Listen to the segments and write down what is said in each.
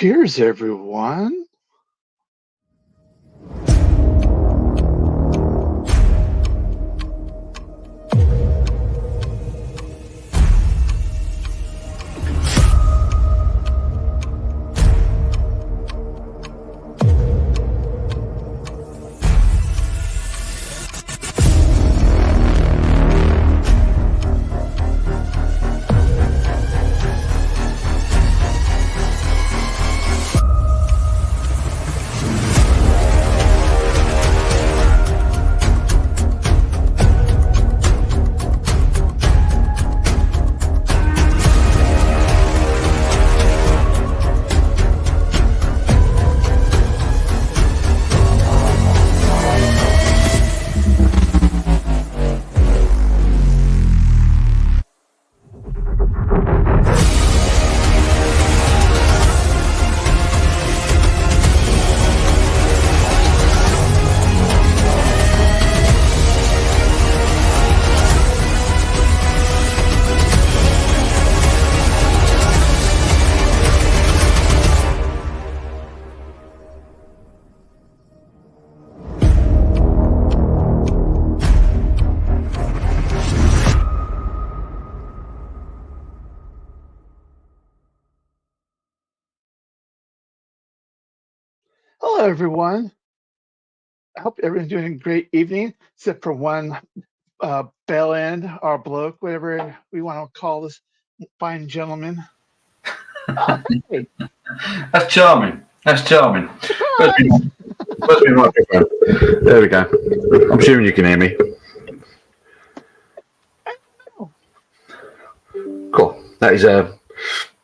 Cheers, everyone. Hello, everyone. I hope everyone's doing a great evening, except for one bell end or bloke, whatever we want to call this fine gentleman. Oh, hey, That's charming. That's charming. Where's surprise! my, where's my microphone? There we go. I'm assuming you can hear me. Oh, Cool. That is a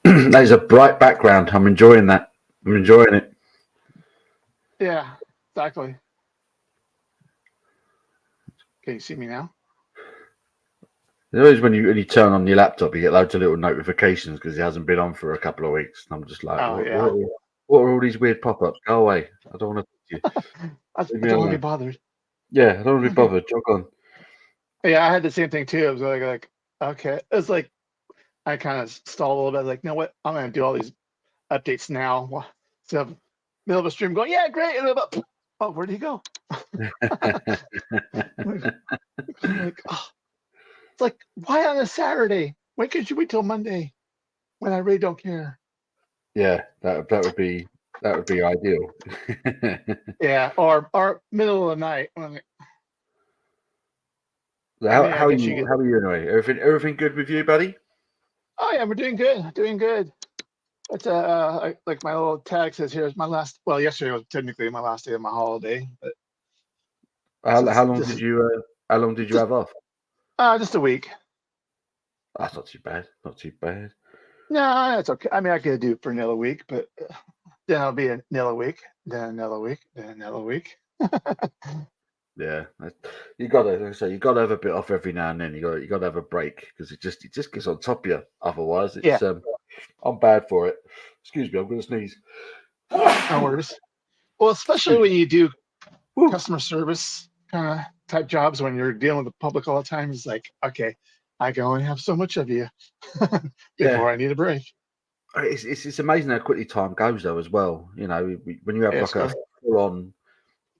that is a bright background. I'm enjoying that. I'm enjoying it. yeah, exactly. Can you see me now? It's always when you turn on your laptop, you get loads of little notifications because it hasn't been on for a couple of weeks. And I'm just like, Oh, what, yeah. what are all these weird pop-ups? Go away. I don't want to talk to you. I Leave me don't want to be alone. bothered. Yeah, I don't want to be bothered. Jog on. Yeah, I had the same thing too. I was like, okay. It's like I kind of stalled a little bit. Like, you know what? I'm going to do all these updates now. So, middle of a stream going, yeah, great. And I'm like, oh, where'd he go? Like, oh, it's like, why on a Saturday? Why can't you wait till Monday when I really don't care? Yeah, that would be ideal. Yeah, or middle of the night. I How mean, I how are guess you you? could. How are you anyway? Everything good with you, buddy? Oh yeah, we're doing good, doing good. It's like my little tag says here is my last. Well, yesterday was technically my last day of my holiday, but How since long this did is you how long did you just have off? just a week. That's not too bad. Not too bad. No, it's okay. I mean, I could do it for another week, but then I'll be another week, then another week, then another week. Yeah, you got to. Like I say, you got to have a bit off every now and then. You got to have a break because it just gets on top of you. Otherwise, Yeah, it's I'm bad for it. Excuse me, I'm going to sneeze. no worries. Well, especially Excuse me. when you do Woo. customer service kind of type jobs when you're dealing with the public all the time. It's like, okay, I can only have so much of you Yeah, before I need a break. it's amazing how quickly time goes though as well. You know, when you have Yes, like a sir. full on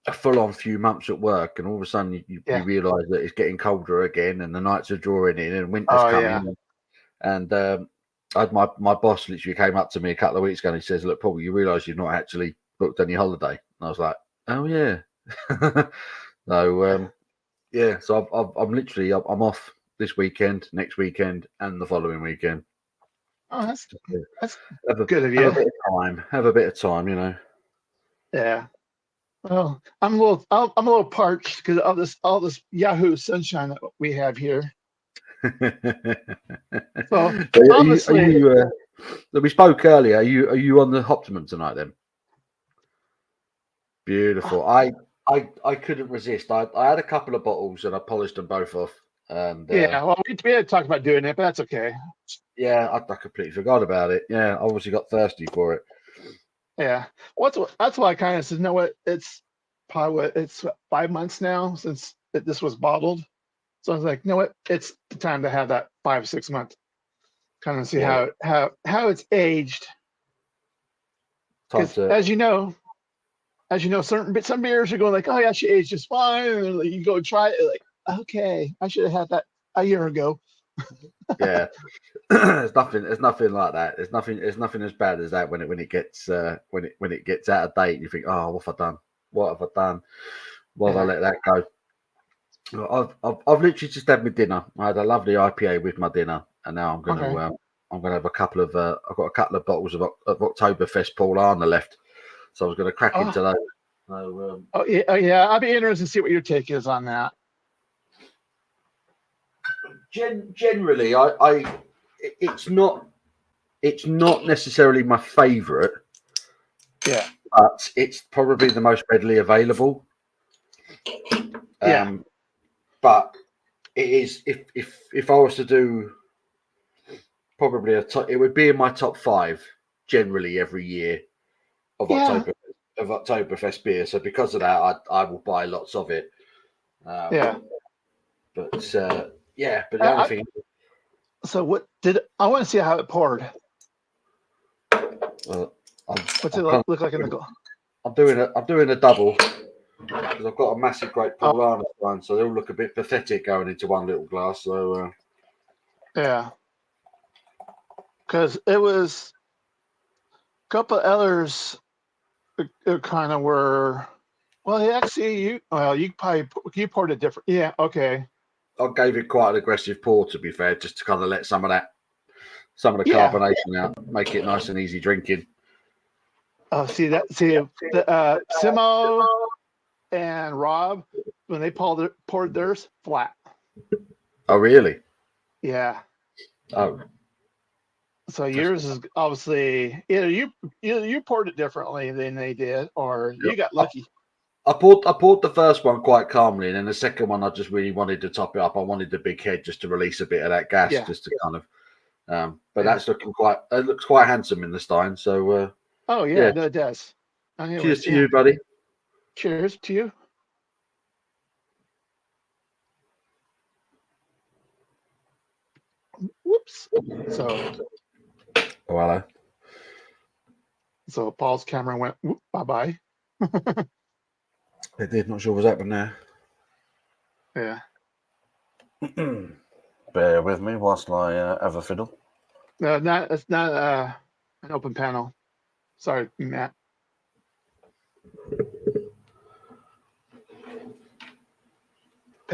a full on few months at work, and all of a sudden you Yeah. realise that it's getting colder again, and the nights are drawing in, and winter's Oh, yeah. coming. And I had my boss literally came up to me a couple of weeks ago and he says, "Look, Paul, you realise you've not actually booked any holiday?" And I was like, "Oh yeah." So yeah, so I'm literally I'm off this weekend, next weekend, and the following weekend. Oh, Just to that's have a good of have a you. bit of time, have a bit of time, you know. Yeah. Well, I'm a little parched because of all this Yahoo sunshine that we have here. So So are honestly, you we spoke earlier. Are you on the Hoptimum tonight then? uh, Beautiful. I couldn't resist. I had a couple of bottles and I polished them both off. And yeah. Well, we had talked about doing it, but that's okay. yeah, I completely forgot about it. Yeah, I obviously got thirsty for it. Yeah. That's why I kind of said, no, what it's probably it's 5 months now since this was bottled. So I was like, you know what? It's the time to have that 5 6 month kind of see Yeah, how it's aged. Because as you know, some beers are going like, oh yeah, she aged just fine, and like, you go try it, like, okay, I should have had that a year ago. Yeah. There's nothing like that. There's nothing as bad as that when it gets when it gets out of date. You think, oh, what have I done? What have I done? Why have I let that go? I've literally just had my dinner. I had a lovely IPA with my dinner, and now I'm gonna have a couple of I've got a couple of bottles of Oktoberfest Paulaner left, so I was gonna crack into those. So, yeah, I'd be interested to see what your take is on that. Generally, it's not necessarily my favourite. Yeah, but it's probably the most readily available. Yeah. But it is if I was to do probably it would be in my top 5 generally every year of Yeah. Oktoberfest beer. So because of that, I will buy lots of it. Yeah. But yeah, but the only thing. So what did I want to see how it poured? What's it look like in the glass? I'm doing a double because I've got a massive great Paulaner one, so they'll look a bit pathetic going into one little glass. So yeah, because it was a couple of others. It kind of were. Well, actually, you poured it different. Yeah, okay. I gave it quite an aggressive pour, to be fair, just to kind of let some of the carbonation out, make it nice and easy drinking. Oh, see the Simo and Rob, when they poured theirs flat. Oh, really? Yeah. Oh. So yours is obviously either you poured it differently than they did, or you got lucky. I poured the first one quite calmly, and then the second one I just really wanted to top it up. I wanted the big head just to release a bit of that gas, just to kind of. But that's looking it looks quite handsome in the stein. So. Oh yeah, no, it does. Anyways, cheers to you, buddy. Cheers to you. Whoops. So. Oh, hello. So Paul's camera went bye bye. It did. Not sure what's happened there. Yeah. Bear with me whilst I have a fiddle. No, it's not an open panel. Sorry, Matt.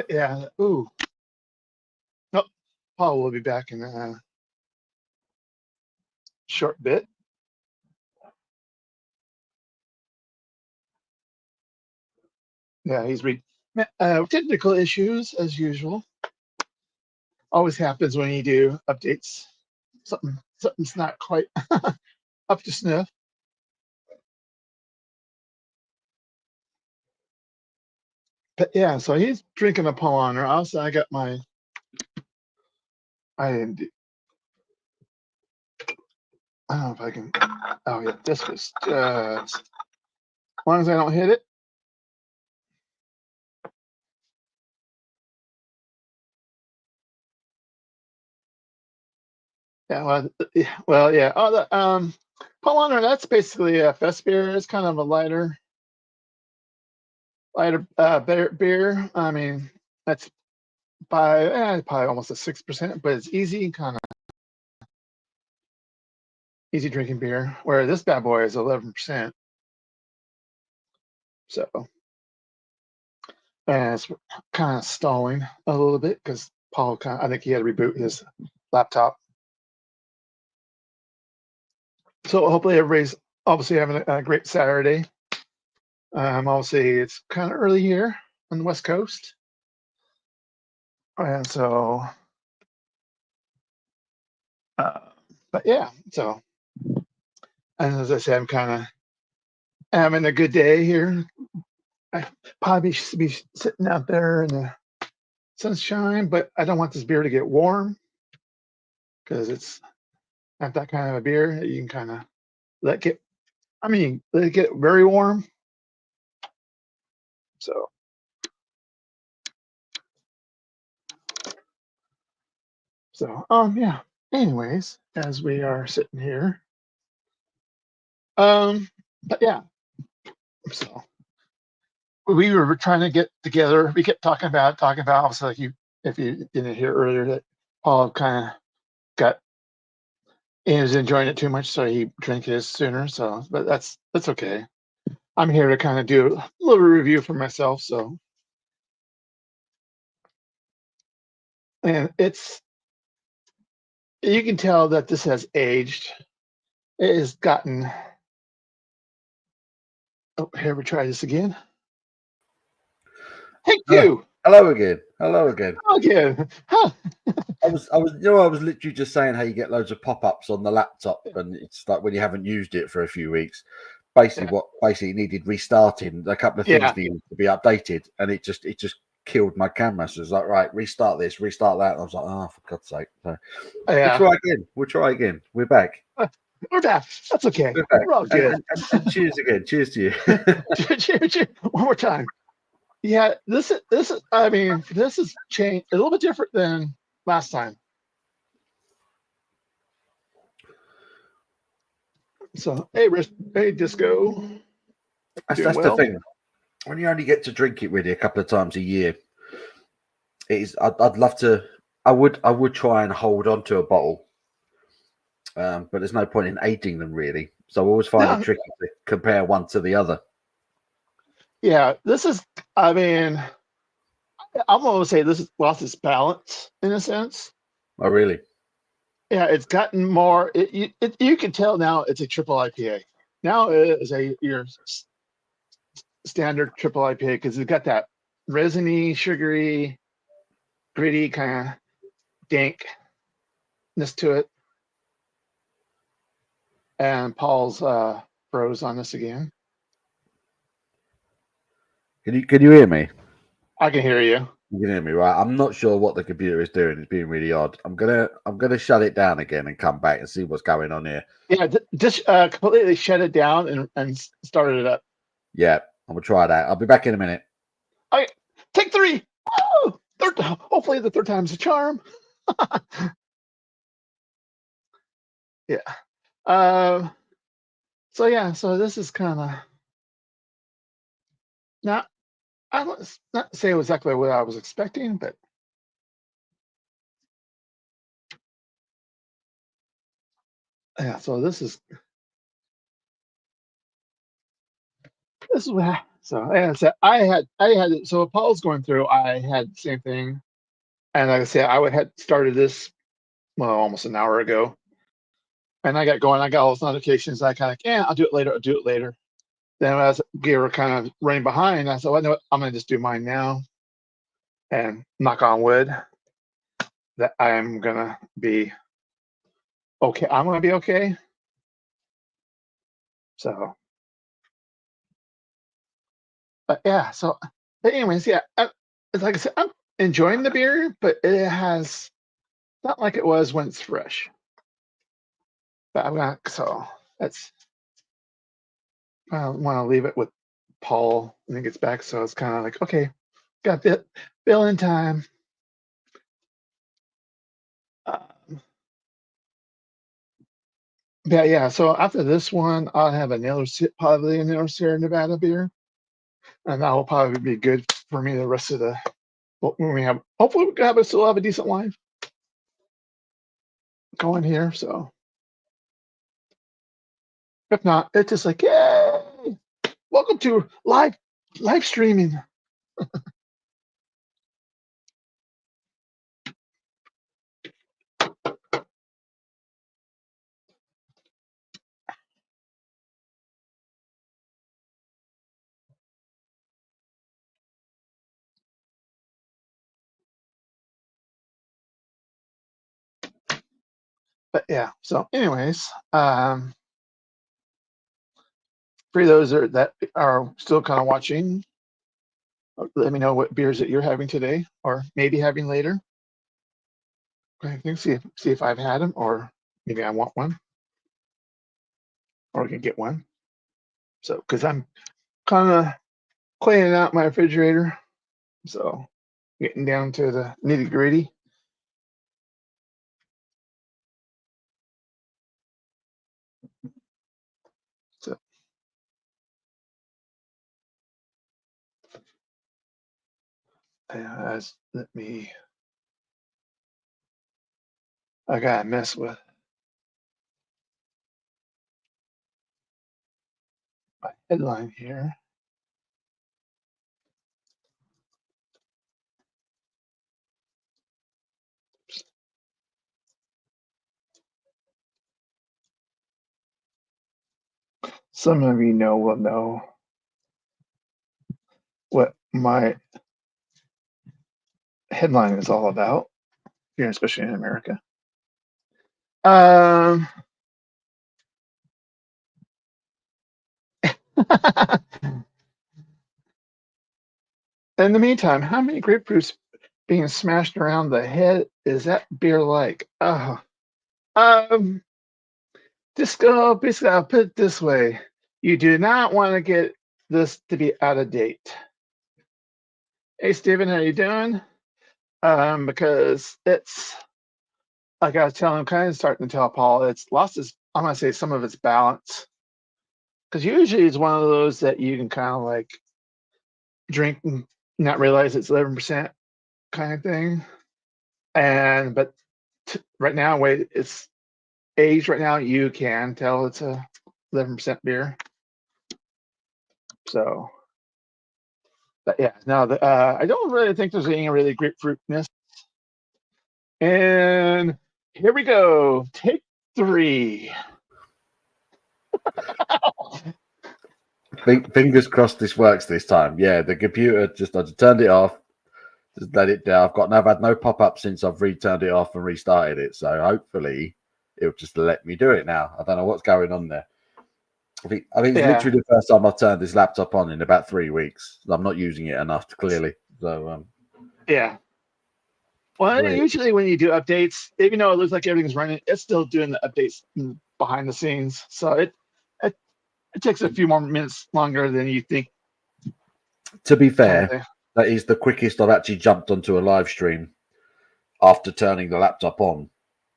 Yeah. Ooh. Nope. Paul will be back in a short bit. Yeah, he's technical issues as usual. Always happens when you do updates. Something's not quite up to snuff. But yeah, so he's drinking a Paulaner. Also, I got my. I didn't do. I don't know if I can. Oh yeah, this was just. As long as I don't hit it. Yeah, well, yeah. Oh, the Paulaner, that's basically a fest beer. It's kind of a lighter beer. I mean, that's probably almost a 6%, but it's easy, kind of easy drinking beer. Where this bad boy is 11%. So, and it's kind of stalling a little bit because Paul I think he had to reboot his laptop. So hopefully everybody's obviously having a great Saturday. Obviously it's kind of early here on the West Coast. And so, but yeah, so, and as I said, I'm kind of having a good day here. I probably should be sitting out there in the sunshine, but I don't want this beer to get warm because it's not that kind of a beer that you can kind of let get very warm. So yeah. Anyways, as we are sitting here, But yeah, so we were trying to get together. We kept talking about. Also, like if you didn't hear earlier, that Paul kind of got he was enjoying it too much, so he drank his sooner. So, but that's okay. I'm here to kind of do a little review for myself. So, and it's you can tell that this has aged. It has gotten. Oh, here we try this again. Take two. Hello again. Hello again. Again. Huh. I was literally just saying how you get loads of pop-ups on the laptop, and it's like when you haven't used it for a few weeks. Basically needed restarting. A couple of things Yeah. needed to be updated, and it just killed my camera. So it's like, right, restart this, restart that. And I was like, oh, for God's sake! So we'll Yeah. try again. We'll try again. We're back. We're back. That's okay. We're back. We're all good. And cheers again. Cheers to you. Cheers, cheers. One more time. Yeah, this is. I mean, this is changed a little bit different than last time. So, hey, Disco, doing That's the well. thing. When you only get to drink it really a couple of times a year, it is. I'd love to. I would try and hold on to a bottle, but there's no point in aging them really. So I always find it No, tricky to compare one to the other. yeah, this is. I mean, I'm gonna say this has lost its balance in a sense. Oh, really? Yeah, it's gotten more. You can tell now it's a triple IPA. Now it is your standard triple IPA because it's got that resiny, sugary, gritty kind of dankness to it. And Paul's froze on this again. Can you hear me? I can hear you. You can hear me, right? I'm not sure what the computer is doing. It's being really odd. I'm gonna shut it down again and come back and see what's going on here. Yeah, just completely shut it down and started it up. Yeah, I'm gonna try that. I'll be back in a minute. All right, take three. Oh, hopefully the third time's a charm. Yeah. Uh, so yeah, so this is kind of not. I don't not say exactly what I was expecting, but yeah. So this is what. So like I said, I had so Paul's going through. I had the same thing, and like I said, I would had started this well almost an hour ago, and I got going. I got all those notifications. I kind of yeah, I'll do it later. I'll do it later. Then as we were kind of running behind, I said, well, I know what, I'm gonna just do mine now, and knock on wood that I'm gonna be okay. I'm gonna be okay. So, but yeah. So, but anyways, yeah. It's like I said, I'm enjoying the beer, but it has not like it was when it's fresh. But I'm gonna so that's I want to leave it with Paul when he gets back. So it's kind of like okay, got Bill in time. Um, yeah. So after this one, I'll have probably another Sierra Nevada beer, and that will probably be good for me the rest of the when we have. Hopefully, we can still have a decent line going here. So if not, it's just like yay! Welcome to live streaming. But yeah. So, anyways, for those that are still kind of watching, let me know what beers that you're having today, or maybe having later. I can see if I've had them, or maybe I want one, or I can get one. So, because I'm kind of cleaning out my refrigerator, so getting down to the nitty gritty. So, Let me. I gotta mess with my headline here. Some of you will know what my headline is all about here, especially in America. In the meantime, how many grapefruits being smashed around the head is that beer like? Oh, just go. Basically, I'll put it this way: you do not want to get this to be out of date. Hey, Steven, how you doing? Because it's like I was telling, kind of starting to tell Paul, it's lost its. I'm gonna say some of its balance. Because usually it's one of those that you can kind of like drink and not realize it's 11% kind of thing. And but right now, wait, it's aged right now. You can tell it's a 11% beer. So, but yeah, no, I don't really think there's any really grapefruitness. And here we go. Take 3. Fingers crossed this works this time. Yeah, the computer I just turned it off, just let it down. I've had no pop up since I've returned it off and restarted it. So hopefully it'll just let me do it now. I don't know what's going on there. I think it's literally the first time I've turned this laptop on in about 3 weeks. I'm not using it enough, clearly. So yeah. Well, really. usually when you do updates, even though it looks like everything's running, it's still doing the updates behind the scenes. So it takes a few more minutes longer than you think. To be fair, that is the quickest I've actually jumped onto a live stream after turning the laptop on.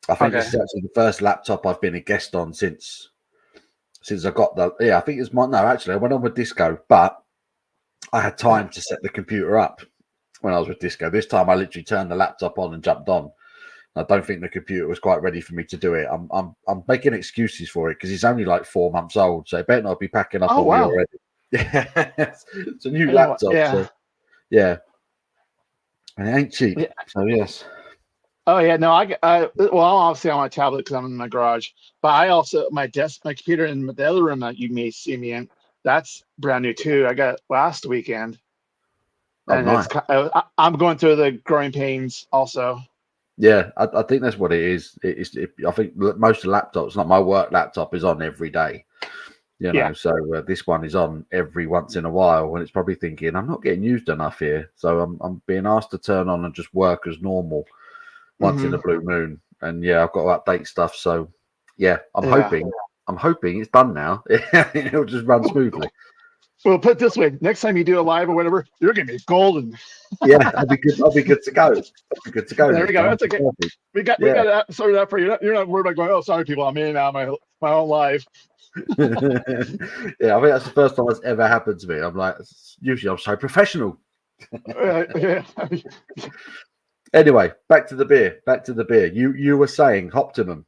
I think this is actually the first laptop I've been a guest on since I got the. Yeah, I think it's my. No, actually, I went on with Disco, but I had time to set the computer up when I was with Disco. This time, I literally turned the laptop on and jumped on. I don't think the computer was quite ready for me to do it. I'm making excuses for it because it's only like 4 months old, so it better not be packing up on me already. Yeah, it's a new laptop. Yeah. So, yeah, and it ain't cheap. Yeah. So yes. Oh yeah, no, well, obviously on my tablet because I'm in my garage, but I also my computer in the other room that you may see me in, that's brand new too. I got it last weekend, and nice. I'm going through the growing pains also. Yeah, I think that's what it is. I think most of the laptops, like my work laptop, is on every day. You know, so this one is on every once in a while, and it's probably thinking I'm not getting used enough here, so I'm being asked to turn on and just work as normal once in a blue moon. And yeah, I've got to update stuff. So yeah, I'm hoping it's done now. It'll just run smoothly. Well, put it this way: next time you do a live or whatever, you're gonna be golden. Yeah, I'll be good. I'll be good to go. I'll be good to go. There we go. That's okay. Perfect. We got that sorted out for you. You're not worried about going. Oh, sorry, people. I'm in and out of my own live. Yeah, I think that's the first time that's ever happened to me. I'm like, usually I'm so professional. Yeah. Anyway, back to the beer. You were saying Hoptimum.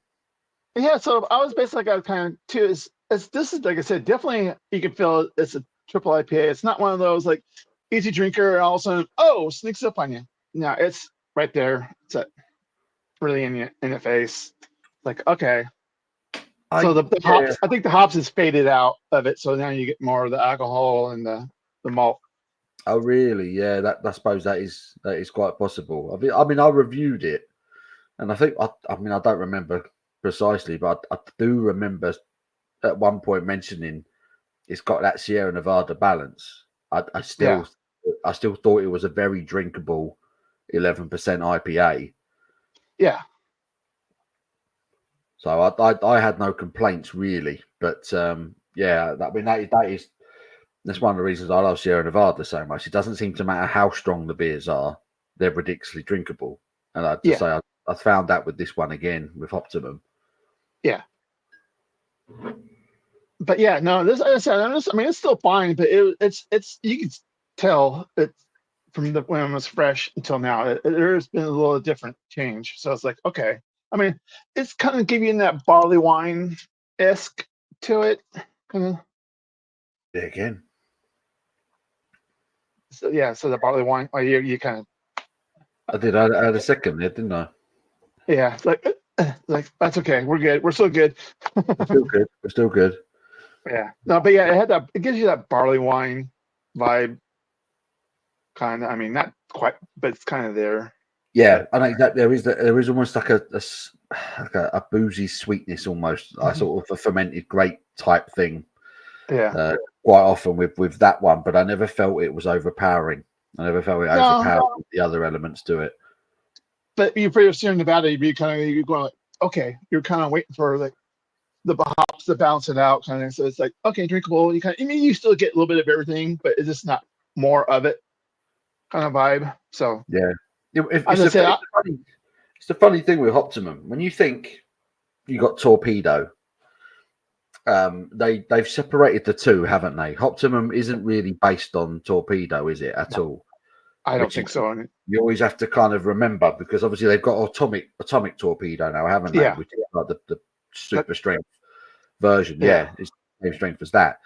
Yeah, so I was basically got kind of too. This is like I said, definitely you can feel it's a triple IPA. It's not one of those like easy drinker and all of a sudden sneaks up on you. No, it's right there. It's really in your face. Like okay, so the hops. I think the hops is faded out of it, so now you get more of the alcohol and the malt. Oh really? Yeah, I suppose that is quite possible. I mean, I reviewed it, and I think I mean I don't remember precisely, but I do remember at one point mentioning it's got that Sierra Nevada balance. I still thought it was a very drinkable 11% IPA. Yeah. So I had no complaints really, but yeah, I mean that's one of the reasons I love Sierra Nevada so much. It doesn't seem to matter how strong the beers are; they're ridiculously drinkable. And I'd just say I found that with this one again with Hoptimum. Yeah. But no, this I said, I mean, it's still fine, but it's you can tell it's from when it was fresh until now. There's been a little different change. So it's like, okay. I mean, it's kind of giving that barley wine esque to it. Kind of. Yeah, again. So yeah, so the barley wine, you kind of, I did. I had a second there, didn't I? yeah, it's like that's okay. We're good. We're still good. We're still good. We're still good. Yeah. No, but yeah, it gives you that barley wine vibe. Kind of. I mean, not quite, but it's kind of there. Yeah, But I know exactly. There is almost like a boozy sweetness, almost like sort of a fermented grape type thing. yeah. Quite often with that one, but I never felt it was overpowering. I never felt it No, overpowered the other elements to it. but you pretty Sierra Nevada, you're going like, okay, you're kind of waiting for like the hops to balance it out, kind of. So it's like, okay, drinkable. I mean, you still get a little bit of everything, but it's just not more of it kind of vibe. So Yeah, as I said, it's the funny thing with Hoptimum. When you think you got Torpedo, they've separated the two, haven't they? Hoptimum isn't really based on Torpedo, is it at all? I don't Which is think so. you always have to kind of remember, because obviously they've got atomic torpedo now, haven't they? Yeah, Which is like the that, super strength version. yeah, Yeah, it's the same strength as that.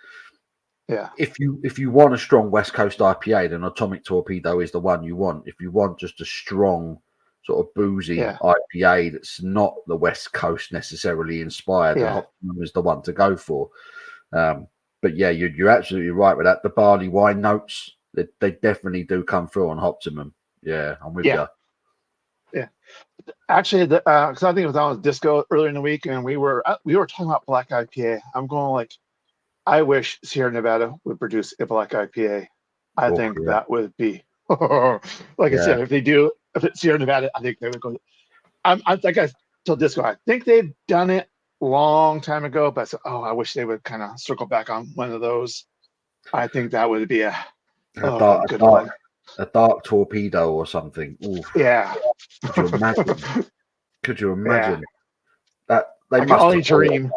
yeah, If you want a strong West Coast IPA, then atomic torpedo is the one you want. If you want just a strong sort of boozy yeah, IPA that's not the West Coast necessarily inspired, then yeah, Optimum is the one to go for. But yeah, you're absolutely right with that. The barley wine notes, they definitely do come through on Optimum. Yeah, I'm with yeah, you. yeah. Actually, because I think it was on Disco earlier in the week, and we were talking about black IPA. I'm going like, I wish Sierra Nevada would produce a black IPA. I Oh think yeah, that would be, like I yeah. said, if it's Sierra Nevada, I think they would go. I think I told Disco, I think they've done it long time ago, but I said, oh, I wish they would kind of circle back on one of those. I think that would be A a dark, a good dark, one. a dark torpedo or something. Oof. Yeah. Could you imagine? Could you Yeah. imagine that? They I can must have only thought. dream.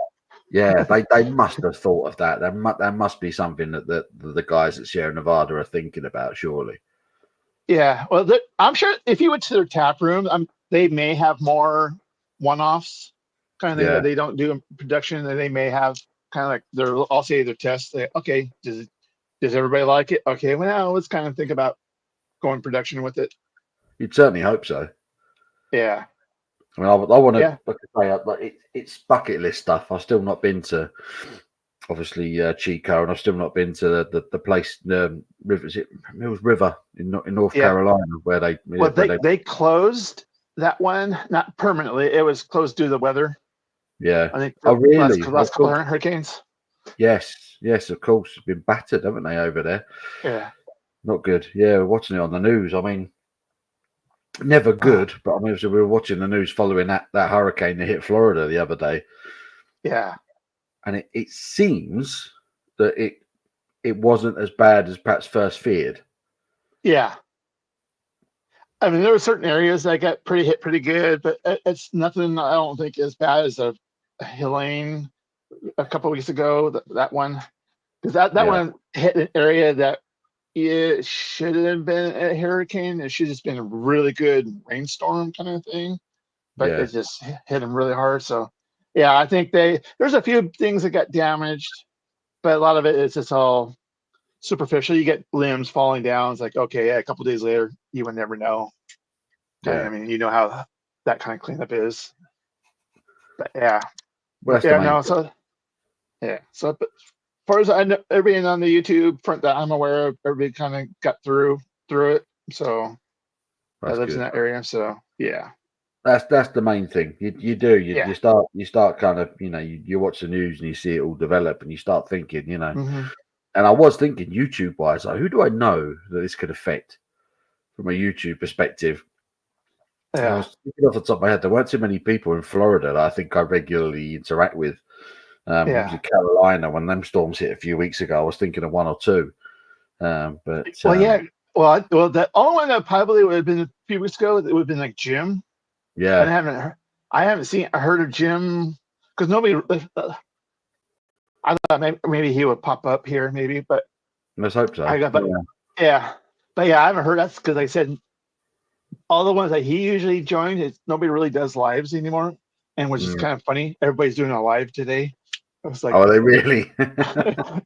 Yeah, they must have thought of that. That must be something that the guys at Sierra Nevada are thinking about, surely. Yeah. Well, I'm sure if you went to their tap room, they may have more one-offs kind of thing Yeah, that they don't do in production. That they may have kind of like I'll say their tests. Okay, does everybody like it? Okay, well, now let's kind of think about going production with it. you'd certainly hope so. Yeah. I mean, I want to, Yeah. like I say, it's bucket list stuff. I've still not been to, obviously, Chico, and I've still not been to the place, River, is it Mills River in North Yeah. Carolina, Well, where they, they closed that one, not permanently. It was closed due to the weather. yeah. I think Oh, the really? Of last couple course. of hurricanes. Yes, of course. It's been battered, haven't they, over there? Yeah. Not good. Yeah, we're watching it on the news. I mean, never good, but I mean, obviously we were watching the news following that hurricane that hit Florida the other day, Yeah. and it seems that it wasn't as bad as perhaps first feared. Yeah. I mean, there were certain areas that got hit pretty good, but it's nothing I don't think as bad as a Helene a couple of weeks ago. That one, because that Yeah, one hit an area that it should have been a hurricane. It should have just been a really good rainstorm kind of thing, but yeah, it just hit them really hard. So, yeah, I think there's a few things that got damaged, but a lot of it is just all superficial. You get limbs falling down. It's like, okay, yeah, a couple of days later, you would never know. yeah. I mean, you know how that kind of cleanup is. But yeah, Well, that's the yeah, main no. thing. So yeah, so but as far as I know, everybody on the YouTube front that I'm aware of, everybody kind of got through it. So that That's lives in good. that area. So yeah, That's the main thing. yeah, You start kind of you watch the news and you see it all develop and you start thinking. hmm And I was thinking YouTube wise, like, who do I know that this could affect from a YouTube perspective? And I yeah, was thinking off the top of my head, there weren't too many people in Florida that I think I regularly interact with. yeah. Obviously, Carolina, when them storms hit a few weeks ago, I was thinking of one or two. But Well, yeah. Well, the only one that probably would have been a few weeks ago, it would have been like Jim. And yeah, I haven't heard of Jim because nobody. I thought maybe he would pop up here, maybe, but let's hope so. I got, but Yeah, yeah. But yeah, I haven't heard. That's because I said all the ones that he usually joined, nobody really does lives anymore, and which is Mm. kind of funny. Everybody's doing a live today. I was like, Oh, are they really?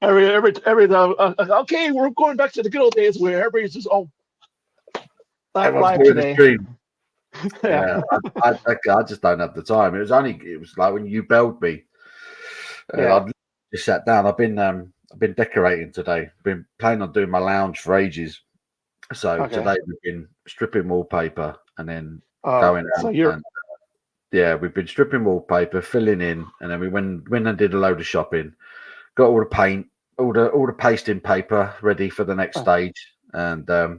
every okay, we're going back to the good old days where everybody's just Everyone's live doing the today. stream. Yeah. Yeah, I just don't have the time. It was like when you belled me, and Yeah. I just sat down. I've been decorating today. Been planning on doing my lounge for ages. So Okay. today we've been stripping wallpaper and then Oh, going so out you're and yeah, we've been stripping wallpaper, filling in, and then we went and did a load of shopping. Got all the paint, all the pasting paper ready for the next uh, stage, and yeah.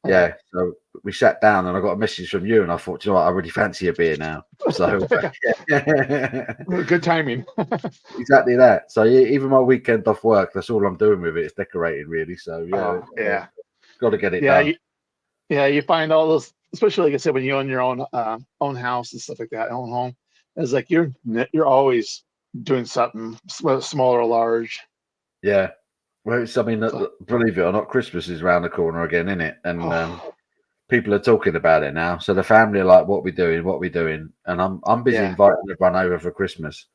yeah, so we sat down and I got a message from you, and I thought, you know what, I really fancy a beer now. So yeah, Good timing. exactly that. So yeah, even my weekend off work, that's all I'm doing with it is decorating, really. So yeah, Oh yeah. got to get it Yeah. done. Yeah. You find all those, especially like I said, when you own your own house and stuff like that, own home, it's like you're always doing something, small or large. Yeah. Well, it's something So, believe it or not, Christmas is around the corner again, isn't it? And oh, people are talking about it now. So the family are like, "What we doing? What we doing?" And I'm busy yeah. inviting everyone over for Christmas.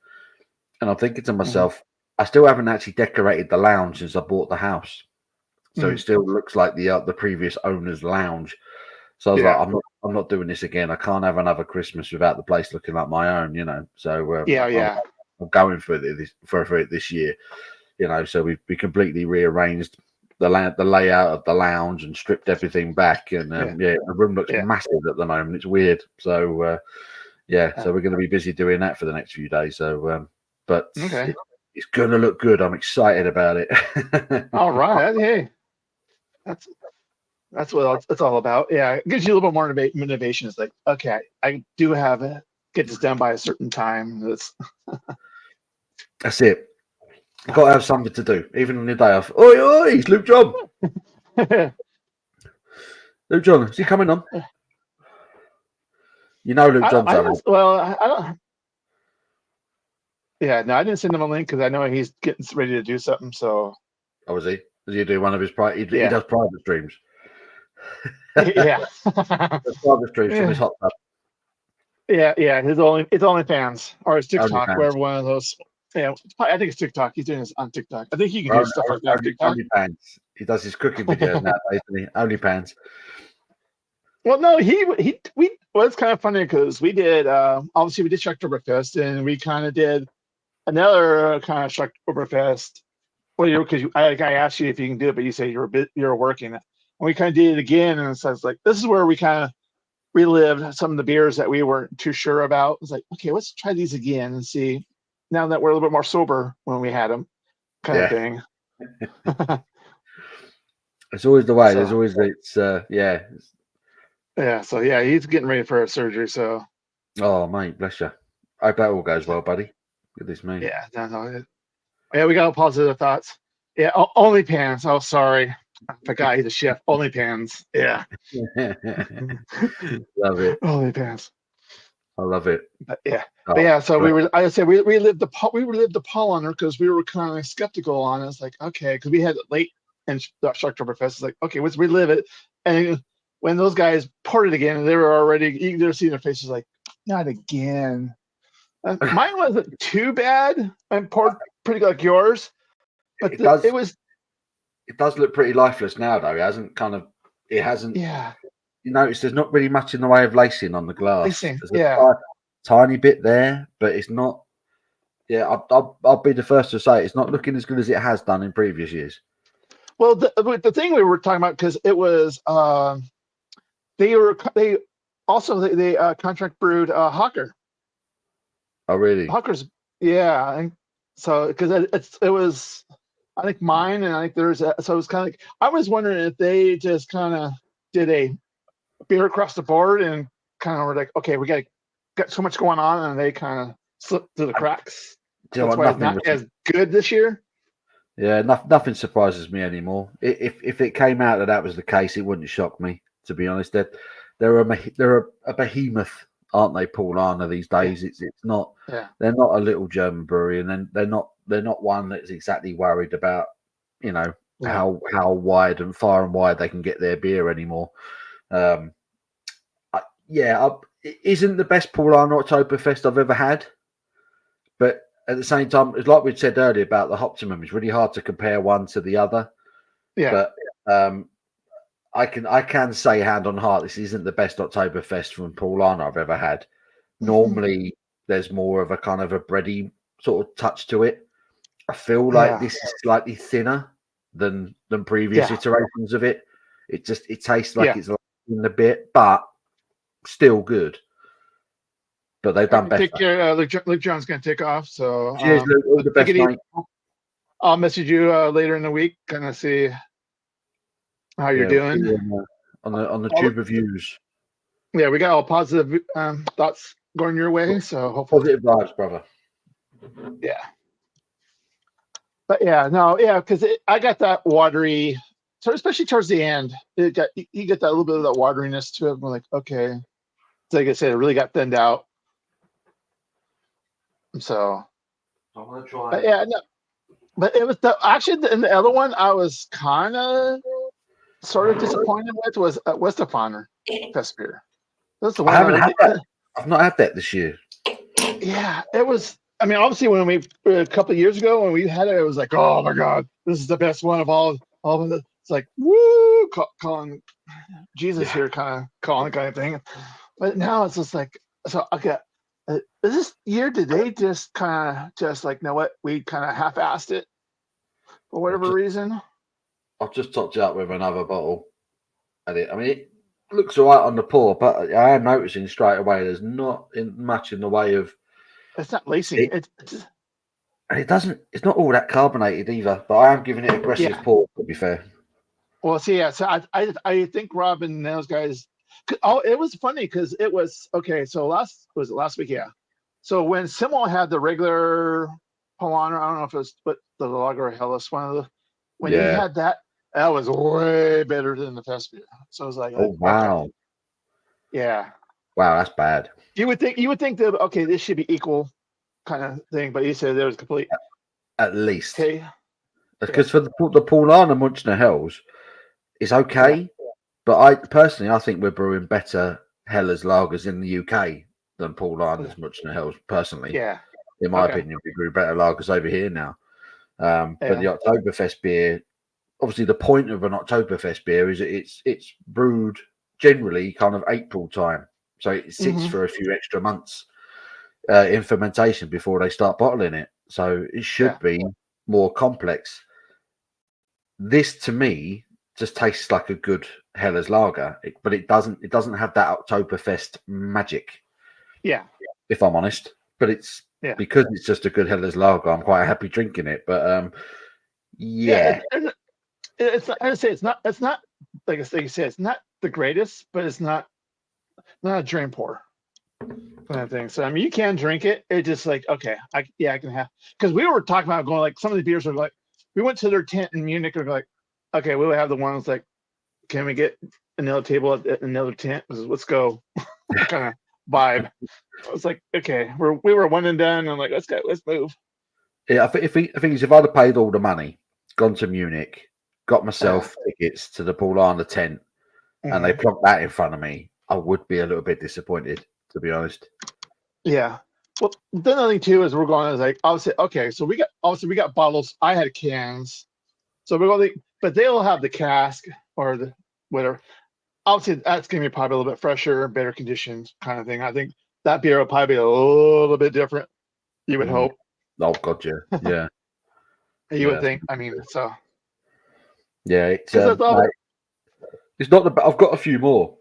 And I'm thinking to Hmm. myself, I still haven't actually decorated the lounge since I bought the house, so it Hmm. still looks like the previous owner's lounge. So I was like, Yeah. I'm not doing this again. I can't have another Christmas without the place looking like my own, you know. So Yeah. Yeah. I'm going for it this year, you know. So we completely rearranged the layout of the lounge and stripped everything back, and Yeah. yeah, the room looks Yeah. massive at the moment. It's weird. So yeah, Yeah. so we're going to be busy doing that for the next few days. So but Okay. it's going to look good. I'm excited about it. All right. Hey, that's that's what it's all about. Yeah, it gives you a little bit more motivation. It's like, okay, I do have it. Get this done by a certain time. That's That's it. Got to have something to do, even on your day off. Oi, oi, it's Luke John. Luke John, is he coming on? You know Luke John's I having. don't. Well, I don't. Yeah, no, I didn't send him a link because I know he's getting ready to do something. So Oh, is he? Does he do one of his he yeah, does private streams. yeah, Does private streams from his yeah, hot tub. yeah. It's only fans or it's TikTok, OnlyFans. wherever one of those. Yeah, I think it's TikTok. He's doing this on TikTok. I think you can do Only, stuff like that on TikTok. OnlyFans. He does his cooking videos nowadays, doesn't he? OnlyFans. Well, no, we. Well, it's kind of funny because we did. Obviously, we did Oktoberfest, and we kind of did another kind of Oktoberfest. Well, because I asked you if you can do it, but you say you're working. And we kind of did it again, and so it's like this is where we kind of relived some of the beers that we weren't too sure about. It's like, okay, let's try these again and see. Now that we're a little bit more sober when we had them, kind of Yeah. thing. It's always the way. There's So always yeah. yeah, so yeah, he's getting ready for a surgery. So Oh mate, bless you. I hope that all goes well, buddy. Goodness me. yeah, no. Yeah, we got positive thoughts. Yeah, only pans. Oh, sorry. I forgot he's a chef. Only pans. Yeah. Love it. Only pans. I love it. But yeah. But Oh, yeah, so bless. I said we lived we relived the Paul on her because we were kind of skeptical on it. It's like, okay, because we had it late and Shocktoberfest. It's like, okay, let's relive it. And when those guys poured it again, they were already you could see their faces like, not again. Mine wasn't too bad. I poured pretty like yours, but It does it was it does look pretty lifeless now though. It hasn't yeah. you notice there's not really much in the way of lacing on the glass. Lacing, There's yeah. a tiny bit there, but it's not. Yeah, I'll be the first to say it's not looking as good as it has done in previous years. Well, the thing we were talking about because it was they also they contract brewed Hawker. Oh, really? Hawker's yeah, so because it was I think mine and I think there's so it was kind of like I was wondering if they just kind of did a beer across the board and kind of were like okay we got so much going on and they kind of slipped through the cracks. Do you know That's what? why it's not as good this year. Yeah, nothing surprises me anymore. If it came out that that was the case, it wouldn't shock me. To be honest, they're a behemoth, aren't they, Paul Arner these Yeah, days? It's not. yeah, They're not a little German brewery, and then they're not one that's exactly worried about, you know, Yeah. how wide and far and wide they can get their beer anymore. Um, it isn't the best Paulaner Oktoberfest I've ever had, but at the same time, it's like we said earlier about the Hoptimum. It's really hard to compare one to the other. Yeah. But I can say hand on heart, this isn't the best Oktoberfest from Paulaner I've ever had. Normally, there's more of a kind of a bready sort of touch to it. I feel like this is slightly thinner than previous iterations of it. It tastes like it's in a bit, but still good. But they've done better. Take care. Luke John's going to take off. So cheers, Luke. All the best, mate. I'll message you later in the week, kind of see how you're doing on the tube reviews. Yeah, we got all positive thoughts going your way. So hopefully positive vibes, brother. Yeah. But because I got that watery, so especially towards the end, you get that little bit of that wateriness to it. I'm like, okay, like I said, it really got thinned out. So I want to try. But it was in the other one I was kind of sort of disappointed with was Westfaner Fest beer. That's the one I haven't had that. I've not had that this year. Yeah, it was. I mean, obviously, when we a couple of years ago when we had it, it was like, oh my god, this is the best one of all of it. It's like, woo, calling Jesus here, kind of thing. But now it's just like, so okay. This year, did they just like, you know what? We kind of half-assed it for whatever reason. I've just topped it up with another bottle. I mean, it looks all right on the pour, but I am noticing straight away there's not much in the way of. It's not lacing. And it doesn't. It's not all that carbonated either. But I am giving it aggressive pour. To be fair. Well, see, so I think Rob and those guys. Oh, it was funny because it was okay. So last week? Yeah. So when Simmel had the regular Paulaner, I don't know if it was the Lager Helles one of the when he had that was way better than the Fest beer. So I was like, oh wow, okay. Yeah, wow, that's bad. You would think that okay, this should be equal kind of thing, but you said there was complete. At least, okay, because for the Paulaner Munchner Hells, it's okay. But I think we're brewing better Helles lagers in the UK than Paulaner's Munchner Hells. Personally, in my opinion, we brew better lagers over here now. But the Oktoberfest beer, obviously, the point of an Oktoberfest beer is it's brewed generally kind of April time, so it sits for a few extra months in fermentation before they start bottling it. So it should be more complex. This, to me, just tastes like a good Helles lager, but it doesn't have that Oktoberfest magic. Yeah, if I'm honest, but it's because it's just a good Helles lager. I'm quite happy drinking it, but it's I would say it's not like you said, it's not the greatest, but it's not a drain pour kind of thing. So I mean, you can drink it. It's just like, okay, I can have, because we were talking about going, like, some of the beers are like, we went to their tent in Munich and we're like, okay, we'll have the ones like, can we get another table at another tent? Let's go, kind of vibe. I was like, okay, we were one and done. I'm like, let's move. Yeah, I think if I'd have paid all the money, gone to Munich, got myself tickets to the Paulaner tent, and they plonked that in front of me, I would be a little bit disappointed, to be honest. Yeah. Well, the other thing too is we're going is like, obviously, okay, so we got bottles. I had cans, so we're going, but they'll have the cask or the whatever. Obviously, that's gonna be probably a little bit fresher, better conditions kind of thing. I think that beer will probably be a little bit different. You would hope. Oh God, yeah. You would think. I mean, so yeah, it's not the. I've got a few more.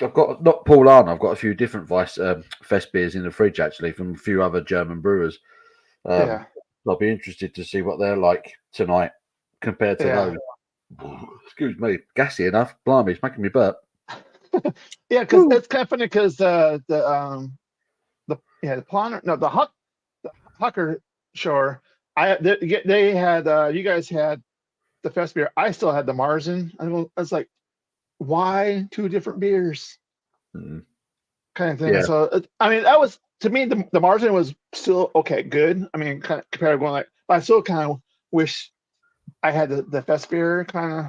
I've got not Paulaner. I've got a few different Fest beers in the fridge actually from a few other German brewers. I'll be interested to see what they're like tonight compared to those. Excuse me, gassy enough. Blimey, it's making me burp. Yeah, because it's kind of funny because the Paulaner, no, the Hucker Shore, they had you guys had the Fest beer. I still had the Marzen. I was like, why two different beers? Kind of thing. So I mean, that was, to me, the Marzen was still okay, good. I mean, kind of compared to going like, but I still kind of wish I had the fest beer kind of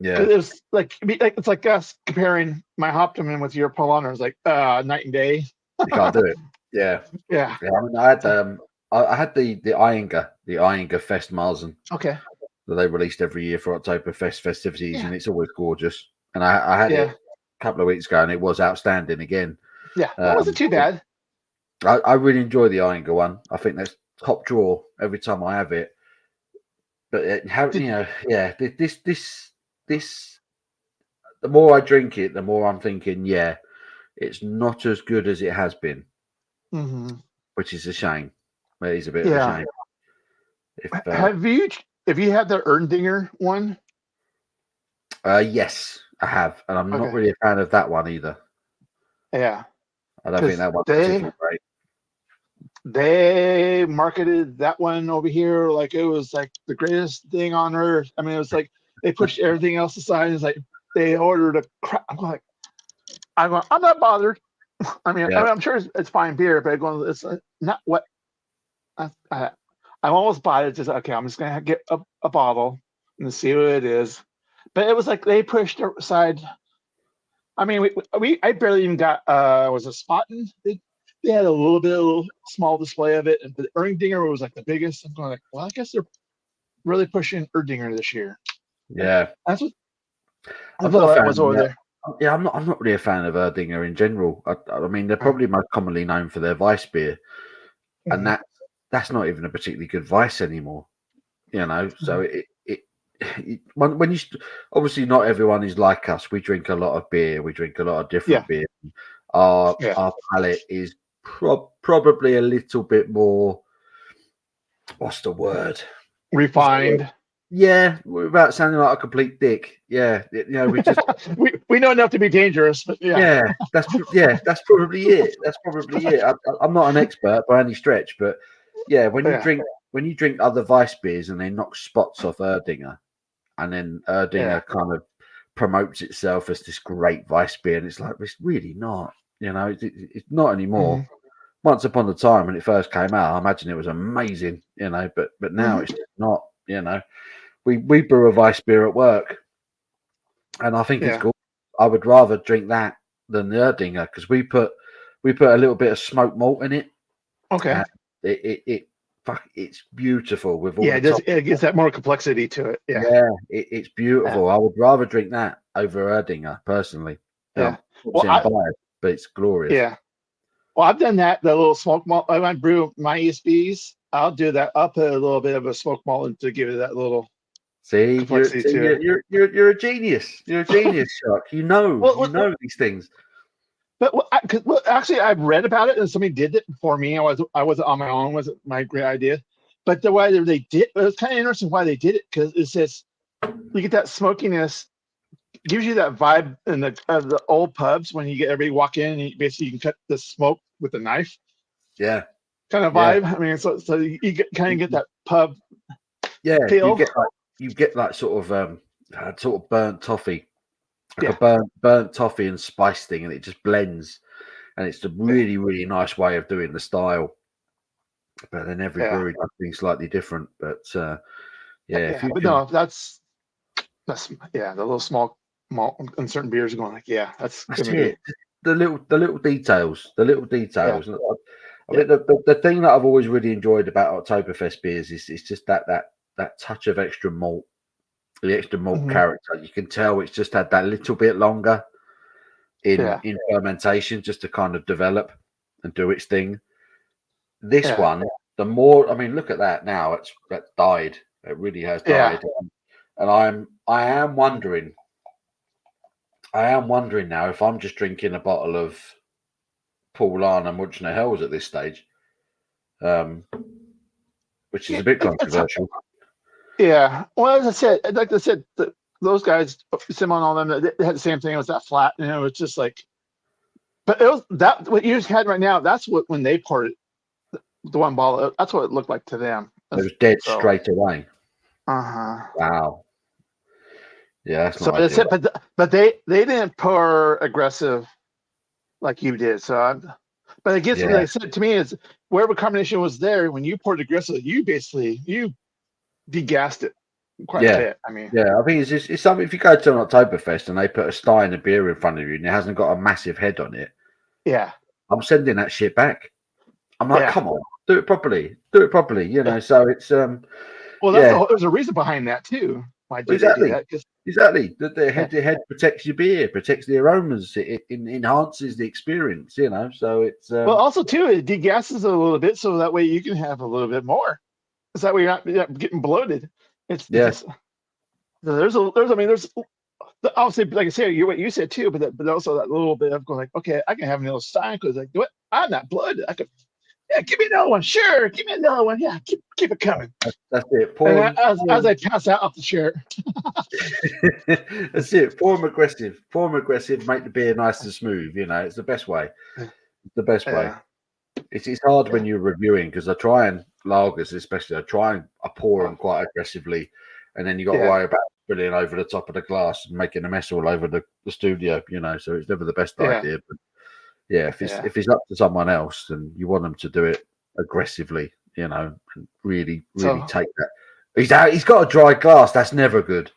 Yeah, because it was like it's like us comparing my Hoptimum with your Polana. It was like night and day. you can't do it. Yeah, Yeah. yeah. I mean, I had the Iyengar Fest Marzen Okay. that they released every year for Oktoberfest festivities, Yeah. and it's always gorgeous. And I had it Yeah. a couple of weeks ago, and it was outstanding again. Yeah. That wasn't Um, too bad. I really enjoy the Iyengar one. I think that's top draw every time I have it. But Did, yeah, this. The more I drink it, the more I'm thinking, yeah, it's not as good as it has been, mhm. which is a shame. It is a bit of a Yeah. shame. If Have you had the Erdinger one? yes, I have, and I'm not Okay. really a fan of that one either. Yeah. I don't think Because that one's they particularly great. they marketed that one over here like it was like the greatest thing on earth. I mean, it was like they pushed everything else aside. It's like they ordered a crap. I'm not bothered. Yeah, I'm sure it's fine beer, but it's not what I almost bought it. Just okay, I'm just gonna get a bottle and see what it is. But it was like they pushed aside. I mean, I barely even got was a Spaten. They had a little small display of it, and the Erdinger was like the biggest. I'm going like, well, I guess they're really pushing Erdinger this year. yeah. That's what I I'm not a thought fan. was over there. Yeah, I'm not. I'm not really a fan of Erdinger in general. I mean, they're Uh, probably most commonly known for their Weiss beer, and mhm, that's not even a particularly good Weiss anymore. So mhm. when obviously not everyone is like us. We drink a lot of beer. We drink a lot of Yeah, different beer. Our yeah, our palate is probably a little bit more. What's the word? What's the word? refined. Yeah, without sounding like a complete dick. Yeah, we just We know enough to be dangerous, but yeah, that's probably it. That's probably it. I'm not an expert by any stretch, but yeah, yeah, when you drink other Weiss beers and they knock spots off Erdinger, and then yeah. Erdinger kind of promotes itself as this great Weiss beer, and it's like it's really not. It's not anymore. Hmm. Once upon a time when it first came out, I imagine it was amazing. But now Hmm. it's just not. We brew a Weiss beer at work, and I think it's Yeah. cool. I would rather drink that than the Erdinger because we put a little bit of smoked malt in it, Okay. and it's beautiful with all Yeah, the it does. top. It gives that more complexity to it. Yeah. Yeah, it's Yeah. beautiful. I would rather drink that over Erdinger personally. Yeah. Well, Obviously I'm biased, but it's glorious. yeah. Well, I've done that. The little smoke malt. I might brew my ESBs. I'll do that. I'll put a little bit of a smoke malt in to give it that little complexity to it. You're a genius. You're a genius, Shark. Well, You know these things. actually, I've read about it and somebody did it for me. I wasn't on my own. Wasn't my great idea. But the way they did, it was kind of interesting why they did it because it says you get that smokiness, gives you that vibe in the old pubs when you get everybody walk in and basically you can cut the smoke with a knife Yeah, kind of yeah. vibe. I mean, so you kind of get that pub Yeah, feel. you get like sort of burnt toffee, like a Yeah, burnt toffee and spice thing, and it just blends, and it's a yeah, really really nice way of doing the style. But then every yeah, brewery does things slightly different. But yeah, if yeah. you But can, no, that's yeah. The little small malt and certain beers are going like, yeah, that's that's gonna it. be The little details, the little yeah, details. And I yeah. mean, the thing that I've always really enjoyed about Oktoberfest beers is just that touch of extra malt, the extra malt Hmm. character. You can tell it's just had that little bit longer Yeah, in fermentation just to kind of develop and do its thing. This yeah, one, the more I mean, look at that now. That's died. It really has yeah. died. And I am wondering now if I'm just drinking a bottle of Paulana Muchner Hells at this stage, um, which is Yeah, a bit it's controversial. yeah. Well, as I said, like I said, those guys, Simon, all them, they had the same thing. It was that flat, it's just like, but it was that what you just had right now. That's what when they poured it, the one bottle. That's what it looked like to them. It was dead So, straight away. uh-huh. Wow. Yeah, that's So not that's ideal. it. But they didn't pour aggressive like you did. But I guess what Yeah, they said to me is wherever combination was there when you poured aggressive, you basically you degassed it quite a Yeah. bit. I mean, Yeah, I think it's something. If you go to an Oktoberfest and they put a stein of beer in front of you and it hasn't got a massive head on it, yeah, I'm sending that shit back. I'm like, yeah, come on, do it properly, do it properly. yeah. So it's Well, yeah, there's a reason behind that too. Why do they do exactly, that? Because exactly. yeah. The head protects your beer, protects the aromas, it enhances the experience. So it's Well, also too, it degasses it a little bit, so that way you can have a little bit more. So that way you're not getting bloated. It's yeah, just I mean there's obviously like I said what you said too, but also that little bit of going like, okay, I can have another sign because like what I'm not blooded. I could give me another one, sure, give me another one, yeah, keep it coming. that's it. And Pour as I pass out off the chair, that's it. Pour 'em aggressive. Make the beer nice and smooth. It's the best way. It's the best way. yeah, It's hard when yeah, you're reviewing because I try and lagers, especially. I pour oh, them quite aggressively, and then you got to yeah, worry about spilling over the top of the glass and making a mess all over the studio. So it's never the best yeah, idea. But yeah, yeah. if it's up to someone else, then you want them to do it aggressively. And really, really So take that. He's out. He's got a dry glass. That's never good.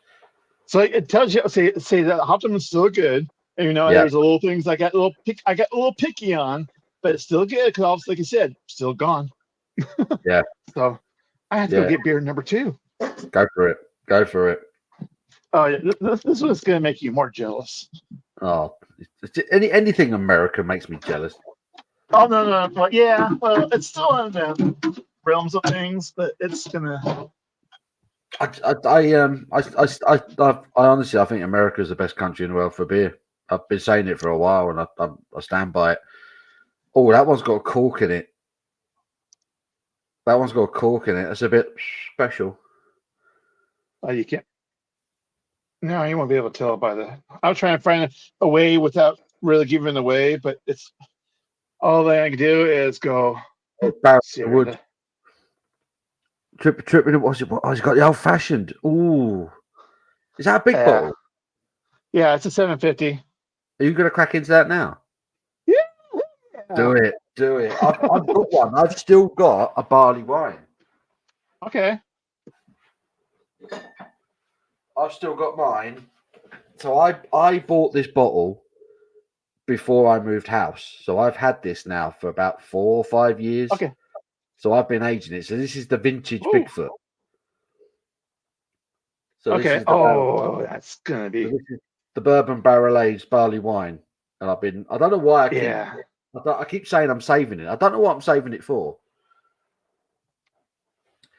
so it tells you say that Hoptimum is still good. And Yeah, there's a little things I got a little picky on, but it's still good because obviously, like I said, still gone. yeah, So I have to go yeah. get beer number two. Go for it. Go for it. Oh yeah, this one's gonna make you more jealous. Oh, anything American makes me jealous. Oh no, well, yeah, well, it's still in the realms of things, but it's gonna. I honestly, I think America is the best country in the world for beer. I've been saying it for a while, and I stand by it. Oh, that one's got a cork in it. That one's got a cork in it. It's a bit special. Oh, you can't. No, you won't be able to tell by the. I was trying to find a way without really giving it away, but it's all that I can do is go. It's barrel See, wood. Tripping. What's it? Oh, he's got the old fashioned. Ooh, is that a big yeah, bottle? yeah, it's a 750. Are you going to crack into that now? Yeah. Do it. Do it. I've got one. I've still got a barley wine. Okay. I've still got mine. So I bought this bottle before I moved house. So I've had this now for about 4 or 5 years. Okay. So I've been aging it. So this is the vintage Ooh. Bigfoot. So this Okay. is the barrel. Oh, that's gonna So be. this is the bourbon barrel aged barley wine. And I don't know why Yeah. I keep saying I'm saving it. I don't know what I'm saving it for.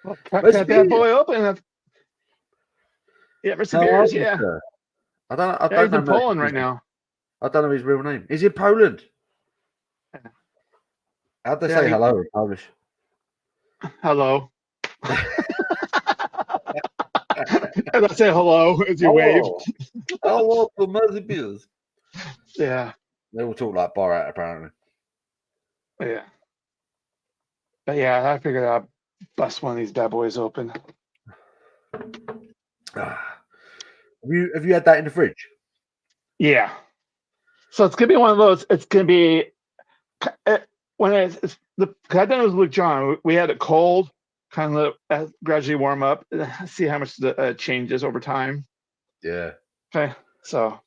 Well, crack But it's that bad beer. boy open. Yeah, for some How are beers. you, Yeah. sir? I Yeah, don't he's know in much. Poland right now. I don't know his real name. Is he in Poland? How'd they Yeah. say hello in Polish? Hello. And I say hello as you wave. Hello. Hello to Muzzy Beers. Yeah. They all talk like Borat, apparently. Yeah. But yeah, I figured I'd bust one of these bad boys open. Have you had that in the fridge? Yeah. So it's gonna be one of those. It's gonna be when it's the. Cause I done it with Luke John. We had it cold, kind of gradually warm up. See how much the changes over time. Yeah. Okay. So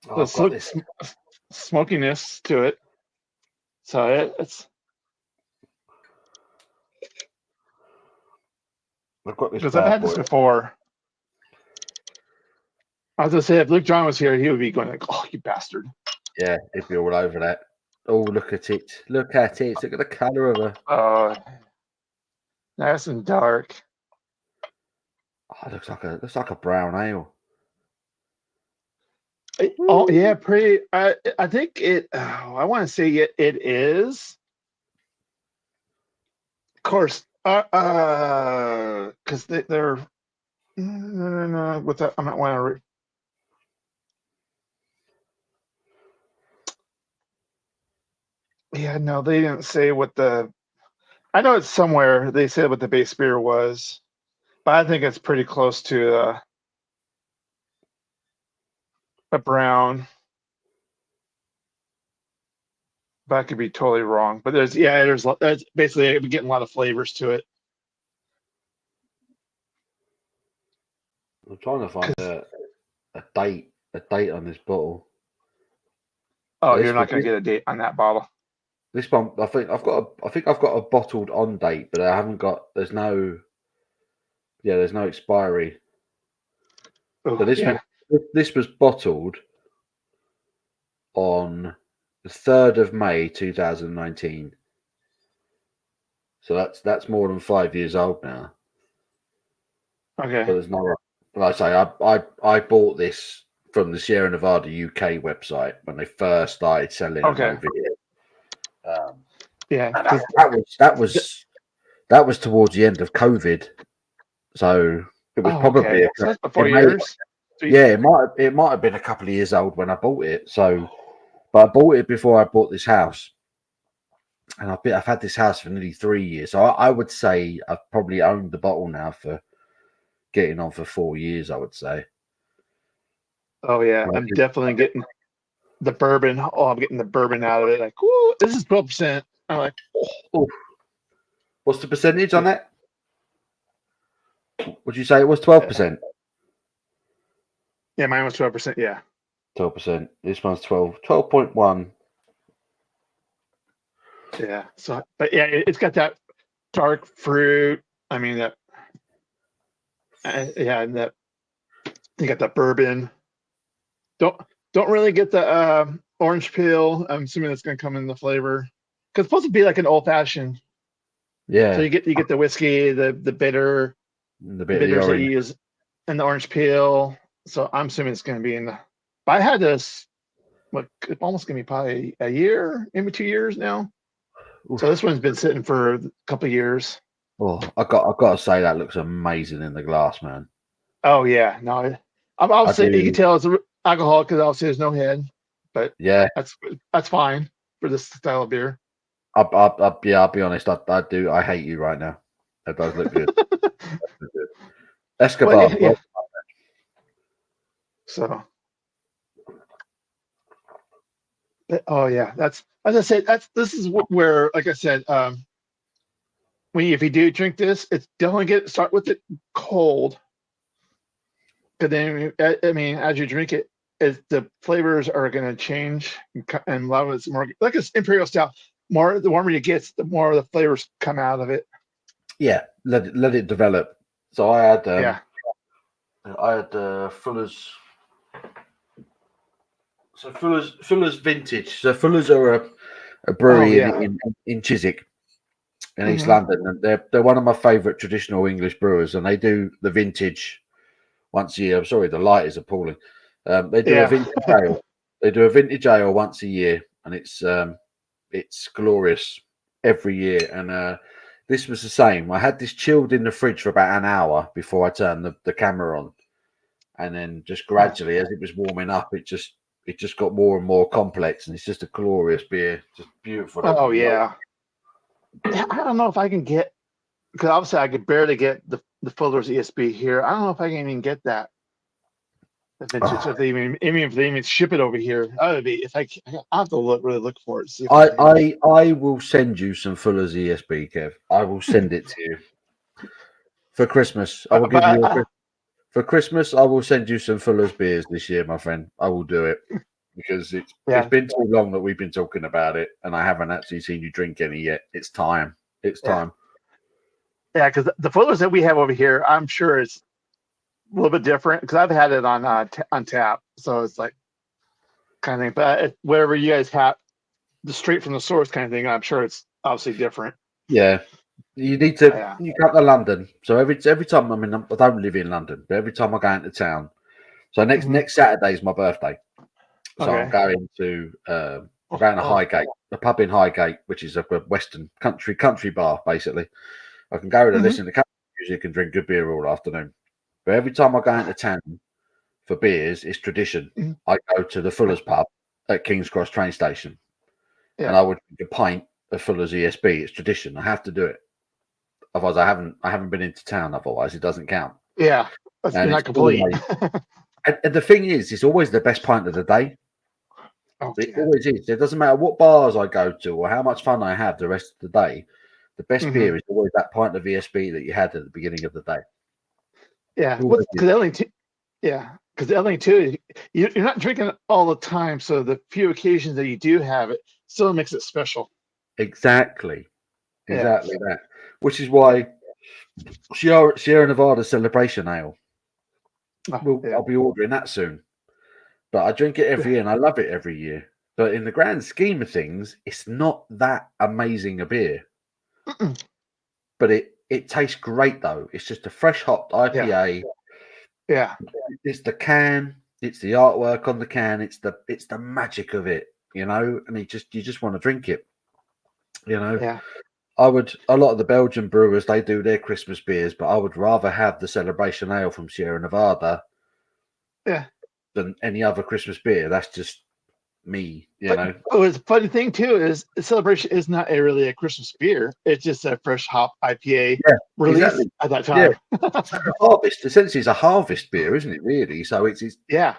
Oh, the I've got this. smokiness to it. So it's I've got this because I've bad had boy. this before. I was gonna say if Luke John was here, he would be going like, "Oh, you bastard!" Yeah, it'd be all over that. Oh, look at it. Look at it. Look at the colour of her. Nice and dark. Oh, it looks like a brown ale. Oh yeah, pretty. I think it. Oh, I want to say it is. Of course, because they're no, with that. I'm not want to. Yeah, no, they didn't say what the. I know it's somewhere. They said what the base beer was, but I think it's pretty close to a brown. But I could be totally wrong. But there's basically getting a lot of flavors to it. I'm trying to find a date on this bottle. Oh, This you're not going to get a date on that bottle. this one, I think I've got a bottled on date, but I haven't got. There's no expiry. Oh, So this was bottled on the 3rd of May 2019. So that's more than 5 years old now. Okay. But there's no. Like I say, I bought this from the Sierra Nevada UK website when they first started selling them over here. Yeah. That was towards the end of COVID, so it was probably okay. So that's before years. it might have been a couple of years old when I bought it. So, but I bought it before I bought this house, and I've had this house for nearly 3 years. So I would say I've probably owned the bottle now for getting on for 4 years. I would say. Oh yeah, I'm definitely getting the bourbon. Oh, I'm getting the bourbon out of it. Like, ooh, this is 12%. I'm like, oh. What's the percentage on that? Would you say it was 12%? Yeah, mine was 12%. Yeah, 12%. This one's 12.1. Yeah. So, but yeah, it's got that dark fruit. I mean that. Yeah, and that you got that bourbon. Don't don't really get the orange peel. I'm assuming that's going to come in the flavor because it's supposed to be like an old fashioned. Yeah. So you get the whiskey, the bitter, The bit bitters of the that you use, and the orange peel. So I'm assuming it's going to be in the. But I had this. What it's almost going to be probably a year, maybe 2 years now. Oof. So this one's been sitting for a couple of years. Oh, I've got to say that looks amazing in the glass, man. Oh yeah, no, I'm obviously you can tell it's alcohol because obviously there's no head, but yeah, that's fine for this style of beer. I'll be honest. I do. I hate you right now. That does look good. Escobar. Well, yeah. So, oh yeah, that's as I said. This is where, like I said, if you do drink this, it's definitely start with it cold. But then, I mean, as you drink it, the flavors are going to change, and a lot of it's more like it's imperial style. The warmer it gets, the more the flavors come out of it. Yeah, let it develop. So I had Fuller's. So Fuller's Vintage. So Fuller's are a brewery in Chiswick, in East London, and they're one of my favourite traditional English brewers, and they do the vintage once a year. I'm sorry, the light is appalling. They do a vintage ale. They do a vintage ale once a year, and it's glorious every year. And this was the same. I had this chilled in the fridge for about an hour before I turned the camera on, and then just gradually, as it was warming up, it just got more and more complex, and it's just a glorious beer, just beautiful. Oh yeah. I don't know if I can get because obviously I could barely get the Fuller's ESB here. I don't know if I can even get that. If they even ship it over here, that would be if I have to really look for it. See if I will send you some Fuller's ESB, Kev. I will send it to you for Christmas. I will give you for Christmas. I will send you some Fuller's beers this year, my friend. I will do it because it's been too long that we've been talking about it, and I haven't actually seen you drink any yet. It's time. It's time. Yeah, because the Fuller's that we have over here, I'm sure it's a little bit different because I've had it on tap, so it's like kind of thing. But whatever you guys have, the straight from the source kind of thing, I'm sure it's obviously different. Yeah, you need to. You come to London, so every time. I mean, I don't live in London, but every time I go into town, so next Saturday is my birthday, so I'm going to Highgate, a pub in Highgate, which is a Western country bar, basically. I can go to listen to country music and drink good beer all afternoon. But every time I go into town for beers, it's tradition. I go to the Fuller's pub at King's Cross train station, and I would drink a pint of Fuller's ESB. It's tradition. I have to do it. Otherwise, I haven't been into town. Otherwise, it doesn't count. Yeah, that's not complete. And the thing is, it's always the best pint of the day. It always is. It doesn't matter what bars I go to or how much fun I have the rest of the day. The best beer is always that pint of ESB that you had at the beginning of the day. Yeah, because Yeah, because the other thing too, you're not drinking it all the time, so the few occasions that you do have it still makes it special. Exactly, Yeah. exactly that. Which is why Sierra Nevada Celebration Ale. Oh, Well, yeah. I'll be ordering that soon. But I drink it every Yeah. year and I love it every year. But in the grand scheme of things, it's not that amazing a beer. Mm-mm. But it tastes great though. It's just a fresh hopped Yeah. IPA. Yeah. It's the can, it's the artwork on the can, it's the magic of it, and you just want to drink it, you know. Yeah. A lot of the Belgian brewers, they do their Christmas beers, but I would rather have the Celebration Ale from Sierra Nevada Yeah. than any other Christmas beer. That's just me, But oh, the funny thing too is the celebration is not really a Christmas beer. It's just a fresh hop IPA Yeah, release exactly. at that Yeah, time. it's like a harvest. Essentially, it's a harvest beer, isn't it? Really. So it's Yeah.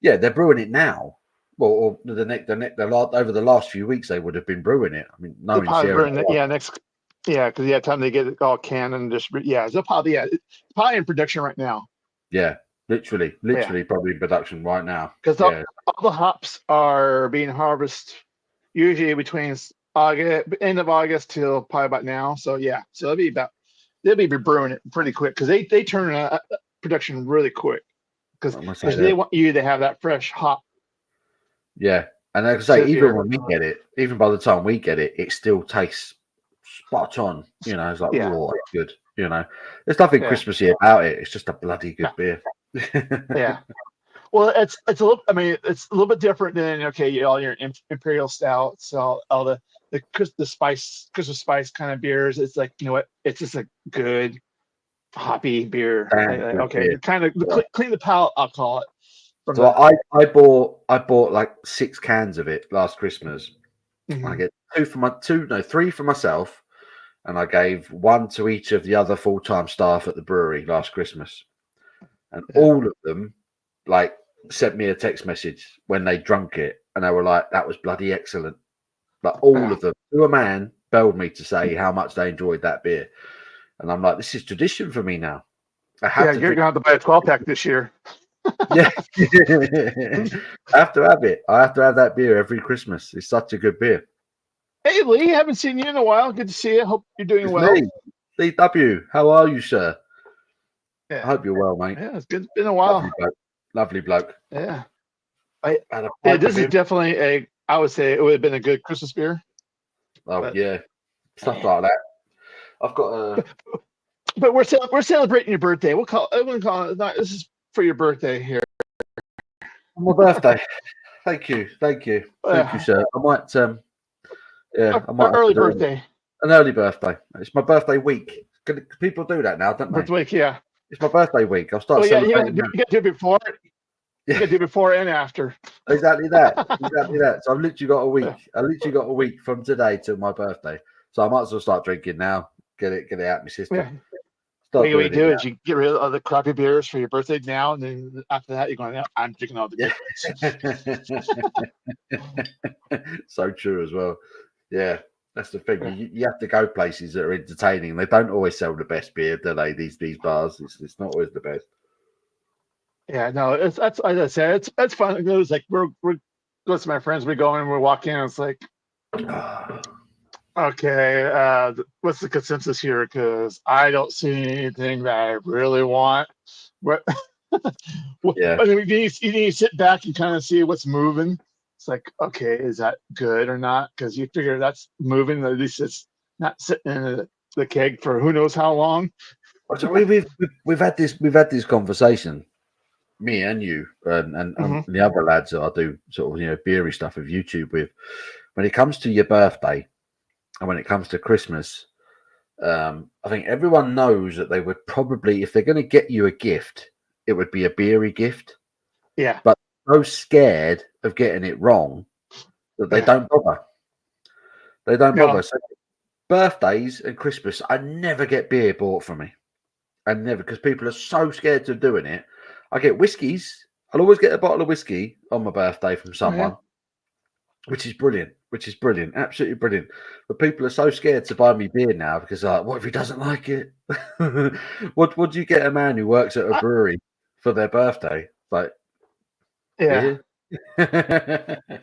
yeah, they're brewing it now. Well, or over the last few weeks, they would have been brewing it. I mean, They'll knowing probably Sierra burn it. Nevada, Yeah. Next. Yeah. Because yeah, time they get it all canned and just yeah, they'll probably yeah, it's probably in production right now. yeah, literally, Yeah. probably in production right now. Because Yeah, all the hops are being harvested usually between August, end of August till probably about now. So yeah, so they'll be brewing it pretty quick because they turn production really quick because I'm gonna say they that. want you to have that fresh hop Yeah, and like I say, to even beer. when we get it, even by the time we get it, it still tastes spot on. It's like, Yeah, oh, it's good. There's nothing yeah, Christmassy about it. It's just a bloody yeah, good beer. yeah. Well, it's a little. I mean, it's a little bit different than okay, all your imperial stouts, all the spice Christmas spice kind of beers. It's like you know what? It's just a good hoppy beer. Damn good Okay, beer. kind of Yeah. clean the palate. I'll call it from So the. I bought like 6 cans of it last Christmas. I Mhm. get three for myself, and I gave one to each of the other full-time staff at the brewery last Christmas. And Yeah, all of them like sent me a text message when they drunk it, and they were like, "That was bloody excellent." Like all yeah, of them, to a man, belled me to say how much they enjoyed that beer, and I'm like, "This is tradition for me now. I have yeah. to You're drink." gonna have to buy a 12 pack this year. Yeah, I have to have it. I have to have that beer every Christmas. It's such a good beer. Hey Lee, haven't seen you in a while. Good to see you. Hope you're doing It's well. me, DW. How are you, sir? I Yeah, hope you're well, mate. yeah. It's good. Been a Lovely while. bloke. Lovely bloke. Yeah, I. Had a Yeah, pint with this is him. definitely a. I would say it would have been a good Christmas beer, Oh but yeah, stuff eh. like that. I've got a But we're celebrating your birthday. We'll call. I wouldn't call it. Not, this is for your birthday here. on my birthday. Thank you, Uh, sir. I might I might have to early do birthday. an early birthday. It's my birthday week. Can people do that now, don't they? Birthday week. Yeah. It's my birthday week. I'll start Well, yeah. celebrating now. You got to do it before. You Yeah, got to do it before and after. exactly that. Exactly that. So I've literally got a Yeah. week. I literally got a week from today till my birthday. So I might as well start drinking now. Get it out of my system. Yeah. Start What you doing it do now. is you get rid of the crappy beers for your birthday now, and then after that, you're going, I'm drinking all the good ones. Yeah. So true as well. Yeah. That's the thing. Yeah. You have to go places that are entertaining. They don't always sell the best beer, do they? These bars. It's not always the best. Yeah, no, that's as I said, it's fun. It was like we're goes to my friends, we go in, we walk in, it's like, okay, what's the consensus here? Because I don't see anything that I really want. What Yeah. I mean, you need to sit back and kind of see what's moving. It's like, okay, is that good or not? Because you figure that's moving. At least it's not sitting in the keg for who knows how long. So we've had this conversation, me and you, and Hmm. the other lads that I do sort of beery stuff with YouTube with. When it comes to your birthday and when it comes to Christmas, I think everyone knows that they would probably, if they're going to get you a gift, it would be a beery gift. Yeah, But so scared of getting it wrong that they yeah, don't bother. They don't bother. no, So birthdays and Christmas, I never get beer bought for me. I never, because people are so scared of doing it. I get whiskies. I'll always get a bottle of whiskey on my birthday from oh yeah, someone, which is brilliant. Which is brilliant, absolutely brilliant. But people are so scared to buy me beer now because, like, what if he doesn't like it? What do you get a man who works at a I, brewery for their birthday. Like, Yeah. beer?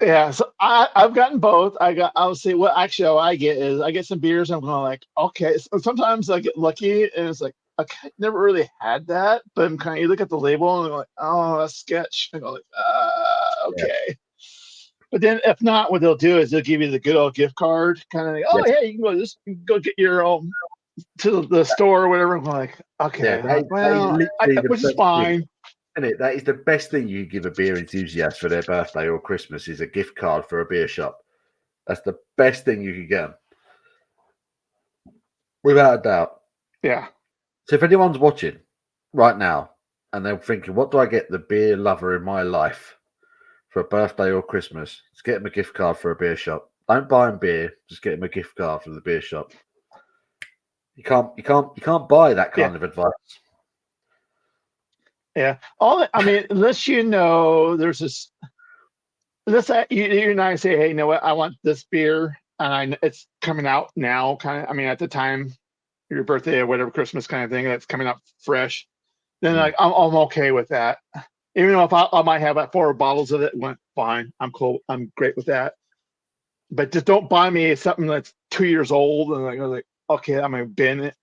Yeah, so I've gotten both. I'll say what actually all I get is I get some beers. I'm going like, okay. So sometimes I get lucky and it's like I never really had that, but I'm kind of you look at the label and I'm like, oh, that's sketch. I go like, Yeah. okay. But then if not, what they'll do is they'll give you the good old gift card, kind of like, oh Yes. hey, you can go get your to the store or whatever. I'm like, Yeah. okay, That is well, literally the which is best thing. fine. Isn't it? That is the best thing you give a beer enthusiast for their birthday or Christmas is a gift card for a beer shop. That's the best thing you can get 'em. Without a doubt. Yeah. So if anyone's watching right now and they're thinking, what do I get the beer lover in my life for a birthday or Christmas? Just get them a gift card for a beer shop. Don't buy them beer, just get them a gift card for the beer shop. You can't buy that Yeah. kind of advice. Yeah. I mean, unless you know there's this, unless you and I say, hey, you know what, I want this beer, and it's coming out now, kind of. I mean, at the time, your birthday or whatever, Christmas kind of thing, that's coming out fresh. Then Mm. like I'm okay with that. Even though if I might have like 4 bottles of it, went fine. I'm cool. I'm great with that. But just don't buy me something that's 2 years old and like okay, I'm gonna bin it.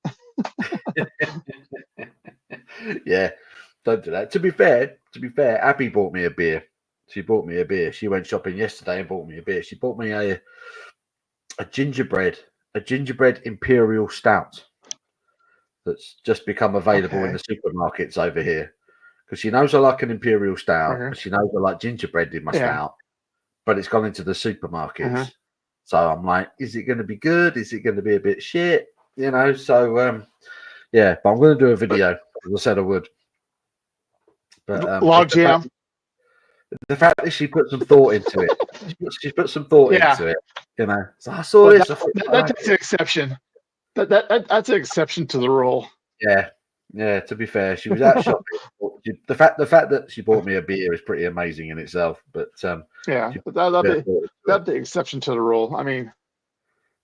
Yeah, don't do that. To be fair, Abby bought me a beer. She bought me a beer. She went shopping yesterday and bought me a beer. She bought me a gingerbread imperial stout that's just become available in Okay. the supermarkets over here. Because she knows I like an imperial stout, Okay. and she knows I like gingerbread in my Yeah. stout, but it's gone into the Uh-huh. supermarkets. So I'm like, is it going to be good? Is it going to be a bit shit? You know, so yeah, but I'm going to do a video, as I said I would. But Log jam. the fact that she put some thought into it, she's put some thought Yeah. into it, you know. So I saw Well, this, I thought, I like that's it. an exception. That's an exception to the rule. Yeah, yeah. To be fair, she was out shopping. The fact that she bought me a beer is pretty amazing in itself. But Yeah, she that'll put be thought into it. the exception to the rule. I mean,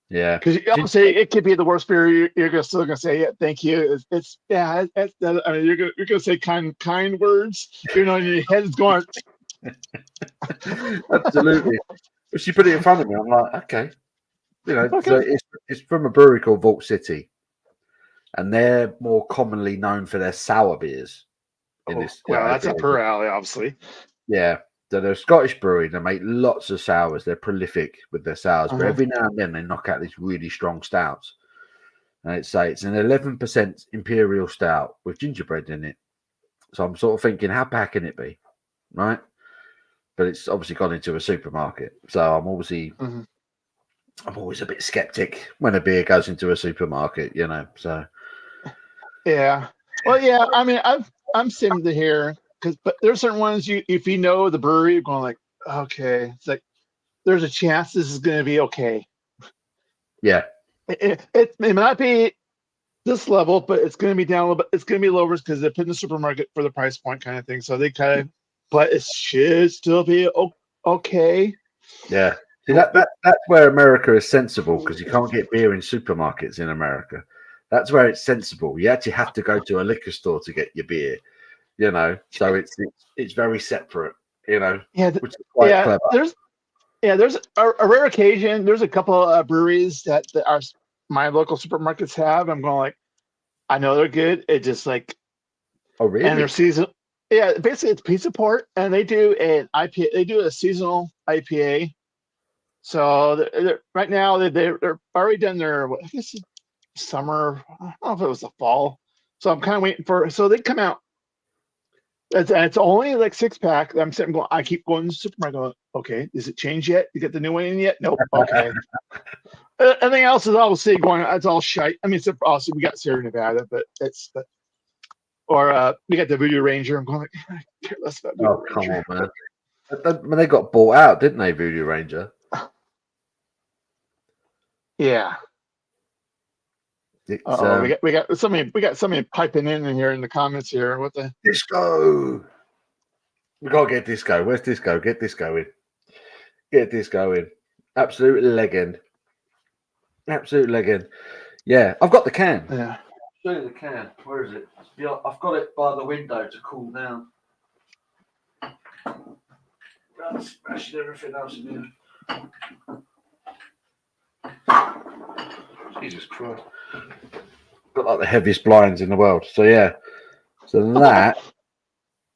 Yeah. because obviously it could be the worst beer. You're still gonna say, yeah, thank you. It's yeah. I mean, you're gonna say kind words. You know, your head's going. Absolutely. But she put it in front of me. I'm like, okay. You know, so Okay. it's from a brewery called Vault City, and they're more commonly known for their sour beers in Oh, this well, that's over up here. her alley, obviously. Yeah. So they're a Scottish brewery. They make lots of sours. They're prolific with their sours, but Uh-huh. every now and then they knock out these really strong stouts. And it's an 11% imperial stout with gingerbread in it. So I'm sort of thinking, how bad can it be, right? But it's obviously gone into a supermarket. So I'm always a bit skeptic when a beer goes into a supermarket, you know. So Yeah. Well, yeah. I mean, I'm same to here but there's certain ones if you know the brewery, you're going like, okay, it's like there's a chance this is going to be okay. yeah, It may not be this level, but it's going to be down a little bit. It's going to be lower because they're putting the supermarket for the price point kind of thing. So they kind of, but it should still be okay. yeah. See that's where America is sensible because you can't get beer in supermarkets in America. That's where it's sensible. You actually have to go to a liquor store to get your beer, you know. So it's very separate, you know, Yeah, which is quite yeah. clever. There's a rare occasion. There's a couple of breweries that my local supermarkets have. I'm going like, I know they're good. It just like, Oh, and they're really? seasonal. Yeah, basically it's pizza port, and they do an IPA. They do a seasonal IPA. So right now they're already done their I guess summer. I don't know if it was the fall. So I'm kind of waiting for. So they come out. It's only like 6 pack. I'm sitting going. I keep going to the supermarket. Going, okay, is it changed yet? You get the new one in yet? Nope. Okay. Everything else is obviously going. It's all shite. I mean, it's obviously we got Sierra Nevada, but or we got the Voodoo Ranger. I'm going like, I care less about Voodoo Oh, come Ranger. on, man. They got bought out, didn't they, Voodoo Ranger? Yeah. It's Oh, we got somebody piping in here in the comments here. What the disco. We gotta get disco. Where's disco? Get disco in. Get disco in. Absolute legend. Absolute legend. Yeah, I've got the can. yeah. Show you the can. Where is it? Yeah, I've got it by the window to cool down. I'm smashing everything else in here. Jesus Christ. Got like the heaviest blinds in the world. So yeah. So that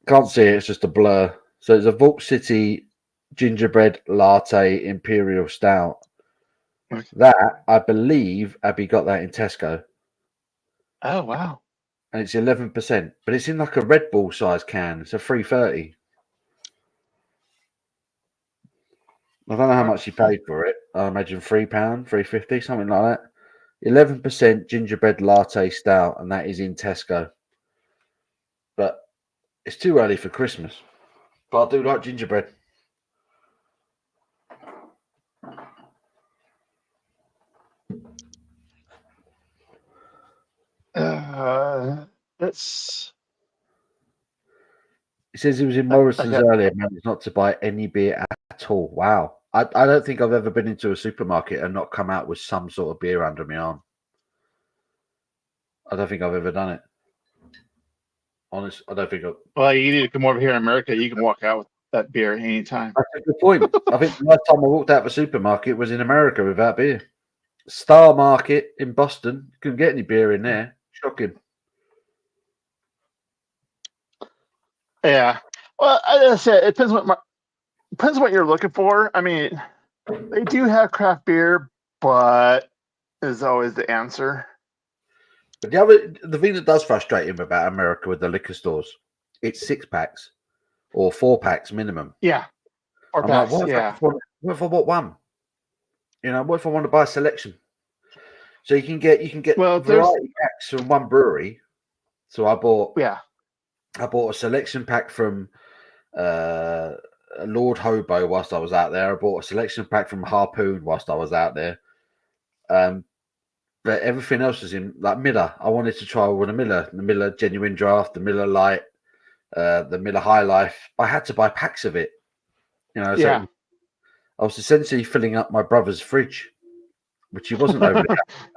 can't see it, it's just a blur. So it's a Vault City gingerbread latte imperial stout. That I believe Abby got that in Tesco. Oh wow. And it's 11%, but it's in like a Red Bull size can. It's a 330. I don't know how much he paid for it. I imagine £3, 350, something like that. 11% gingerbread latte stout, and that is in Tesco. But it's too early for Christmas. But I do like gingerbread. That's. It says he was in I Morrison's got. earlier, man. It's not to buy any beer at all. Wow. I don't think I've ever been into a supermarket and not come out with some sort of beer under my arm. I don't think I've ever done it. Honest, I don't think I've. Well, you need to come over here in America. You can walk out with that beer anytime. That's a good point. I think the last time I walked out of a supermarket was in America without beer. Star Market in Boston. Couldn't get any beer in there. Shocking. Yeah. Well, as I said, it depends what you're looking for. I mean, they do have craft beer, but is always the answer. But the thing that does frustrate him about America with the liquor stores, it's 6-packs or 4-packs minimum. Yeah. Or I'm packs. like, Yeah. what if I bought one? You know, what if I want to buy a selection? So you can get Well, variety packs from one brewery. So I bought a selection pack from Lord Hobo whilst I was out there. I bought a selection pack from Harpoon whilst I was out there. But everything else was in like Miller. I wanted to try one of the Miller Genuine Draft, the Miller Light, the Miller High Life. I had to buy packs of it. You know, so yeah. I was essentially filling up my brother's fridge, which he wasn't overly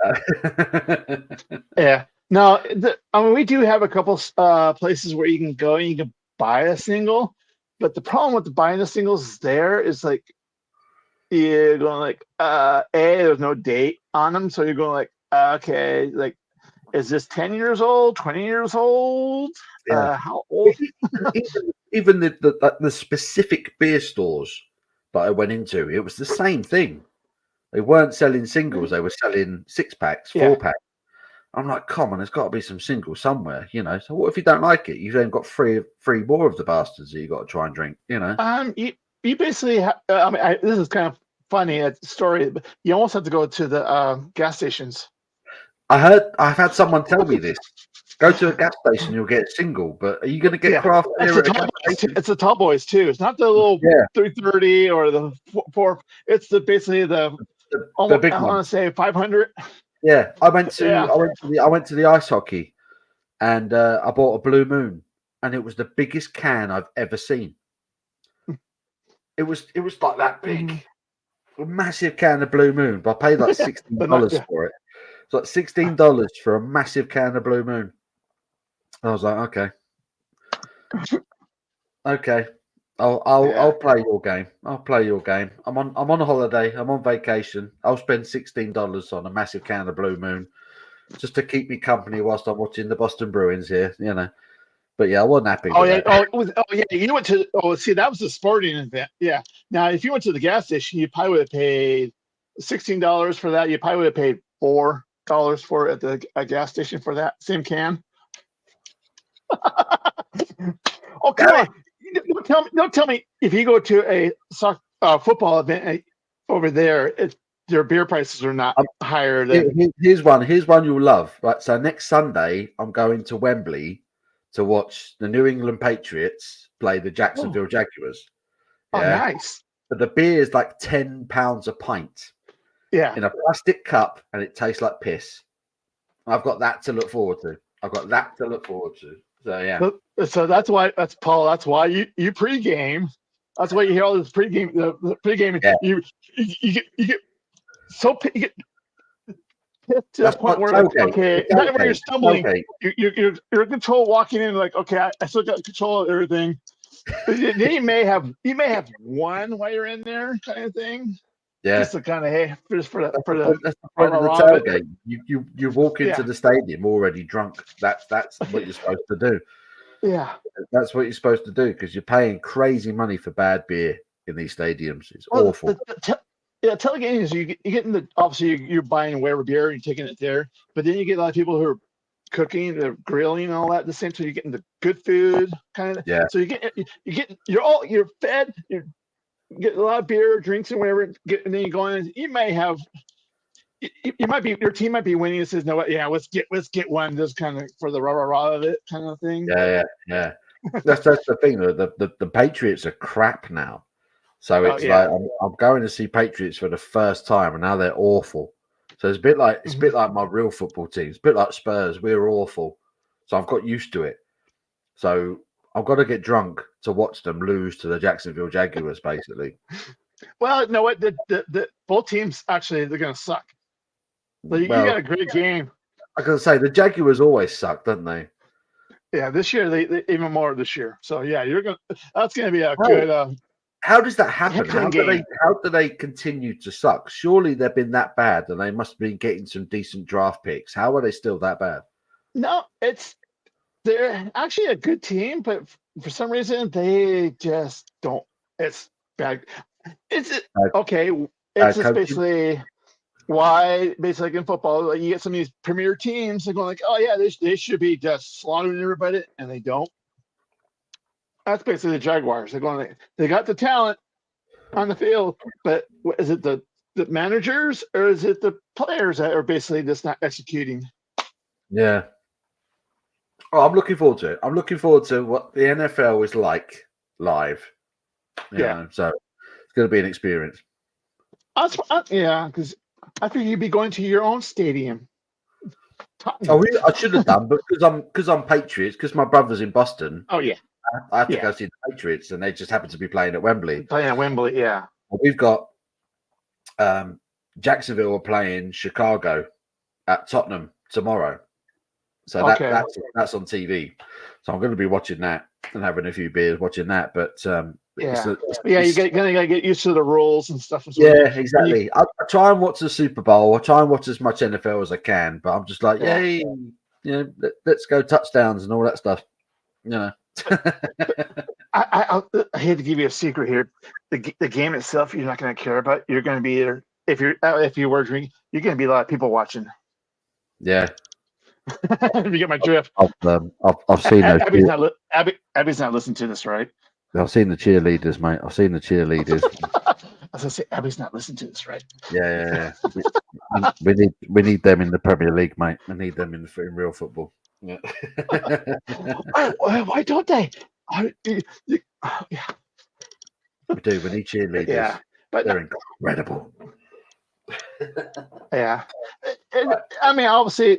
happy. Yeah. No, I mean, we do have a couple places where you can go and you can buy a single, but the problem with the buying the singles there is like you're going like there's no date on them, so you're going like okay, like is this 10 years old, 20 years old? Yeah. How old? even the specific beer stores that I went into, it was the same thing. They weren't selling singles; they were selling 6-packs, 4-packs. I'm like, come on, there's got to be some singles somewhere, you know. So what if you don't like it? You've then got three more of the bastards that you got to try and drink, you know. You basically I mean, this is kind of funny story, but you almost have to go to the gas stations. I've had someone tell me this. Go to a gas station, you'll get a single, but are you going to get craft beer at a gas station? It's the tall boys too. It's not the little 330 or the 4. It's basically the big I want to say 500. Yeah, I went to the ice hockey, and I bought a Blue Moon, and it was the biggest can I've ever seen. It was like that big, a massive can of Blue Moon. But I paid like $16 for it. It's like $16 for a massive can of Blue Moon. I was like, okay, I'll play your game. I'll play your game. I'm on a holiday. I'm on vacation. I'll spend $16 on a massive can of Blue Moon just to keep me company whilst I'm watching the Boston Bruins here. You know. But yeah, I wasn't happy. You went to. See, that was a sporting event. Yeah. Now, if you went to the gas station, you probably would have paid $16 for that. You probably would have paid $4 for it at the gas station for that same can. Oh, come on! Don't tell me if you go to a football event over there, their beer prices are not higher than. Here's one you'll love. Right, so next Sunday, I'm going to Wembley to watch the New England Patriots play the Jacksonville Jaguars. Yeah? Oh, nice. But the beer is like £10 a pint. Yeah. In a plastic cup, and it tastes like piss. I've got that to look forward to. So yeah. So that's why Paul. That's why you pregame. That's why you hear all this pregame. The pregame. Yeah. You get to the point where like, okay, not where you're stumbling, you're in control walking in like, okay, I still got control of everything. But then you may have one while you're in there, kind of thing. Yeah, just to kind of just for that's the the point of the tailgate. You walk into the stadium already drunk. That's what you're supposed to do. Yeah, that's what you're supposed to do because you're paying crazy money for bad beer in these stadiums. It's awful. Tailgating is you get in the obviously you're buying whatever beer and you're taking it there, but then you get a lot of people who are cooking, they're grilling and all that at the same time. You're getting the good food kind of. Yeah. So you're fed. You get a lot of beer, drinks, and whatever. And then you go in. You may have. You might be your team might be winning. It says no, yeah, let's get one just kind of for the rah of it kind of thing. Yeah. That's the thing. The Patriots are crap now. So it's like I'm going to see Patriots for the first time, and now they're awful. So it's a bit like my real football team. It's a bit like Spurs. We're awful, so I've got used to it. So I've got to get drunk to watch them lose to the Jacksonville Jaguars, basically. Well, you know what? The both teams actually they're going to suck. But you got a great game. I gotta say the Jaguars always suck, don't they? Yeah, this year they even more this year. So yeah, that's gonna be a good. How does that happen? How do they continue to suck? Surely they've been that bad, and they must have been getting some decent draft picks. How are they still that bad? No, they're actually a good team, but for some reason they just don't. It's bad. It's okay. It's just basically why basically in football you get some of these premier teams they're going like, oh yeah, they should be just slaughtering everybody, and they don't. That's basically the Jaguars. They're going. They got the talent on the field, but is it the managers or is it the players that are basically just not executing? Yeah. Oh, I'm looking forward to it. I'm looking forward to what the NFL is like live. You know, so it's going to be an experience. Yeah, because I think you'd be going to your own stadium. I should have done, but because I'm Patriots, because my brother's in Boston. Oh yeah. I have to go see the Patriots, and they just happen to be playing at Wembley. Yeah. We've got Jacksonville are playing Chicago at Tottenham tomorrow, so that's on TV. So I'm going to be watching that and having a few beers watching that. But you gotta get used to the rules and stuff. Yeah, exactly. I try and watch the Super Bowl. I try and watch as much NFL as I can, but I'm just like, yay, let's go touchdowns and all that stuff. You know. I hate to give you a secret here. The game itself, you're not going to care about. You're going to be there if you were drinking. You're going to be a lot of people watching. Yeah. You get my drift. I've seen those. Abby's not listening to this, right? I've seen the cheerleaders, mate. I've seen the cheerleaders. I was going to say, Abby's not listening to this, right? Yeah. we need them in the Premier League, mate. We need them in real football. Yeah. Why don't they? We do. We need cheerleaders. Yeah, but they're incredible. Yeah, I mean,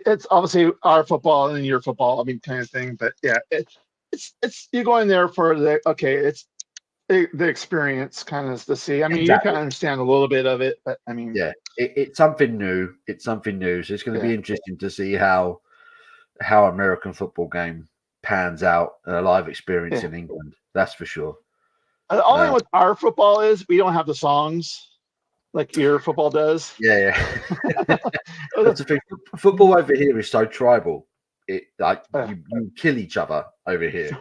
it's obviously our football and your football. I mean, kind of thing. But yeah, it's you're going there for it's the experience, kind of to see. I mean, you can understand a little bit of it, but I mean, it's something new. It's something new. So it's going to be interesting to see how American football game pans out in a live experience in England. That's for sure. The only thing with our football is we don't have the songs like your football does. Yeah. That's the thing. Football over here is so tribal. You kill each other over here.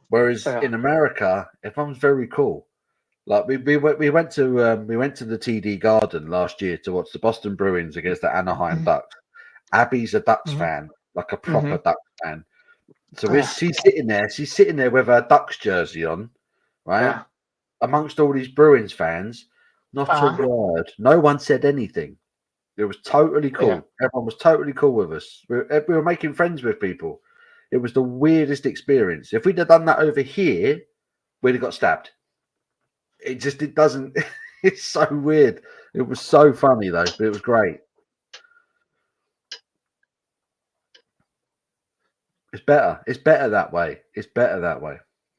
Whereas in America, everyone's very cool. Like we went to the TD Garden last year to watch the Boston Bruins against the Anaheim Ducks. Abby's a Ducks fan, like a proper Ducks fan. So she's sitting there with her Ducks jersey on, right? Amongst all these Bruins fans, not a word. No one said anything. It was totally cool. Everyone was totally cool with us. We were making friends with people. It was the weirdest experience. If we'd have done that over here, we'd have got stabbed. It doesn't. It's so weird. It was so funny though, but it was great. It's better. It's better that way.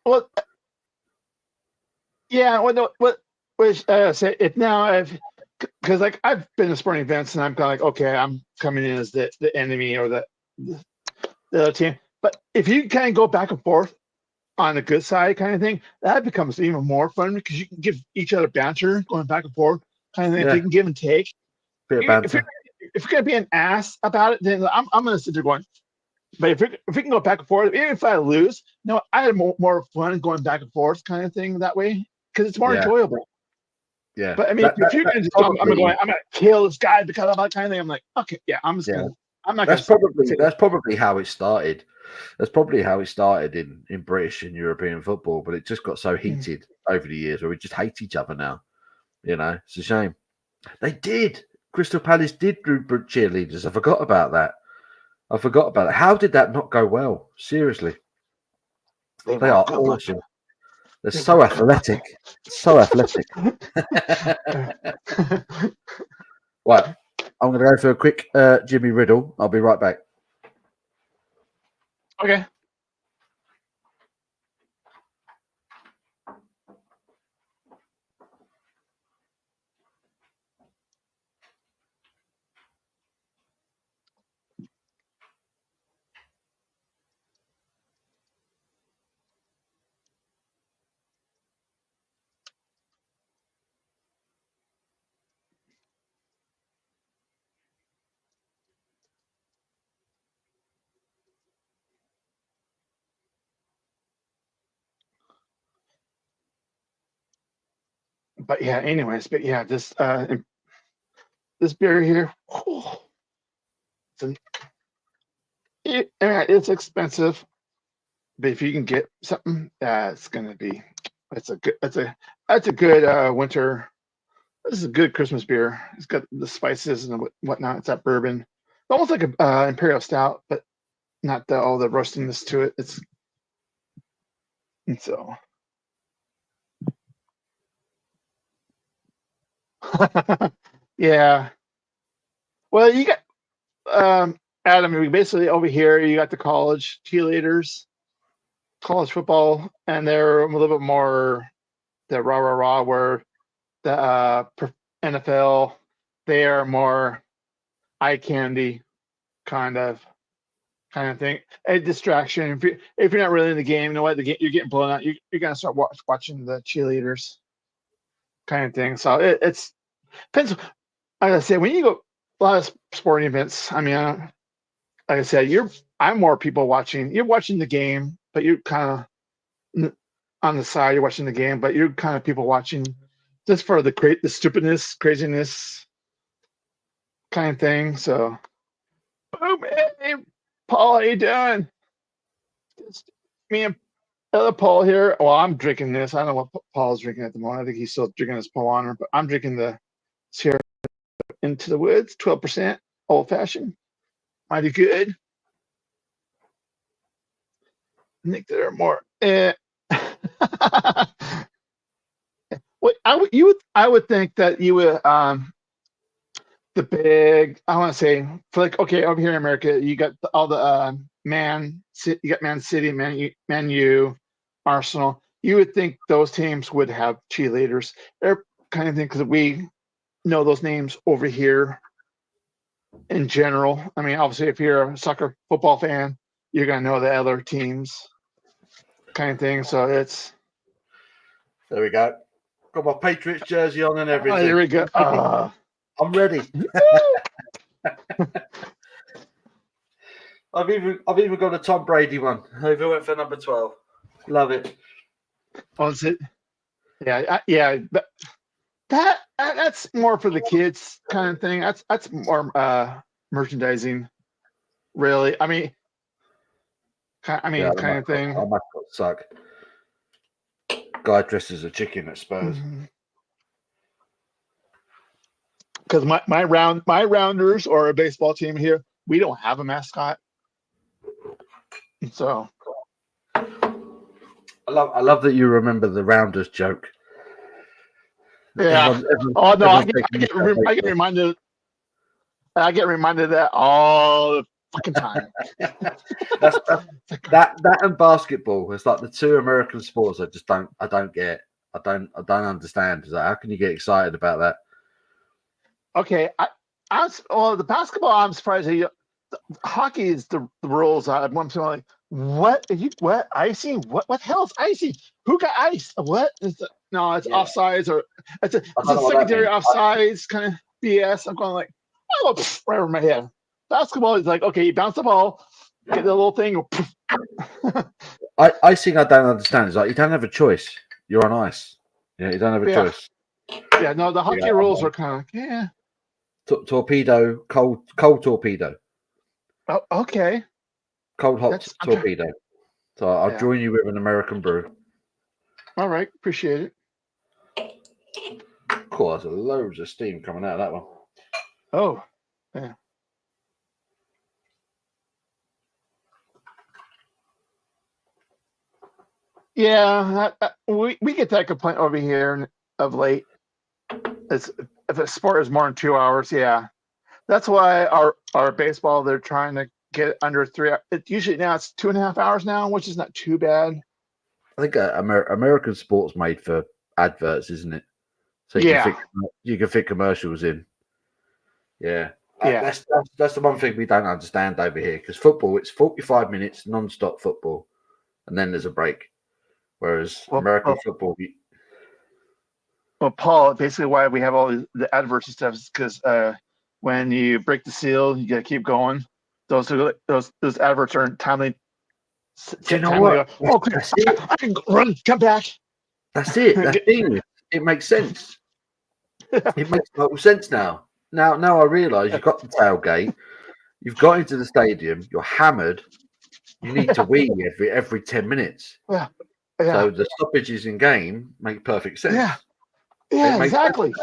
Well, yeah. What say if now because like I've been to sporting events and I'm kind of like, okay, I'm coming in as the enemy or the other team. But if you kind of go back and forth on the good side kind of thing, that becomes even more fun because you can give each other banter going back and forth kind of thing. If Yeah, you can give and take, bit of if you're banter. if you're gonna be an ass about it, then I'm gonna sit there going. But if we can go back and forth, even if I lose, no, I had more fun going back and forth kind of thing that way because it's more Yeah, enjoyable. yeah. But I mean, That, if that you're that's gonna just, probably I'm gonna kill this guy because of that kind of thing. I'm like, okay, yeah, yeah. I'm not gonna That's say, probably how it started. That's probably how it started in British and European football, but it just got so heated over the years where we just hate each other now. You know, it's a shame. They did. Crystal Palace did do cheerleaders. I forgot about that. I forgot about it. How did that not go well? Seriously, they they weren't are good looking. awesome. They're They so weren't good looking. athletic. So athletic. Right. I'm going to go for a quick Jimmy Riddle. I'll be right back. Okay. But yeah, anyways, but yeah, this beer here, it's, it's expensive, but if you can get something, it's gonna be, it's a good, that's a good winter. This is a good Christmas beer. It's got the spices and whatnot. It's that bourbon, almost like a imperial stout, but not all the roastiness to it. It's and so. Yeah. Well, you got Adam. We basically over here. You got the college cheerleaders, college football, and they're a little bit more the rah rah rah. Where the NFL, they are more eye candy kind of thing. A distraction. If you're not really in the game, you know what? The game you're getting blown out. You're gonna start watching the cheerleaders kind of thing. So it's depends. Like I say, when you go a lot of sporting events, I mean, like I said, I'm more people watching. You're watching the game, but you're kind of on the side. You're watching the game, but you're kind of people watching just for the stupidness, craziness kind of thing. So, boom, hey, Paul, how you doing? It's me and other Paul here. Well, I'm drinking this. I don't know what Paul's drinking at the moment. I think he's still drinking his Paulaner, but I'm drinking the Sierra Into the Woods, 12% old fashioned. Mighty good. I think there are more. What I would think that you would the big I want to say for like okay over here in America you got all the you got Man City, Man U, Arsenal. You would think those teams would have cheerleaders. They're kind of thing because we know those names over here in general. I mean, obviously, if you're a soccer football fan, you're gonna know the other teams kind of thing. So it's There we go. Got my Patriots jersey on and oh, there everything. we go. I'm ready. I've even got a Tom Brady one. I even went for number 12. Love it. Oh, is it? Yeah, yeah. That's more for the kids kind of thing. That's more merchandising, really. Yeah, Kind of thing. our mascot suck. Guy dressed as a chicken at Spurs. Because my rounders or a baseball team here, we don't have a mascot. So I love that you remember the Rounders joke. yeah. Oh no, taking this I get reminded. I get reminded of that all the fucking time. that's that and basketball. It's like the two American sports I don't get. I don't understand. It's like, how can you get excited about that? Okay, well, the basketball. I'm surprised. Hockey is the rules. I'm like, what? What icing? What the hell is icing? Who got ice? What is the? No, it's Yeah, offsides or it's a I it's don't a know what that secondary means. offsides kind of BS. I'm going like, oh, right over my head. Basketball is like, okay, you bounce the ball, get the little thing. Icing, I don't understand. It's like you don't have a choice. You're on ice. Yeah, you don't have a Yeah, choice. yeah. No, the Yeah, hockey rules are kind of like, yeah. torpedo, cold torpedo, Oh, okay. cold hot That's I'm trying. torpedo. So I'll Yeah. join you with an American brew. All right. Appreciate it. Cool. There's loads of steam coming out of that one. Oh, yeah. Yeah, we get that complaint over here of late. It's if a sport is more than 2 hours, yeah. That's why our baseball they're trying to get under 3. It usually now it's 2.5 hours now, which is not too bad. I think American sports made for adverts, isn't it? So Yeah, you can fit commercials in. Yeah, yeah, that's the one thing we don't understand over here because football it's 45 minutes non-stop football, and then there's a break. Whereas well, American well, football, well, Paul. Basically, why we have all the adverts and stuff is because when you break the seal, you gotta keep going. Those adverts are timely, do you know timely. what? Oh, okay, That's it. I can run, come back. That's it. That's genius. It makes sense. It makes total sense now. Now I realise you've got the tailgate. You've got into the stadium. You're hammered. You need to wee every 10 minutes. Yeah, yeah, So the stoppages in game make perfect yeah, sense. It yeah, makes sense. exactly.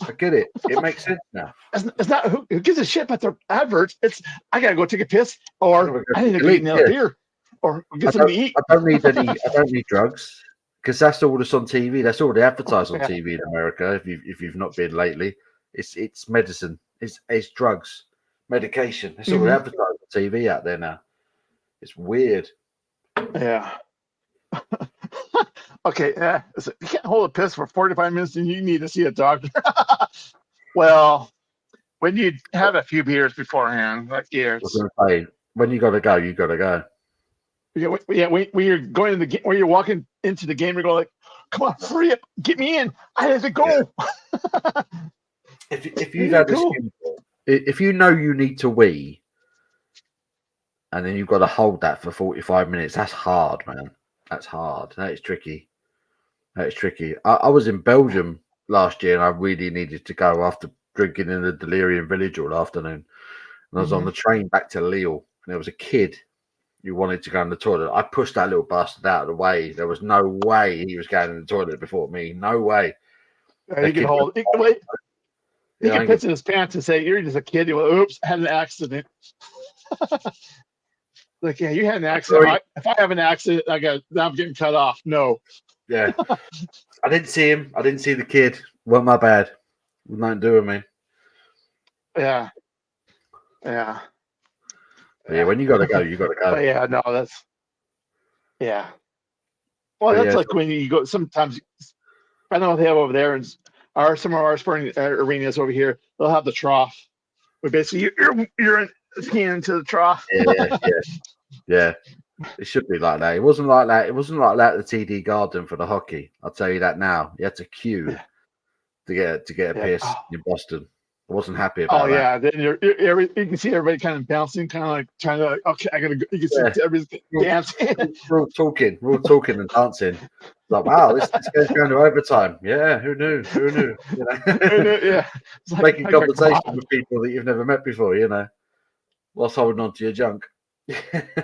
I get it. It makes sense now. It's not who gives a shit about their adverts. It's I gotta go take a piss, I'm or gonna go I need take to a go get leak. another Yeah. beer, or I get something don't. to eat. I don't need any. I don't need drugs because that's all that's on TV. That's all they advertise on Yeah. TV in America. If you've not been lately, it's medicine. It's drugs, medication. It's all they Hmm. advertise on TV out there now. It's weird. Yeah. Okay. Yeah. So you can't hold a piss for 45 minutes, and you need to see a doctor. Well, when you have a few beers beforehand, like yeah, I was it's going to say when you got to go, you got to go. yeah. When you're going to the game, when you're walking into the game, you're going like, "Come on, hurry up, get me in! I have to Yeah. go." If you've Yeah, had a cool. skinful, if you know you need to wee, and then you've got to hold that for 45 minutes, that's hard, man. That's hard. That is tricky. That is tricky. I was in Belgium last year and I really needed to go after drinking in the Delirium Village all afternoon. And I was on Hmm. the train back to Lille and there was a kid who wanted to go in the toilet. I pushed that little bastard out of the way. There was no way he was going in the toilet before me. No way. You That can kid went, hold. Wait, he yeah, I can ain't gonna, piss in his pants and say, "You're just a kid." He went, "Oops, I had an accident." Like, yeah, you had an accident. sorry. If I have an accident, I'm getting cut off. No. Yeah. I didn't see him. I didn't see the kid. Well, my bad. Nothing to do with me. Yeah, yeah, But yeah, yeah. when you got to go, you got to go. But yeah, no, that's yeah. Well, But that's yeah, like when you go. Sometimes I don't know what they have over there, and some of our sporting arenas over here, they'll have the trough. Where basically you're peeing into the trough. yeah. Yeah. It should be like that. It wasn't like that. It wasn't like that at the TD Garden for the hockey. I'll tell you that now. You had to queue Yeah, to get a yeah. piss in Boston. I wasn't happy Oh about that. yeah. Then you can see everybody kind of bouncing, kind of like trying to like, okay, I gotta go. You can see Yeah, everybody's we're, dancing. we're all talking. We're all talking and dancing. Like, wow, this game's going to overtime. Yeah, who knew? Who knew? You And, know, yeah, it's making like come conversation on. with people that you've never met before. You know, whilst holding on to your junk.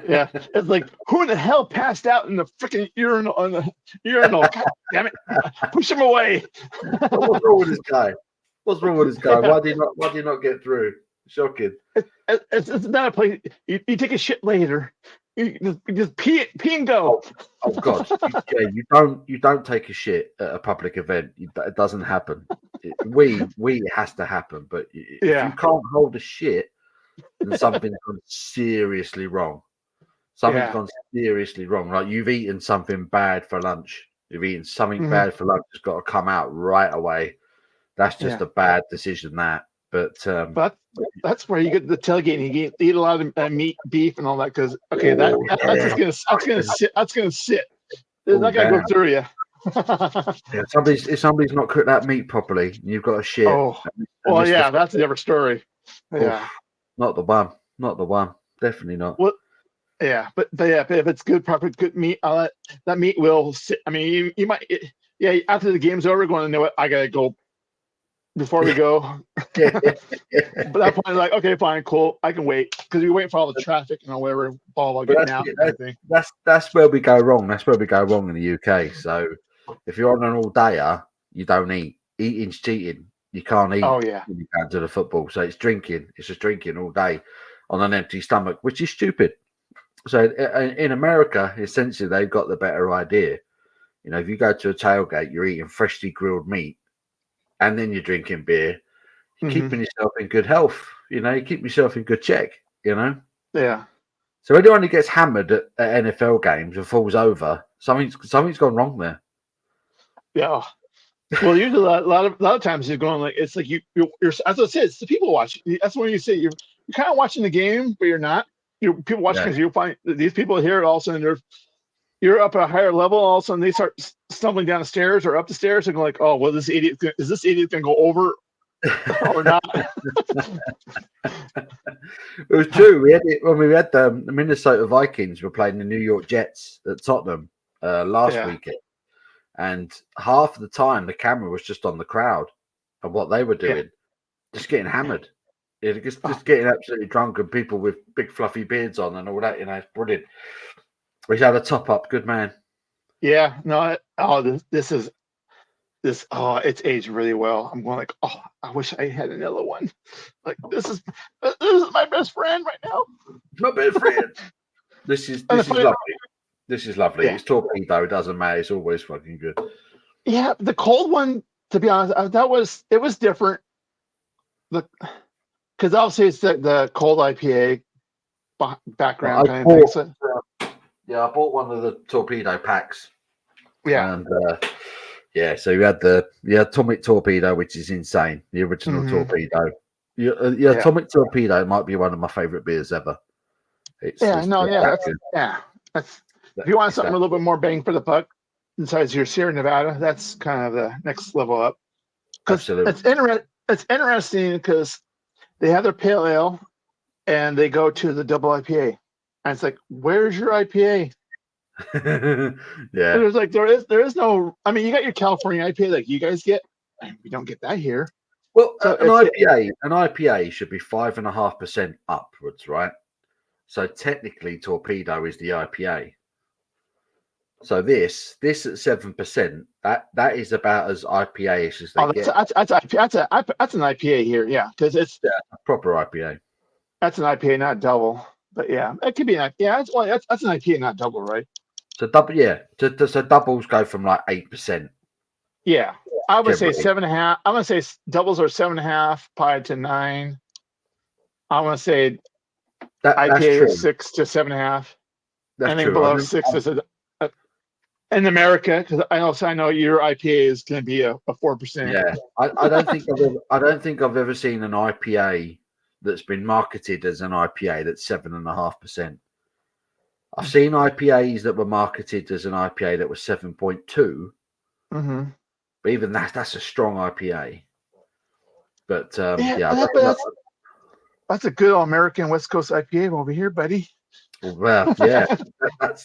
Yeah, it's like who in the hell passed out in the freaking urinal on the urinal? God damn it! Push him away. What's wrong with this guy? What's wrong with this guy? Yeah, Why do you not get through? Shocking. it's not a place. You take a shit later. You just pee and go. Oh God! Yeah, you don't take a shit at a public event. It doesn't happen. It has to happen. But if you Yeah, can't hold a shit, then something's gone seriously wrong. Something's yeah. gone seriously wrong. Like you've eaten something bad for lunch. You've eaten something Hmm. bad for lunch. It's got to come out right away. That's just Yeah, a bad decision. That. But that's where you get the tailgate and you eat a lot of meat, beef, and all that. Because that's gonna sit. It's not gonna go through you. Yeah, if somebody's not cooked that meat properly, you've got a shit. Oh, well, yeah, that's a different story. Yeah, not the one. Definitely not. Well, yeah, but if it's good, proper good meat, that meat will sit. I mean, you might, after the game's over, going to know what I gotta go before we go. But that point, like, okay, fine, cool, I can wait because you're waiting for all the traffic and whatever ball getting out. That's where we go wrong. That's where we go wrong in the UK. So if you're on an all-dayer, you don't eat. Eating's cheating. You can't eat. Oh yeah. When you go to the football. So it's drinking. It's just drinking all day on an empty stomach, which is stupid. So in America, essentially, they've got the better idea. You know, if you go to a tailgate, you're eating freshly grilled meat, and then you're drinking beer. You're keeping yourself in good health. You know, you keep yourself in good check. You know. Yeah. So anyone who gets hammered at NFL games and falls over, something's gone wrong there. Yeah. Well, usually a lot of times you're going like it's like you're as I said, it's the people watching. That's when you say you're kind of watching the game, but you're not. You're people watching because you find these people here all of a sudden you're up at a higher level. All of a sudden they start stumbling down the stairs or up the stairs and go like, oh well, is this idiot gonna go over or not? It was true. We had it when we had the Minnesota Vikings were playing the New York Jets at Tottenham last weekend. And half of the time, the camera was just on the crowd and what they were doing, just getting hammered. Just getting absolutely drunk and people with big fluffy beards on and all that. You know, it's brilliant. He's had a top up. Good man. Yeah. No. It's aged really well. I'm going like, oh, I wish I had another one. Like this is my best friend right now. My best friend. This is lovely. This is lovely. Yeah. It's torpedo. It doesn't matter. It's always fucking good. Yeah, the cold one. To be honest, it was different. Because obviously it's the cold IPA background kind of thing. So. Yeah, I bought one of the torpedo packs. Yeah, and so you had the Atomic Torpedo, which is insane. The original torpedo. Atomic Torpedo might be one of my favorite beers ever. That's if you want something a little bit more bang for the buck, besides your Sierra Nevada, that's kind of the next level up. Absolutely, it's interesting because they have their pale ale and they go to the double IPA, and it's like, where's your IPA? There's like there is no. I mean, you got your California IPA like you guys get. We don't get that here. Well, so an IPA should be 5.5% upwards, right? So technically, Torpedo is the IPA. So this at 7%, that is about as IPA-ish as they get. That's an IPA here, yeah, because it's a proper IPA. That's an IPA, not double. But yeah, it could be an IPA. That's an IPA, not double, right? So double, so doubles go from like 8%. Yeah, I would say 7.5. I'm gonna say doubles are 7.5, probably to 9. I'm gonna say IPA is 6 to 7.5. Anything below 6 is in America, because I know your IPA is going to be a 4%. Yeah, I don't think I've ever seen an IPA that's been marketed as an IPA that's 7.5%. I've seen IPAs that were marketed as an IPA that was 7.2. Mm-hmm. But even that's a strong IPA. But that's a good American West Coast IPA over here, buddy. Well, yeah,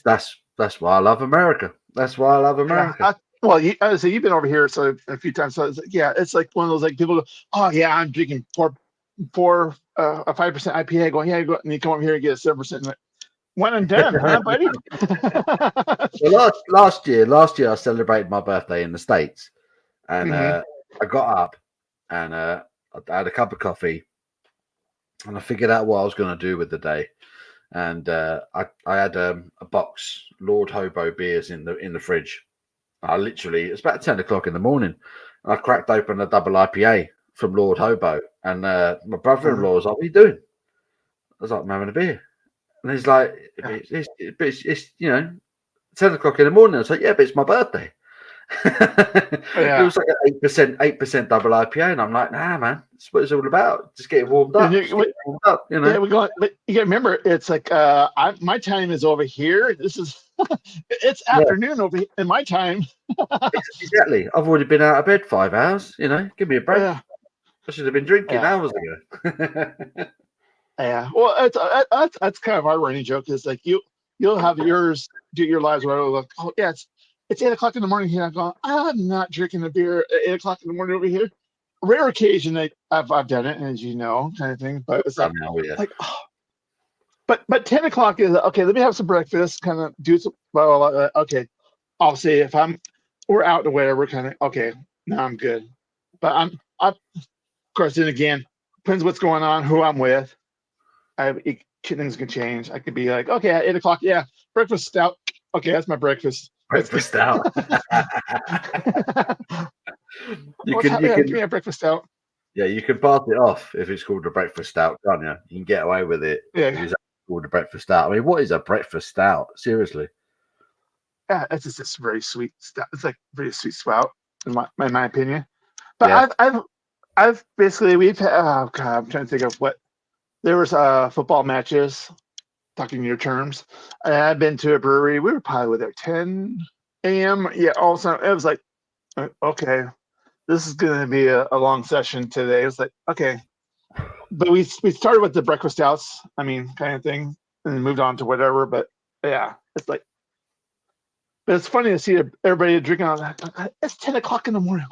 that's why I love America. That's why I love America. I say you've been over here a few times. So it's like one of those like people go, oh yeah, I'm drinking a 5% IPA. Going, yeah, go and you come over here and get a 7%. Like, when I'm done, huh, buddy? Well, last year I celebrated my birthday in the States, and I got up and I had a cup of coffee, and I figured out what I was going to do with the day. And I had a box Lord Hobo beers in the fridge. It's about 10 o'clock in the morning. And I cracked open a double IPA from Lord Hobo. And my brother-in-law was like, what are you doing? I was like, I'm having a beer. And he's like, it's 10 o'clock in the morning. I was like, yeah, but it's my birthday. It was like an 8% double IPA, and I'm like, nah, man, that's what it's all about. Just get it warmed up. You know. Yeah, we go. But you gotta remember, it's like my time is over here. This is it's afternoon over here in my time. Exactly. I've already been out of bed 5 hours. You know, give me a break. Yeah, I should have been drinking yeah, hours ago. yeah. Well, that's kind of our running joke. Is like you'll have yours, do your lives whatever. Like, oh yeah, it's 8 o'clock in the morning here. I'm going. I'm not drinking a beer at 8 o'clock in the morning over here. Rare occasion I've done it, as you know, kind of thing. But it's like oh. But 10 o'clock is okay. Let me have some breakfast. Kind of do some. Well, okay. I'll say if we're out or whatever. Kind of okay. Now I'm good. But of course. Then again, depends what's going on, who I'm with. Things can change. I could be like, okay, at 8 o'clock, yeah, breakfast stout. Okay, that's my breakfast. Breakfast stout. Give me a breakfast stout. Yeah, you can pass it off if it's called a breakfast stout, can't you? You can get away with it if it's called a breakfast stout. I mean, what is a breakfast stout? Seriously. Yeah, it's just very sweet stout. It's like very sweet stout, in my opinion. But I've basically we've oh god, I'm trying to think of what there was football matches, talking your terms. And I've been to a brewery. We were probably there 10 a.m. Yeah, all of a sudden it was like, okay, this is going to be a long session today. It's like, okay. But we started with the breakfast stouts, I mean, kind of thing, and moved on to whatever. But yeah, it's like, but it's funny to see everybody drinking on that. It's 10 o'clock in the morning.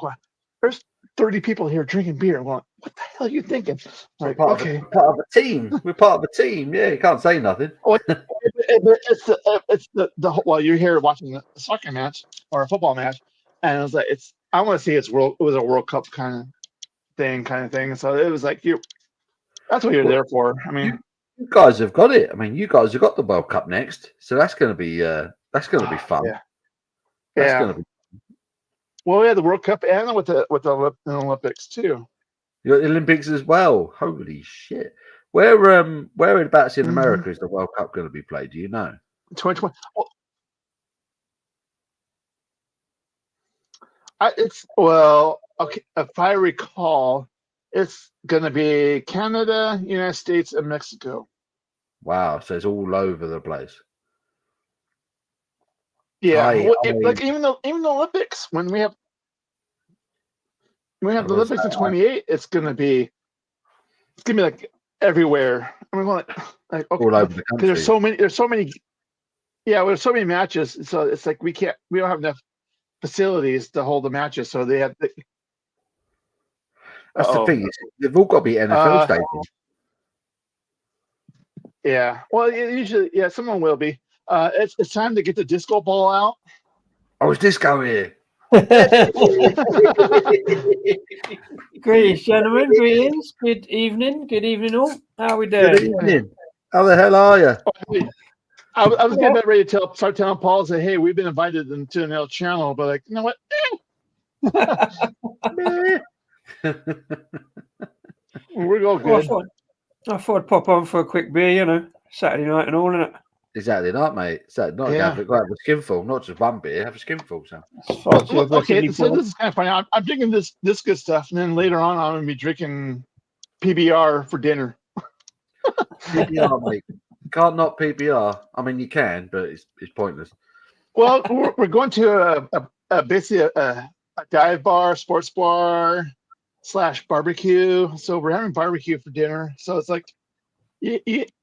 There's 30 people here drinking beer. Well, what the hell are you thinking? Like, we're part of a team. We're part of a team. Yeah, you can't say nothing. It's the well, you're here watching a soccer match or a football match, and it was like I want to see it was a World Cup kind of thing. So it was like that's what you're there for. I mean, you guys have got it. I mean, you guys have got the World Cup next, so that's going to be fun. Yeah, that's going to be. Well, we had the World Cup and with the Olympics too. You got the Olympics as well. Holy shit! Whereabouts in America is the World Cup going to be played? Do you know? 2020. Okay. If I recall, it's going to be Canada, United States, and Mexico. Wow! So it's all over the place. Yeah, like even the Olympics, when we have the Olympics in 28, it's gonna be like everywhere. I mean, like okay, all over the country. There's so many. Yeah, there's so many matches, so it's like we don't have enough facilities to hold the matches, so they have. That's the thing. They've all got to be NFL stadiums. Yeah, well, usually, yeah, someone will be. It's time to get the disco ball out. Oh, it's disco here. Greetings, gentlemen. Greetings. Good evening all. How are we doing? Good evening. How the hell are you? I was getting about ready to start telling Paul, say, hey, we've been invited to another channel, but like, you know what? We're all good. I thought I'd pop on for a quick beer, Saturday night and all, isn't it? Saturday night, mate. Saturday night, have a skinful, not just one beer, have a skinful. So. Okay, so this is kind of funny. I'm drinking this good stuff, and then later on, I'm going to be drinking PBR for dinner. PBR, mate. Can't not PBR. I mean, you can, but it's pointless. Well, we're going to basically a dive bar, sports bar / barbecue. So we're having barbecue for dinner. So it's like,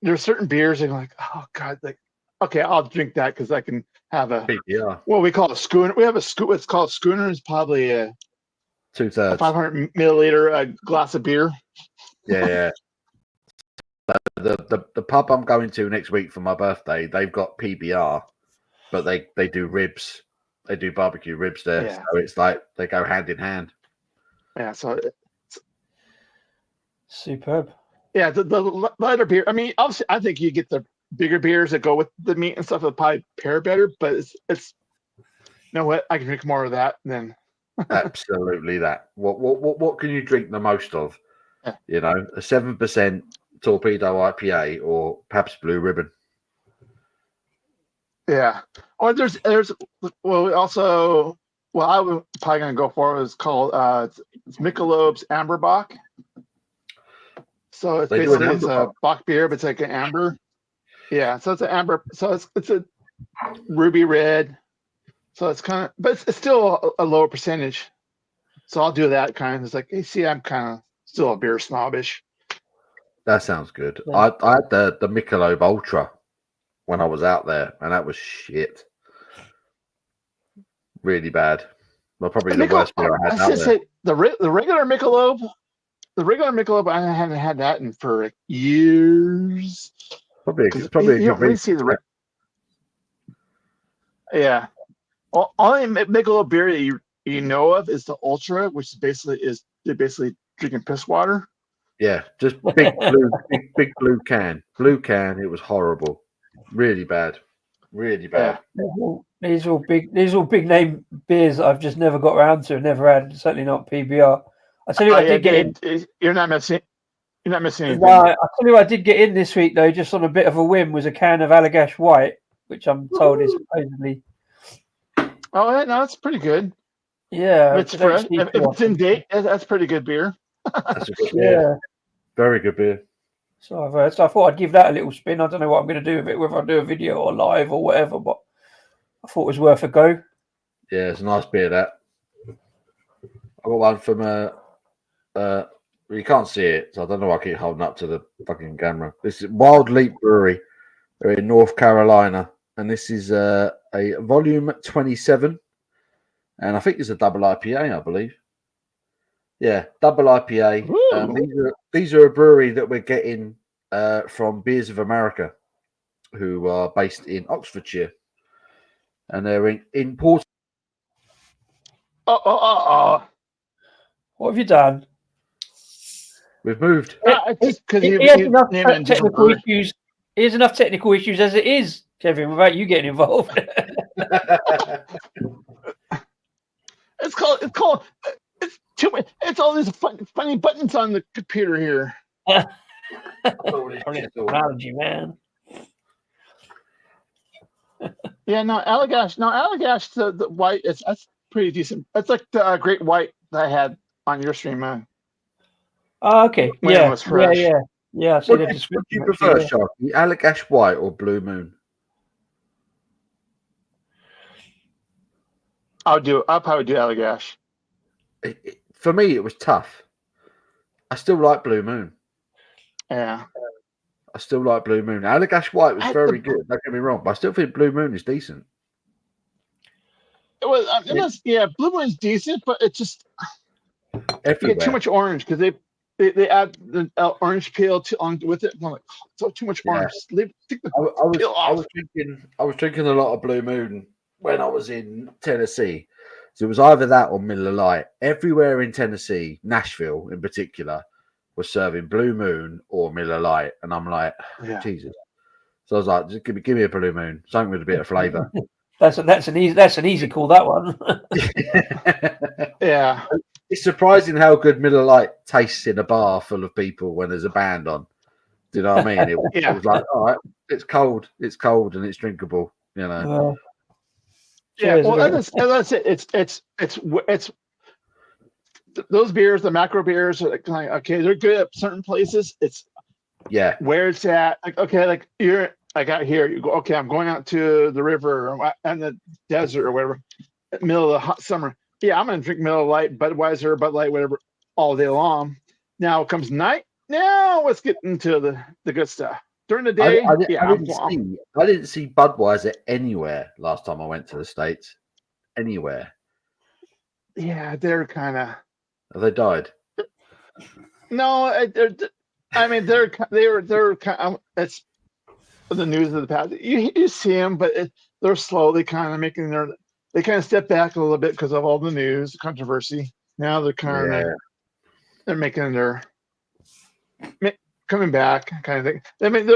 there's certain beers and like, oh god, like, okay, I'll drink that because I can have a PBR. Well, we call it a schooner. We have a It's called schooner. It's probably a 2/3 500 milliliter glass of beer. Yeah. The pub I'm going to next week for my birthday, they've got PBR, but they do ribs. They do barbecue ribs there. Yeah. So it's like they go hand in hand. Yeah, so it's superb. Yeah, the lighter beer. I mean, obviously, I think you get the bigger beers that go with the meat and stuff. It'll probably pair better. But it's you know what? I can drink more of that than absolutely that. What can you drink the most of? Yeah. A 7% Torpedo IPA or Pabst Blue Ribbon. Yeah. Or there's we also well, I was probably gonna go for it. It's called it's Michelob's Amber Bock. So it's They do an basically it's amber a pop. Bock beer, but it's like an amber. Yeah, so it's an amber. So it's a ruby red. So it's kind of, but it's still a lower percentage. So I'll do that kind of. It's like, hey, see, I'm kind of still a beer snobbish. That sounds good. Yeah. I had the Michelob Ultra when I was out there, and that was shit. Really bad. Well, probably the worst beer I I had out should there. say the regular Michelob. The regular Michelob, I haven't had that in for like years. Probably Because a you good don't really reason. see the yeah. Only Michelob beer that you know of is the Ultra, which is they're basically drinking piss water. Yeah, just big blue can. Blue can. It was horrible. Really bad. Really Yeah. bad. These are all big name beers that I've just never got around to, never had. Certainly not PBR. I tell you what, I did get in. You're not missing. You're not missing anything. No, I tell you what, I did get in this week though, just on a bit of a whim, was a can of Allagash White, which I'm told is supposedly Oh, yeah, no, that's pretty good. yeah. If it's fresh, if it's in date, that's pretty good beer. That's a good beer. Yeah. Very good beer. So I've heard. So I thought I'd give that a little spin. I don't know what I'm going to do with it, whether I do a video or live or whatever, but I thought it was worth a go. Yeah, it's a nice beer. That I got one from you can't see it, so I don't know why I keep holding up to the fucking camera. This is Wild Leap Brewery. They're in North Carolina, and this is a volume 27, and I think it's a double IPA, I believe. Yeah, double IPA. These are a brewery that we're getting from Beers of America, who are based in Oxfordshire, and they're in Port. What have you done? We've moved. Just because He has enough technical issues. He has enough technical issues as it is, Kevin, without you getting involved. It's too much. It's all these funny buttons on the computer here. Technology, man. Yeah, no, Allagash. The white. That's pretty decent. That's like the Great White that I had on your stream, man. Oh, okay. When it was fresh. Yeah. I see the description. What do you prefer, Sharky? Allagash White or Blue Moon? I'll probably do Allagash. For me, it was tough. I still like Blue Moon. Yeah. I still like Blue Moon. Allagash White was very good. Don't get me wrong, but I still think Blue Moon is decent. It was. Yeah, Blue Moon's decent, but it's just you get too much orange because they add the orange peel on with it. I'm like, so too much orange. I was drinking a lot of Blue Moon when I was in Tennessee. So it was either that or Miller Lite. Everywhere in Tennessee, Nashville in particular, was serving Blue Moon or Miller Lite, and I'm like, Jesus. So I was like, just give me a Blue Moon, something with a bit of flavour. That's an easy call, that one. Yeah. It's surprising how good Miller Lite tastes in a bar full of people when there's a band on. Do you know what I mean? It was like, all right, it's cold, and it's drinkable. You know. Yeah. Well, that's it. It's those beers, the macro beers, are like okay, they're good at certain places. It's where it's at. Like okay, like you're like out here. You go okay. I'm going out to the river and the desert or whatever, middle of the hot summer. Yeah, I'm gonna drink Miller Lite, Budweiser, Bud Light, whatever, all day long. Now comes night. Now let's get into the good stuff. During the day, I didn't see Budweiser anywhere last time I went to the States. Anywhere. Yeah, they're kind of. Have they died? No, they're kind of. It's the news of the past. You see them, but they're slowly kind of making they kind of step back a little bit because of all the news, the controversy. Now they're kind of they're making coming back kind of thing. I mean,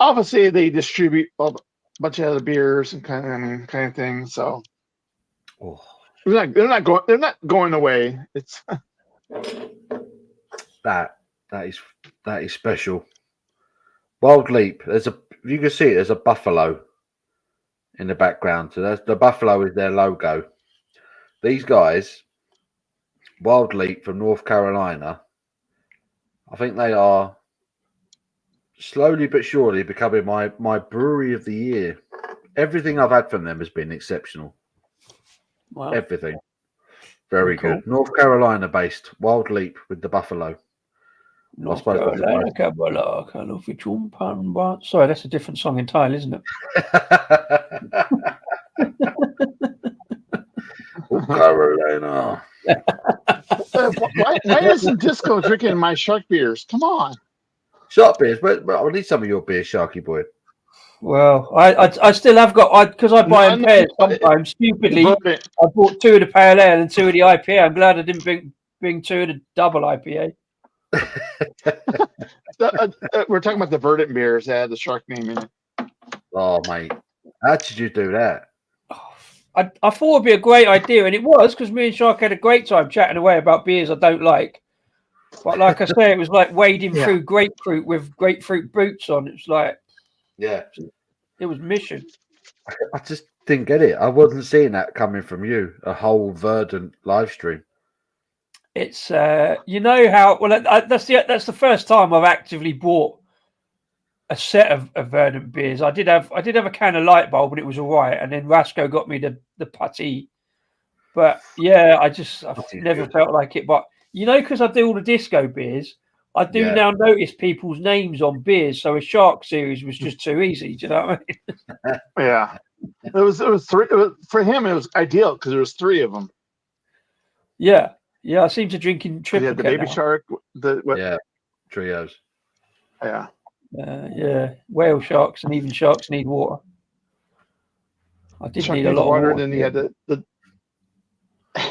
obviously they distribute a bunch of other beers and kind of thing. So they're not going away. It's that is special. Wild Leap. You can see it. There's a buffalo in the background. So the buffalo is their logo. these guys, Wild Leap from North Carolina, I think they are slowly but surely becoming my brewery of the year. Everything I've had from them has been exceptional. Wow. Everything. Very Cool. good. North Carolina based Wild Leap with the Buffalo. North Carolina, Kabbalah, kind of Sorry, that's a different song entirely, isn't it? North Carolina. Why isn't Disco drinking my shark beers? Come on. Shark beers, but I need some of your beers, Sharky boy. Well, I still have got because I buy in pairs sometimes. Stupidly, I bought 2 of the pale ale and 2 of the IPA. I'm glad I didn't bring 2 of the double IPA. We're talking about the Verdant beers that had the shark name in it. Oh, mate. How did you do that? I thought it'd be a great idea, and it was, because me and Shark had a great time chatting away about beers I don't like. But like I say, it was like wading through grapefruit with grapefruit boots on. It's like, yeah, it was mission. I just didn't get it. I wasn't seeing that coming from you. A whole Verdant live stream. It's you know how that's the first time I've actively bought a set of Verdant beers. I did have a can of Light Bulb, and it was all right. And then Rasco got me the putty. But yeah, I've never felt like it. But you know, because I do all the disco beers, I do now notice people's names on beers. So a Shark series was just too easy. Do you know what I mean? Yeah, it was 3. For him, it was ideal because there was 3 of them. Yeah. I seem to drink in triplicate. Yeah, the baby shark. Trios. Yeah. Whale sharks and even sharks need water. I did need a lot of water. Then you had the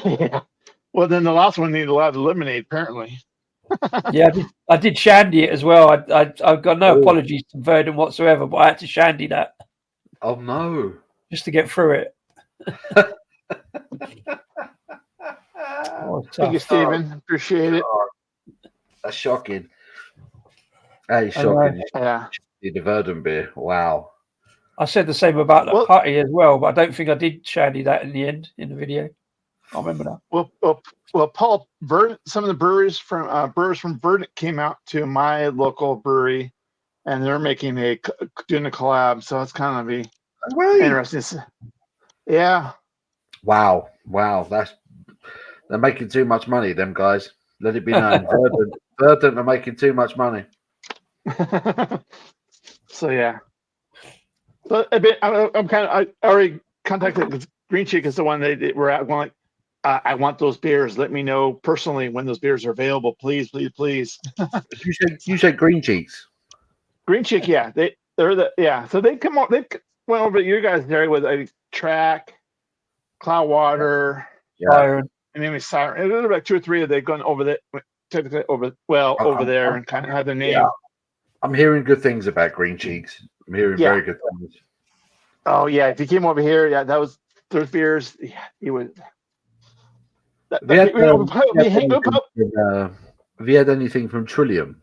yeah. Well, then the last one needed a lot of lemonade, apparently. Yeah, I did shandy it as well. I've got no apologies to Verdant whatsoever, but I had to shandy that. Oh no! Just to get through it. Thank you, Stephen. Appreciate it. That's shocking. That is shocking. Yeah. The Verdant beer. Wow. I said the same about the putty as well, but I don't think I did shandy that in the end in the video. I remember that. Well, Paul, Verdant, some of the brewers from Verdant came out to my local brewery, and they're doing a collab. So it's kind of be interesting. Yeah. Wow. They're making too much money, them guys. Let it be known. Verdant are making too much money. So yeah. So I already contacted Green Cheek is the one they were at going like, I want those beers. Let me know personally when those beers are available, please. You said Green Cheeks. Green Cheek, yeah. So they went over to your guys' area with Track, Cloudwater, Siren. And maybe Siren. It was like 2 or 3 of they've gone over there, typically over there and kind of had their name. Yeah. I'm hearing good things about Green Cheeks. I'm hearing very good things. Oh yeah, if he came over here, that was those beers. Yeah, he would. Have you had anything from Trillium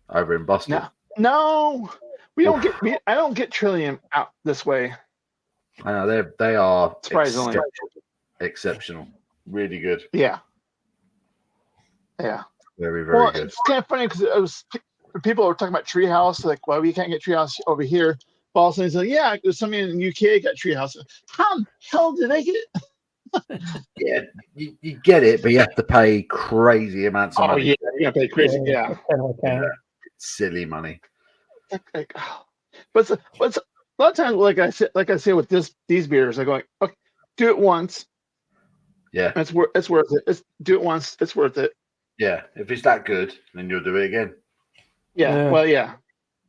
over in Boston? No, we don't get. I don't get Trillium out this way. I know they are surprisingly exceptional. Really good. Yeah. Very good. It's kind of funny because people were talking about Treehouse, like, well, we can't get Treehouse over here. All of a sudden, yeah, there's somebody in the UK got Treehouse. How the hell did they get it? Yeah, you get it, but you have to pay crazy amounts of money. Oh, yeah, you have to pay crazy, yeah. Silly money. But a lot of times, like I say with these beers, I'm going, okay, do it once. Yeah. It's worth it. Do it once, it's worth it. Yeah, if it's that good, then you'll do it again. Yeah. Well, yeah.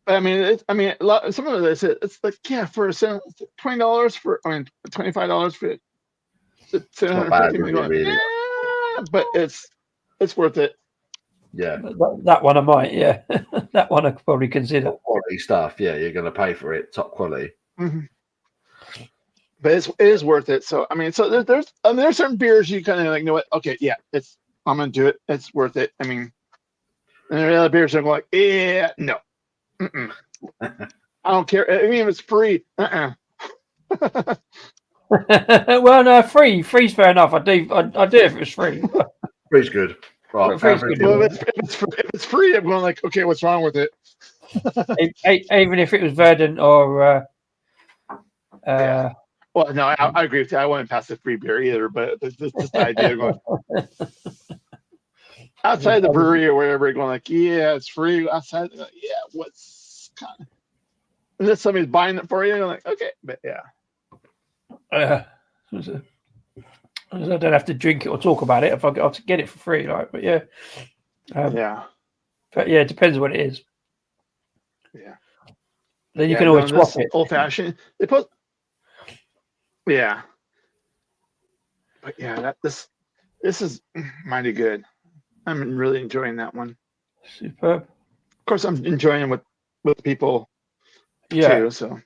I mean, some of it it's like for $20 for $25 for $750. Really. But it's worth it. Yeah, that one I might. Yeah, that one I could probably consider. Top quality stuff. Yeah, you're going to pay for it. Top quality. Mm-hmm. But it is worth it. So I mean, there's certain beers you kind of like, you know what? Okay, yeah, I'm gonna do it. It's worth it. I mean, and there are other beers that are like, yeah, no. I don't care. I mean, if it's free. Well, no, free's fair enough. I do if it was free. Free's good. Right, Free's good. Well, if it's free, I'm going like, okay, what's wrong with it? Even if it was Verdant or Yeah. Well, no, I agree with you. I wouldn't pass the free beer either, but it's just the idea of going outside the brewery or wherever, going like, yeah, it's free. Outside, like, yeah, what's kind of, unless somebody's buying it for you, you're like, okay, but yeah. I don't have to drink it or talk about it if I get it for free, like. But yeah, Yeah. But yeah, it depends what it is. Yeah. Then you can always swap it. Old fashioned. They put. Yeah. But yeah, this is mighty good. I'm really enjoying that one. Superb. Of course, I'm enjoying it with people too. So.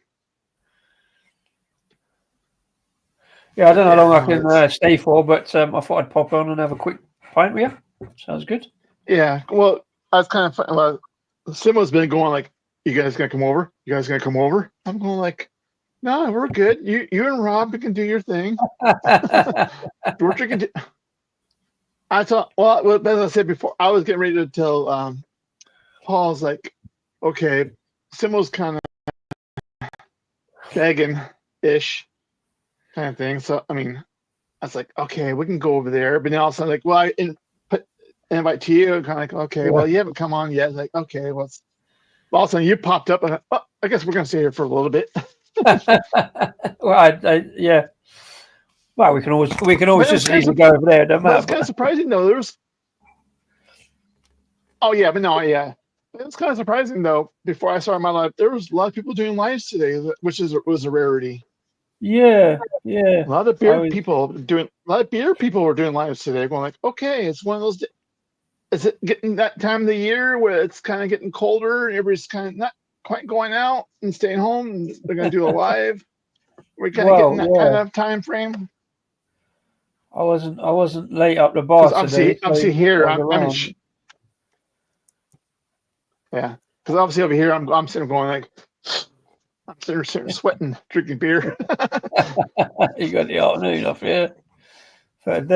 Yeah, I don't know how long I can stay for, but I thought I'd pop on and have a quick pint with you. Sounds good. Yeah. Well, I was kind of fun. Well, Simo's been going like, "You guys gonna come over? You guys gonna come over?" I'm going like, "No, we're good. You and Rob can do your thing. We're drinking." I thought. Well, as I said before, I was getting ready to tell Paul's like, "Okay, Simo's kind of begging ish kind of thing." So I mean, I was like, "Okay, we can go over there." But then all of a sudden, like, well, I invite to you, kind of like, okay, well, you haven't come on yet. Like, okay, well, all of a sudden you popped up, and I guess we're gonna stay here for a little bit. Well, yeah. Well, we can always just easily go over there. Don't matter. It's kind of surprising though. It was kind of surprising though. Before I started my live, there was a lot of people doing lives today, which was a rarity. Yeah. A lot of beer people were doing lives today. Going like, okay, it's one of those. Is it getting that time of the year where it's kind of getting colder and everybody's kind of not quite going out and staying home and they're going to do a live? We're kind of getting that kind of time frame. I wasn't late up the bar today. Obviously here, yeah, because obviously over here, I'm sitting going like, I'm sitting sweating, drinking beer. You got the afternoon off, yeah. But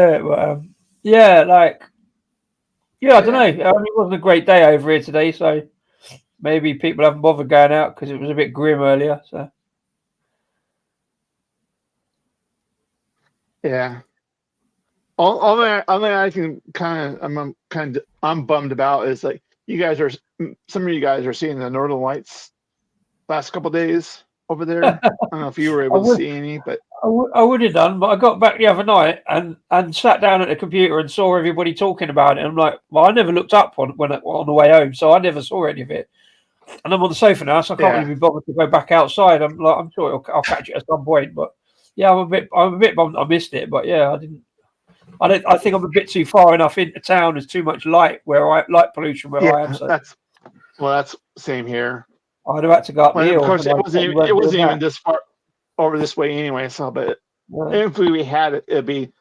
yeah, like. Yeah, I don't know. It wasn't a great day over here today, so maybe people haven't bothered going out because it was a bit grim earlier. So yeah, all that I can I'm bummed about is like some of you guys are seeing the Northern Lights last couple of days over there. I don't know if you were able to see any, but I would have done. But I got back the other night and sat down at the computer and saw everybody talking about it. I'm like, well, I never looked up on the way home, so I never saw any of it. And I'm on the sofa now, so I can't really be bothered to go back outside. I'm sure I'll catch it at some point. But yeah, I'm a bit bummed I missed it. But yeah, I think I'm a bit too far enough into town. There's too much light pollution where I am. So. That's same here. I'd have had to go up the hill. Of course, it wasn't even this far over this way anyway. So, but if we had it, it'd be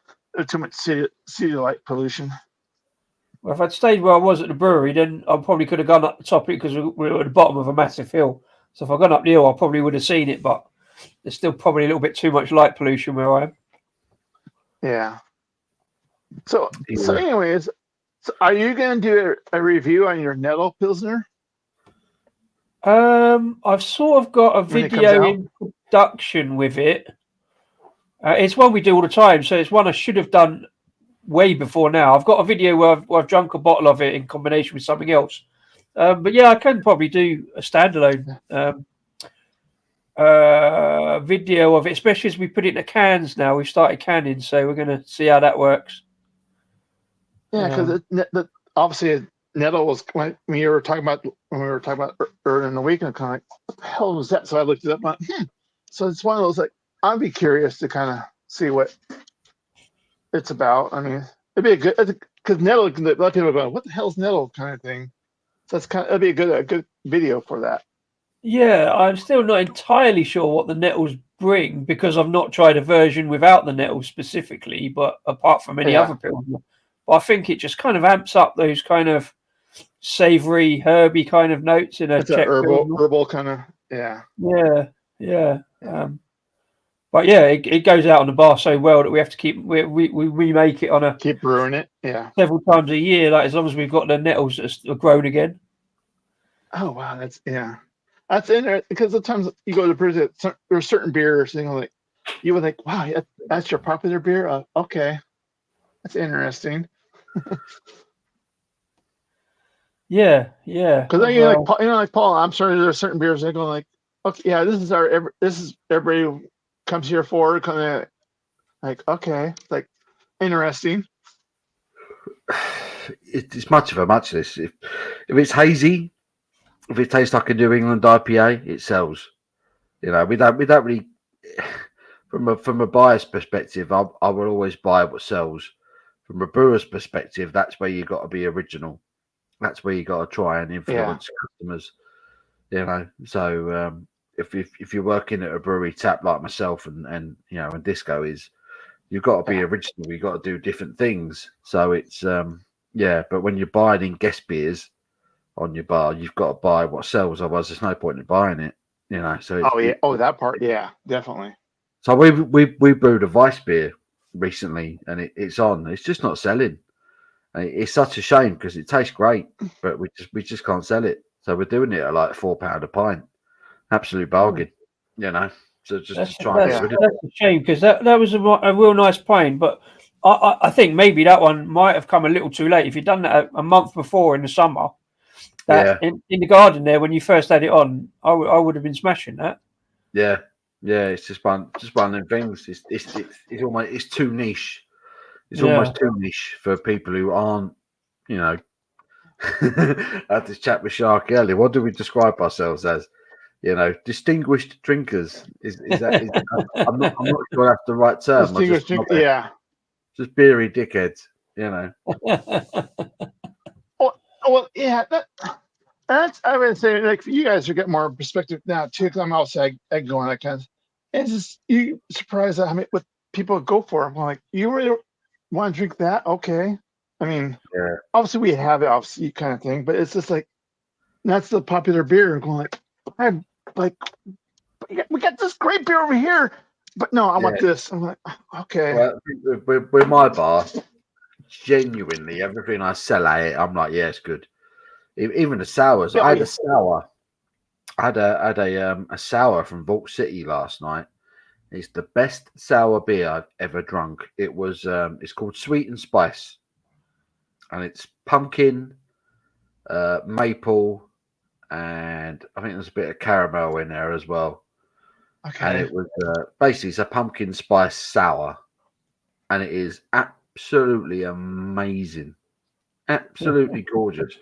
too much city light pollution. Well, if I'd stayed where I was at the brewery, then I probably could have gone up the top of it because we were at the bottom of a massive hill. So if I'd gone up the hill, I probably would have seen it. But there's still probably a little bit too much light pollution where I am. Yeah. So anyways, are you going to do a review on your Nettle Pilsner? I've sort of got a video in production with it. It's one we do all the time, so it's one I should have done way before now. I've got a video where I've drunk a bottle of it in combination with something else. But yeah, I can probably do a standalone video of it, especially as we put it in the cans now. We've started canning, so we're going to see how that works. Yeah, because obviously Nettle was when we were talking about earlier in the week, and I'm kind of like, what the hell was that? So I looked it up. Like, So it's one of those like I'd be curious to kind of see what it's about. I mean, it'd be a good because Nettle. A lot of people are going, "What the hell's Nettle?" kind of thing. So it'd be a good video for that. Yeah, I'm still not entirely sure what the nettles bring because I've not tried a version without the nettles specifically, but apart from any other pilsner. But I think it just kind of amps up those kind of savory, herby kind of notes in a Czech herbal kind of, yeah. Yeah. But yeah, it goes out on the bar so well that we have to keep we remake it on a Keep brewing it. Yeah. several times a year. Like as long as we've got the nettles that are grown again. Oh wow, that's interesting because sometimes you go to brews, there are certain beers, like you would like, wow, that's your popular beer. Okay, that's interesting. Yeah. Because then like Paul, I'm sorry, there are certain beers they go like, okay, yeah, this is everybody who comes here for kind of like, okay, like interesting. It's much of a muchness. If it's hazy, if it tastes like a New England IPA, it sells. We don't really. From a buyer's perspective, I will always buy what sells. From a brewer's perspective, that's where you got to be original. That's where you got to try and influence customers. So if you're working at a brewery tap like myself and Disco is, you've got to be original. You've got to do different things. So it's but when you're buying in guest beers on your bar, you've got to buy what sells. Otherwise, there's no point in buying it. So That part, yeah, definitely. So we brewed a Vice beer recently, and it's on. It's just not selling. And it's such a shame because it tastes great, but we just can't sell it. So we're doing it at like £4 a pint, absolute bargain. So just to try and get rid of it. That's a shame because that was a real nice pint, but I think maybe that one might have come a little too late. If you'd done that a month before in the summer, in the garden there when you first had it on, I would have been smashing that. Yeah, it's just one of them things. It's too niche. It's almost too niche for people who aren't, I had this chat with Shark earlier. What do we describe ourselves as? Distinguished drinkers. I'm not sure that's the right term. Distinguished drinkers, just beery dickheads. Well, yeah, that's I would say like you guys are getting more perspective now too because I'm outside going that kind of. It's just you surprised at how many what people go for. I'm like, you really want to drink that? Okay. I mean, obviously we have it, obviously kind of thing, but it's just like that's the popular beer. I'm going like we got this great beer over here, but no, I want this. I'm like, okay. Well, with my bar, genuinely everything I sell at it, I'm like, yeah, it's good. Even the sours. I had a sour. I had a sour from Vault City last night. It's the best sour beer I've ever drunk. It was it's called Sweet and Spice, and it's pumpkin, maple, and I think there's a bit of caramel in there as well. Okay. And it was basically it's a pumpkin spice sour, and it is absolutely amazing. Absolutely gorgeous.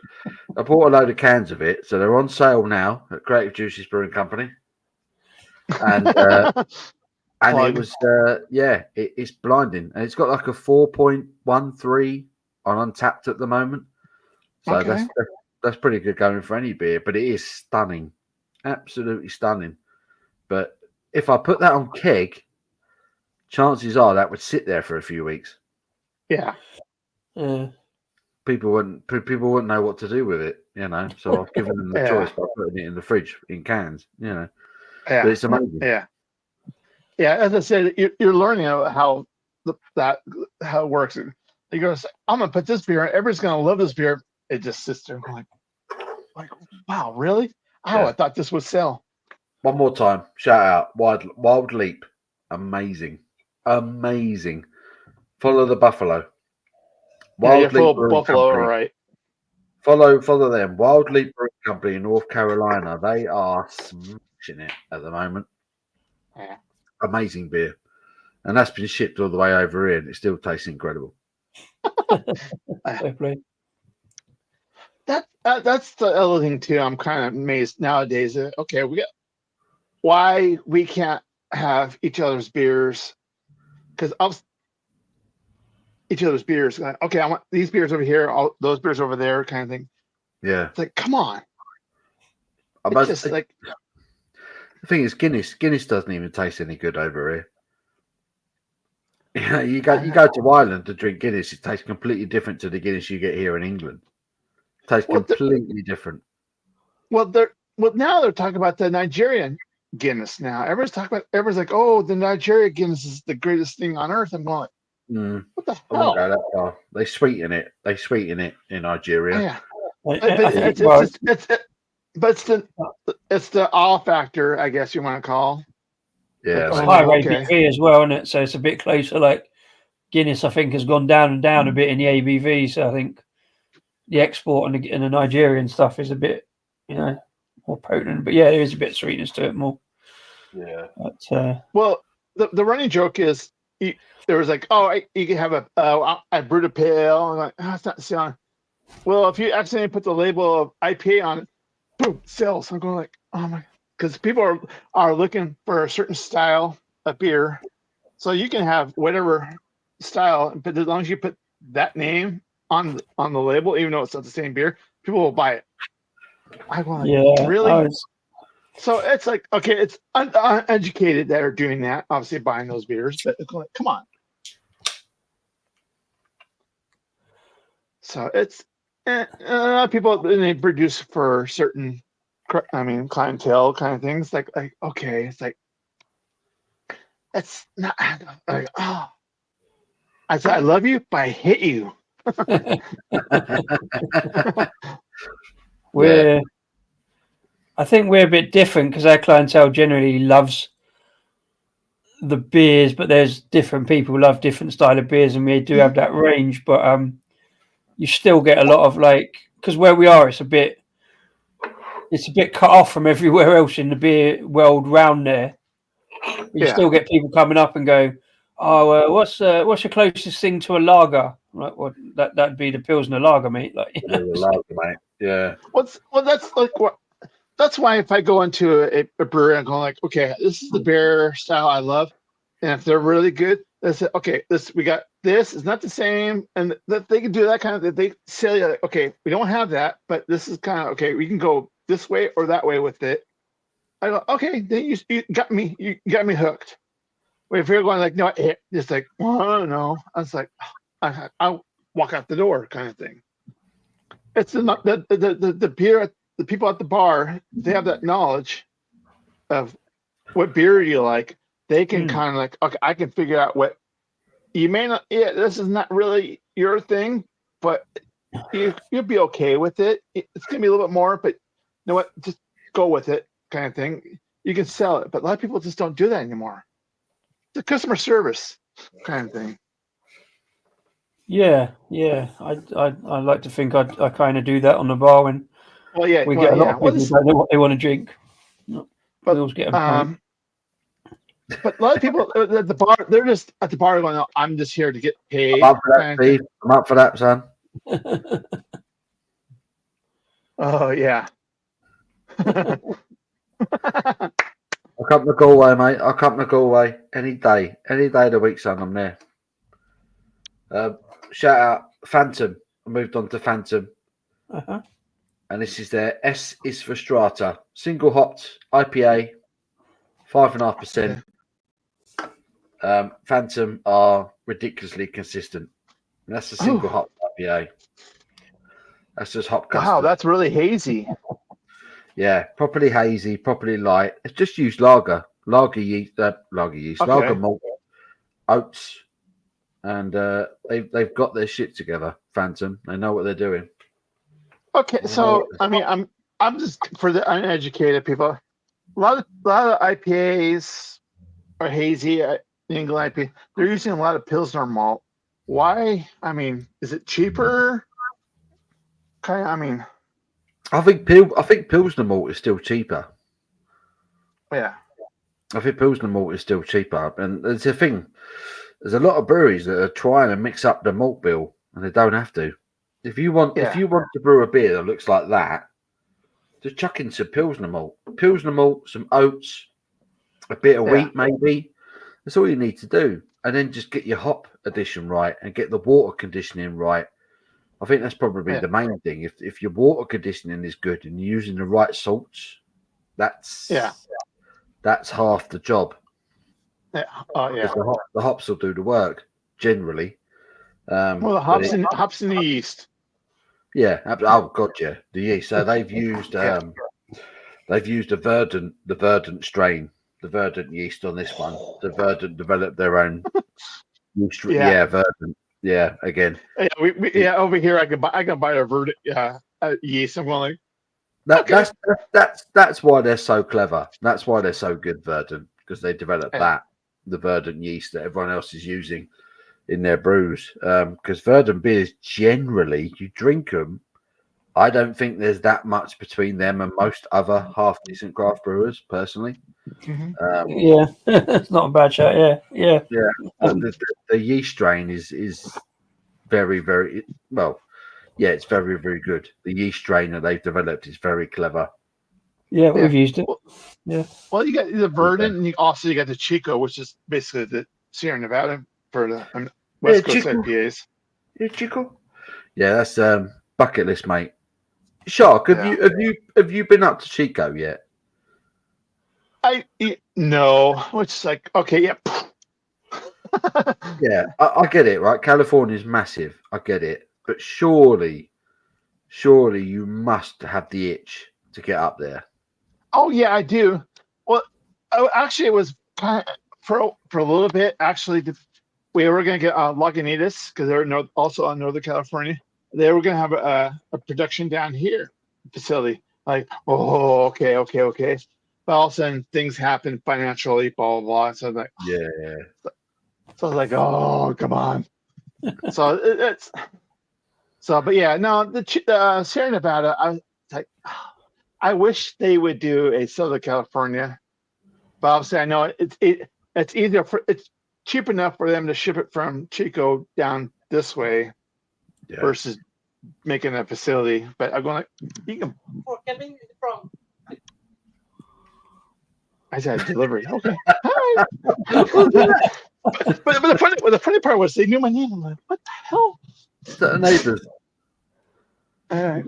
I bought a load of cans of it, so they're on sale now at Creative Juices Brewing Company. And it was it's blinding, and it's got like a 4.13 on Untapped at the moment. So that's pretty good going for any beer, but it is stunning, absolutely stunning. But if I put that on keg, chances are that would sit there for a few weeks. Yeah. People wouldn't know what to do with it, So I've given them the choice by putting it in the fridge in cans, But it's amazing. Yeah. As I said, you're learning how it works. And you go, I'm gonna put this beer. Everybody's gonna love this beer. It just sits there going, like, wow, really? Oh, I thought this would sell. One more time, shout out Wild Leap, amazing. Follow the Buffalo. Wild Leap Buffalo, right? Follow them. Wild Leap Brewing Company in North Carolina. They are smashing it at the moment. Yeah. Amazing beer, and that's been shipped all the way over here, and it still tastes incredible. That's the other thing too. I'm kind of amazed nowadays. Okay, why we can't have each other's beers because each other's beers. Okay, I want these beers over here, all those beers over there, kind of thing. Yeah, it's like come on. It's just like the thing is, Guinness doesn't even taste any good over here. You go to Ireland to drink Guinness, it tastes completely different to the Guinness you get here in England. It tastes completely different. Well, now they're talking about the Nigerian. Guinness now. Everyone's like, oh, the Nigeria Guinness is the greatest thing on earth. I'm going, what the I wouldn't go hell? that far. They sweeten it. They sweeten it in Nigeria. Yeah, but I think, it's the awe factor, I guess you want to call. Yeah, it's Like, high oh, okay. ABV as well, isn't it? So it's a bit closer. Like Guinness, I think, has gone down and down a bit in the ABV. So I think the export and the Nigerian stuff is a bit, more potent. But yeah, there is a bit of sweetness to it more. Yeah. But, well, the running joke is there was like, oh, you can have I brewed a pale. I'm like, oh, it's not selling. Well, if you accidentally put the label of IPA on it, boom, sells. I'm going like, oh my, because people are looking for a certain style of beer, so you can have whatever style, but as long as you put that name on the label, even though it's not the same beer, people will buy it. I go like, yeah, really? So it's like, okay, it's uneducated that are doing that, obviously buying those beers, but it's like, come on. So it's people, they produce for certain, clientele kind of things. Like okay, it's like, it's not like, oh, I said I love you, but I hate you. I think we're a bit different because our clientele generally loves the beers, but there's different people who love different style of beers, and we do have that range. But you still get a lot of because where we are, it's a bit cut off from everywhere else in the beer world round there. But you still get people coming up and go, "Oh, what's your closest thing to a lager?" Like, well, that'd be the Pilsner lager, mate. Like, The lager, mate. Yeah. That's like what. That's why if I go into a brewery, I'm going like, okay, this is the beer style I love, and if they're really good, they say, okay, we got this. It's not the same, and that they can do that kind of. They say, like, okay, we don't have that, but this is kind of okay. We can go this way or that way with it. I go, okay, then you got me. You got me hooked. If you're going like, no, it's like, well, I don't know. I was like, I'll walk out the door, kind of thing. It's the beer. The people at the bar, they have that knowledge of what beer you like. They can kind of like, okay, I can figure out what you may not. Yeah, this is not really your thing, but you'll be okay with it. It's gonna be a little bit more, but you know what? Just go with it, kind of thing. You can sell it, but a lot of people just don't do that anymore. It's a customer service kind of thing. yeah. I like to think I kind of do that on the bar when we get a lot of people who don't know what they want to drink. But we always get them. But a lot of people at the bar, they're just at the bar going, I'm just here to get paid. I'm up for that, Steve. I'm up for that, son. Oh, yeah. I'll come to Galway, mate. I'll come to Galway any day of the week, son. I'm there. Shout out Phantom. I moved on to Phantom. And this is their S is for Strata. Single hopped IPA, 5.5%. Phantom are ridiculously consistent. And that's a single hop IPA. That's just hop custard. Wow, that's really hazy. Yeah, properly hazy, properly light. It's just used lager yeast, lager malt, oats, and they've got their shit together. Phantom, they know what they're doing. Okay, so I mean, I'm just for the uneducated people. A lot of IPAs are hazy. England IPA, they're using a lot of Pilsner malt. Why? I mean, is it cheaper? I think Pilsner malt is still cheaper. Yeah. I think Pilsner malt is still cheaper, and there's a thing. There's a lot of breweries that are trying to mix up the malt bill, and they don't have to. If you want to brew a beer that looks like that, just chuck in some Pilsner malt, some oats, a bit of wheat, maybe. That's all you need to do, and then just get your hop addition right and get the water conditioning right. I think that's probably the main thing. If your water conditioning is good and you're using the right salts, that's half the job. Yeah. Oh yeah. The hops will do the work generally. Well, the hops in the yeast. Yeah. Oh god, yeah. The yeast. So they've used they've used the verdant strain, the verdant yeast on this one. The verdant developed their own yeast. Yeah, verdant. Yeah, again. Yeah, over here I can buy a verdant yeast. I'm going like that's why they're so clever. That's why they're so good, verdant, because they developed the verdant yeast that everyone else is using in their brews. Because verdant beers generally, you drink them. I don't think there's that much between them and most other half decent craft brewers, personally. Yeah, it's not a bad shot. Yeah. The yeast strain is very, very well. Yeah, it's very, very good. The yeast strain that they've developed is very clever. Yeah, we've used it. Yeah. Well, you got the verdant, and you got the Chico, which is basically the Sierra Nevada for the West Coast IPAs. Yeah, Chico. Yeah, that's bucket list, mate. Shark, have you been up to Chico yet? No, which is like okay, yeah. Yeah, I get it, right? California's massive. I get it, but surely you must have the itch to get up there. Oh yeah, I do. Well, actually, it was for a little bit. Actually, we were going to get Lagunitas because they're also in Northern California. They were going to have a production down here facility. Like, oh, okay. But all of a sudden, things happen financially, blah blah blah. So I was like, yeah. So I was like, oh, come on. But yeah, no, the Sierra Nevada. I was like, I wish they would do a Southern California, but obviously I know it's easier it's cheap enough for them to ship it from Chico down this way versus making a facility. But I'm going you can. Coming from. I said delivery. Okay. Hi. but the funny part was they knew my name. I'm like, what the hell? Is that the neighbors? All right.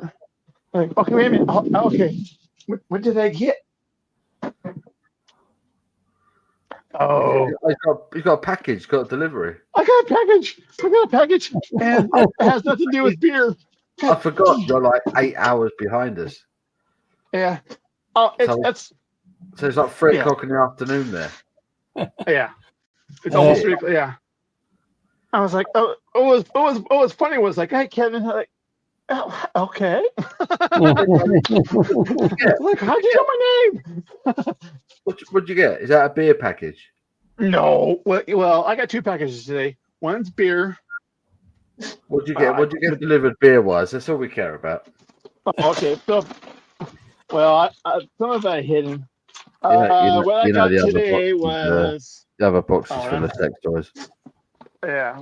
Like, okay, wait a minute. Oh, okay. What did I get? Oh, He's got a package, got a delivery. I got a package, and it has nothing to do with beer. I forgot you're like 8 hours behind us. Yeah. Oh, so it's like 3 o'clock in the afternoon there. Yeah. It's almost 3 o'clock. Yeah. I was like, oh, what was funny was like, hey, Kevin, like, oh, okay. Like, how'd you know my name? What'd you get? Is that a beer package? No. Well, I got 2 packages today. One's beer. What'd you get? What'd you get delivered beer-wise? That's all we care about. Okay. So, well, some of it hidden. What I got today was the other boxes full of sex toys. Yeah.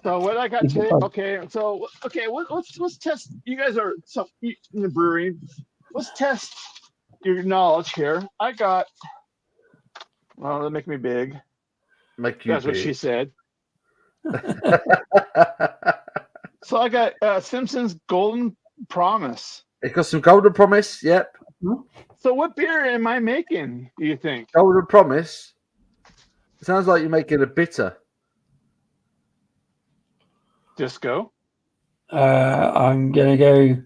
So what I got today? Okay. So let's test. You guys are in the brewery. Let's test your knowledge here. I got. Well, that make me big. Make you. That's big. What she said. So I got Simpson's Golden Promise. It got some Golden Promise. Yep. So what beer am I making? Do you think? Golden Promise. It sounds like you're making a bitter. Disco. I'm gonna go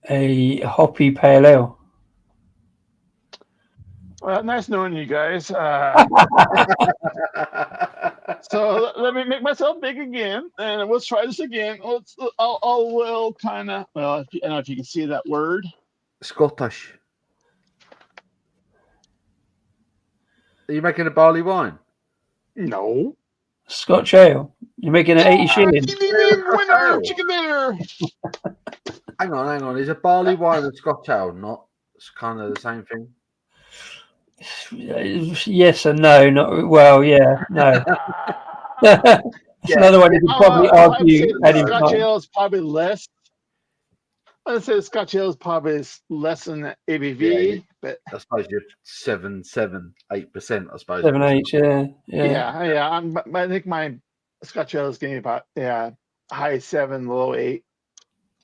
a hoppy pale ale. Well, nice knowing you guys. So let me make myself big again, and let's try this again. I'll kind of. Well, I don't know if you can see that word. Scottish. Are you making a barley wine? No. Scotch ale. You're making it 80 shillings. Winner, chicken dinner. Hang on. Is a barley wine and Scotch ale not? It's kind of the same thing. Yes and no. Not well. Yeah. No. It's another one you could probably argue. Scotch ale is probably less. I'd say Scotch ale is probably less than the ABV, but I suppose you're 7, 8%. I suppose 7, 8. Yeah. I think my Scotch ale is getting about high 7, low 8.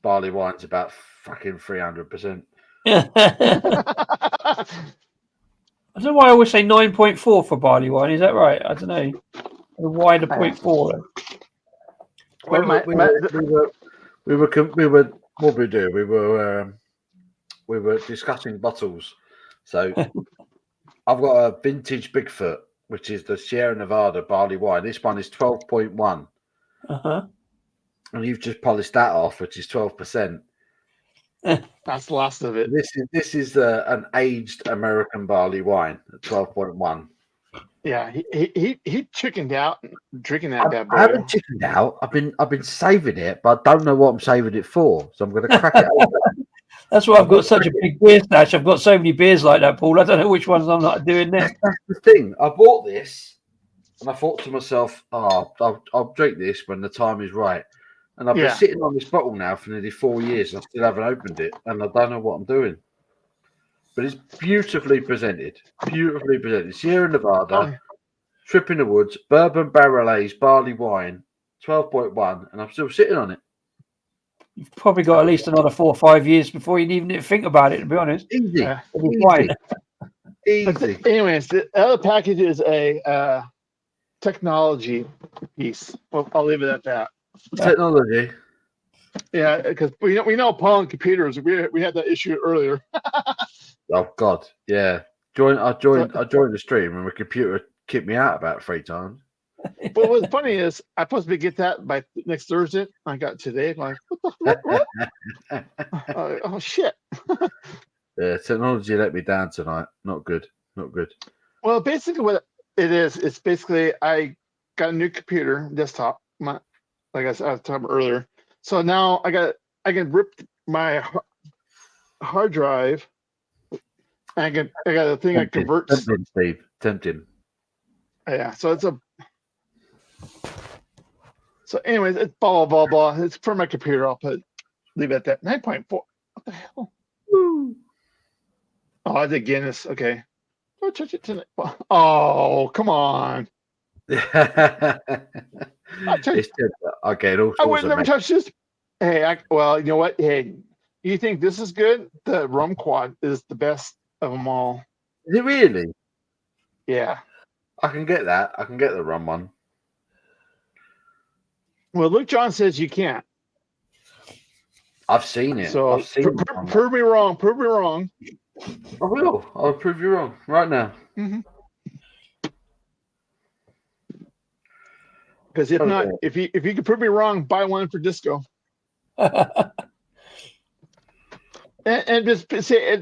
Barley wine's about fucking 300%. I don't know why I always say 9.4 for barley wine. Is that right? I don't know. Why the 0.4? We were what we do? We were discussing bottles. So I've got a vintage Bigfoot, which is the Sierra Nevada barley wine. This one is 12.1. And you've just polished that off, which is 12%. That's the last of it. This is an aged American barley wine at 12.1. Yeah, he chickened out drinking that bad boy. I haven't chickened out. I've been saving it, but I don't know what I'm saving it for. So I'm going to crack it open. That's why I've got such a big beer stash. I've got so many beers like that, Paul. I don't know which ones I'm not doing next. That's the thing. I bought this, and I thought to myself, I'll drink this when the time is right. And I've been sitting on this bottle now for nearly 4 years, and I still haven't opened it, and I don't know what I'm doing. But it's beautifully presented. Beautifully presented. Sierra Nevada, Trip in the Woods, bourbon barrel aged barley wine, 12.1, and I'm still sitting on it. You've probably got at least another 4 or 5 years before you even think about it, to be honest. Easy. Easy. Anyways, the other package is a technology piece. Well, I'll leave it at that. Technology. Yeah, because we know Paul and computers. We had that issue earlier. Oh God, yeah. I joined the stream, and my computer kicked me out about 3 times. But what's funny is I'm supposed to get that by next Thursday. I got it today. I'm like, what? Oh shit! Yeah, technology let me down tonight. Not good. Not good. Well, basically, what it is, it's basically I got a new computer, desktop. Like I was talking about earlier. So now I can rip my hard drive. I got a thing that converts. Tempting, Steve. Tempting. Yeah. So anyways, it's blah blah blah blah. It's for my computer. I'll leave it at that. 9.4. What the hell? Woo. Oh, I did Guinness. Okay. Go touch it tonight. Oh, come on. I would never touch this. Hey, well, you know what? Hey, you think this is good? The rum quad is the best of them all. Is it really? Yeah. I can get that. I can get the rum one. Well, Luke John says you can't. I've seen it. So prove me wrong. Prove me wrong. I will. I'll prove you wrong right now. Mm-hmm. Because if not, if you can prove me wrong, buy one for disco. and just say,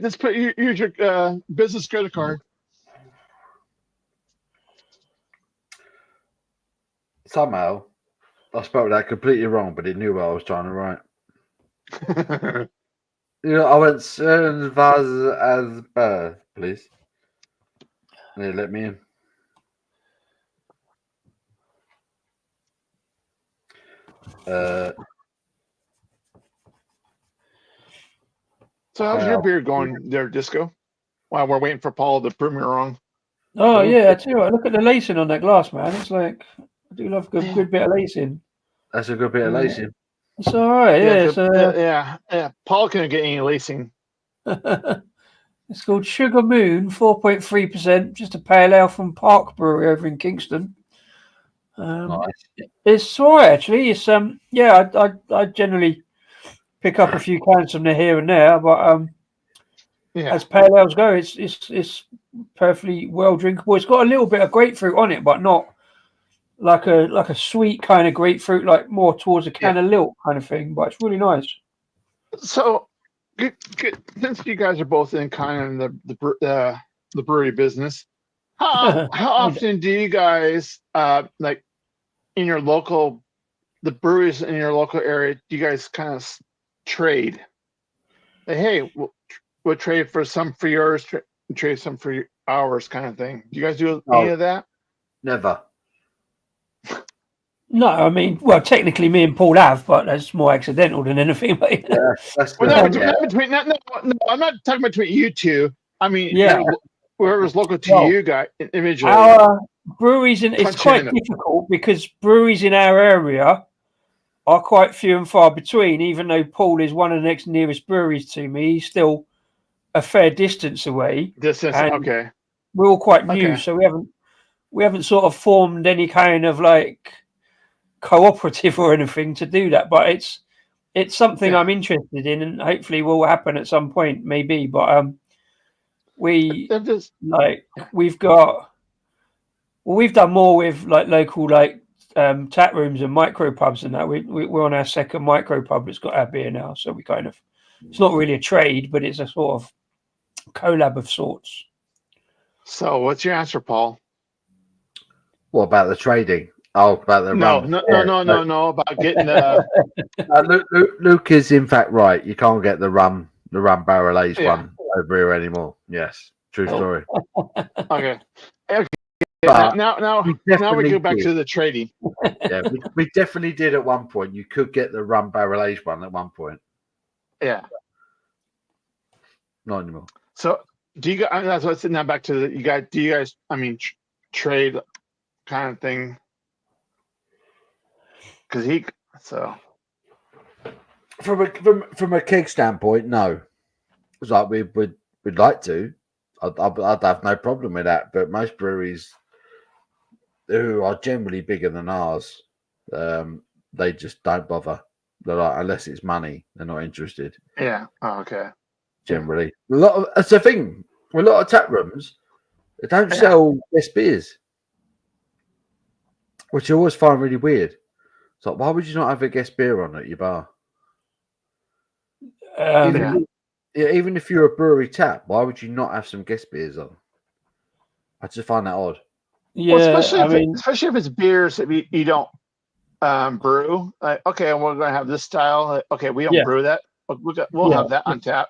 use your business credit card. Somehow, I spelled that completely wrong, but it knew what I was trying to write. I went as birth, please. And they let me in. So how's your beer going there, Disco? While we're waiting for Paul to prove me wrong. Oh yeah, I tell you what, look at the lacing on that glass, man. It's like I do love a good bit of lacing. That's a good bit of lacing. It's all right. Yeah. Paul couldn't get any lacing. It's called Sugar Moon, 4.3%, just a pale ale from Park Brewery over in Kingston. Nice. It's all right actually. It's I generally pick up a few cans from there here and there, but as pale ales go, it's perfectly well drinkable. It's got a little bit of grapefruit on it, but not like a sweet kind of grapefruit, like more towards a can of lilt kind of thing. But it's really nice. So, good. Since you guys are both in kind of the brewery business, how often do you guys like in your local, the breweries in your local area? Do you guys kind of trade? Like, hey, we'll trade for some for yours, trade some for ours, kind of thing. Do you guys do any of that? Never. No, I mean, well, technically, me and Paul have, but that's more accidental than anything. I'm not talking between you two. I mean, whoever's local to you guys individually. Our breweries it's quite difficult because breweries in our area are quite few and far between. Even though Paul is one of the next nearest breweries to me, he's still a fair distance away. Okay. We're all quite new, so we haven't sort of formed any kind of like cooperative or anything to do that. But it's something I'm interested in, and hopefully will happen at some point, maybe. But we've done more with like local tap rooms and micro pubs and that. We're on our second micro pub that's got our beer now, so we kind of, it's not really a trade, but it's a sort of collab of sorts. So what's your answer, Paul? What about the trading? Oh, about the rum. No, about getting Luke is in fact right. You can't get the rum barrel aged one over here anymore. Yes, true story. Okay. But now we go back to the trading. Yeah, we definitely did at one point. You could get the rum barrel aged one at one point. Yeah. Not anymore. So do you guys? That's what's now back to you guys. Do you guys? I mean, trade kind of thing. Because from a keg standpoint, no. It's like we'd like to. I'd have no problem with that. But most breweries who are generally bigger than ours, they just don't bother. They're like, unless it's money, they're not interested. Yeah. Oh, okay. Generally, that's the thing. A lot of tap rooms, they don't sell guest beers, which I always find really weird. It's like, why would you not have a guest beer on at your bar? Even if you're a brewery tap, why would you not have some guest beers on? I just find that odd. Yeah, well, especially if it's beers that you don't brew. Like, okay, we're going to have this style. Like, okay, we don't brew that. We'll have that on tap.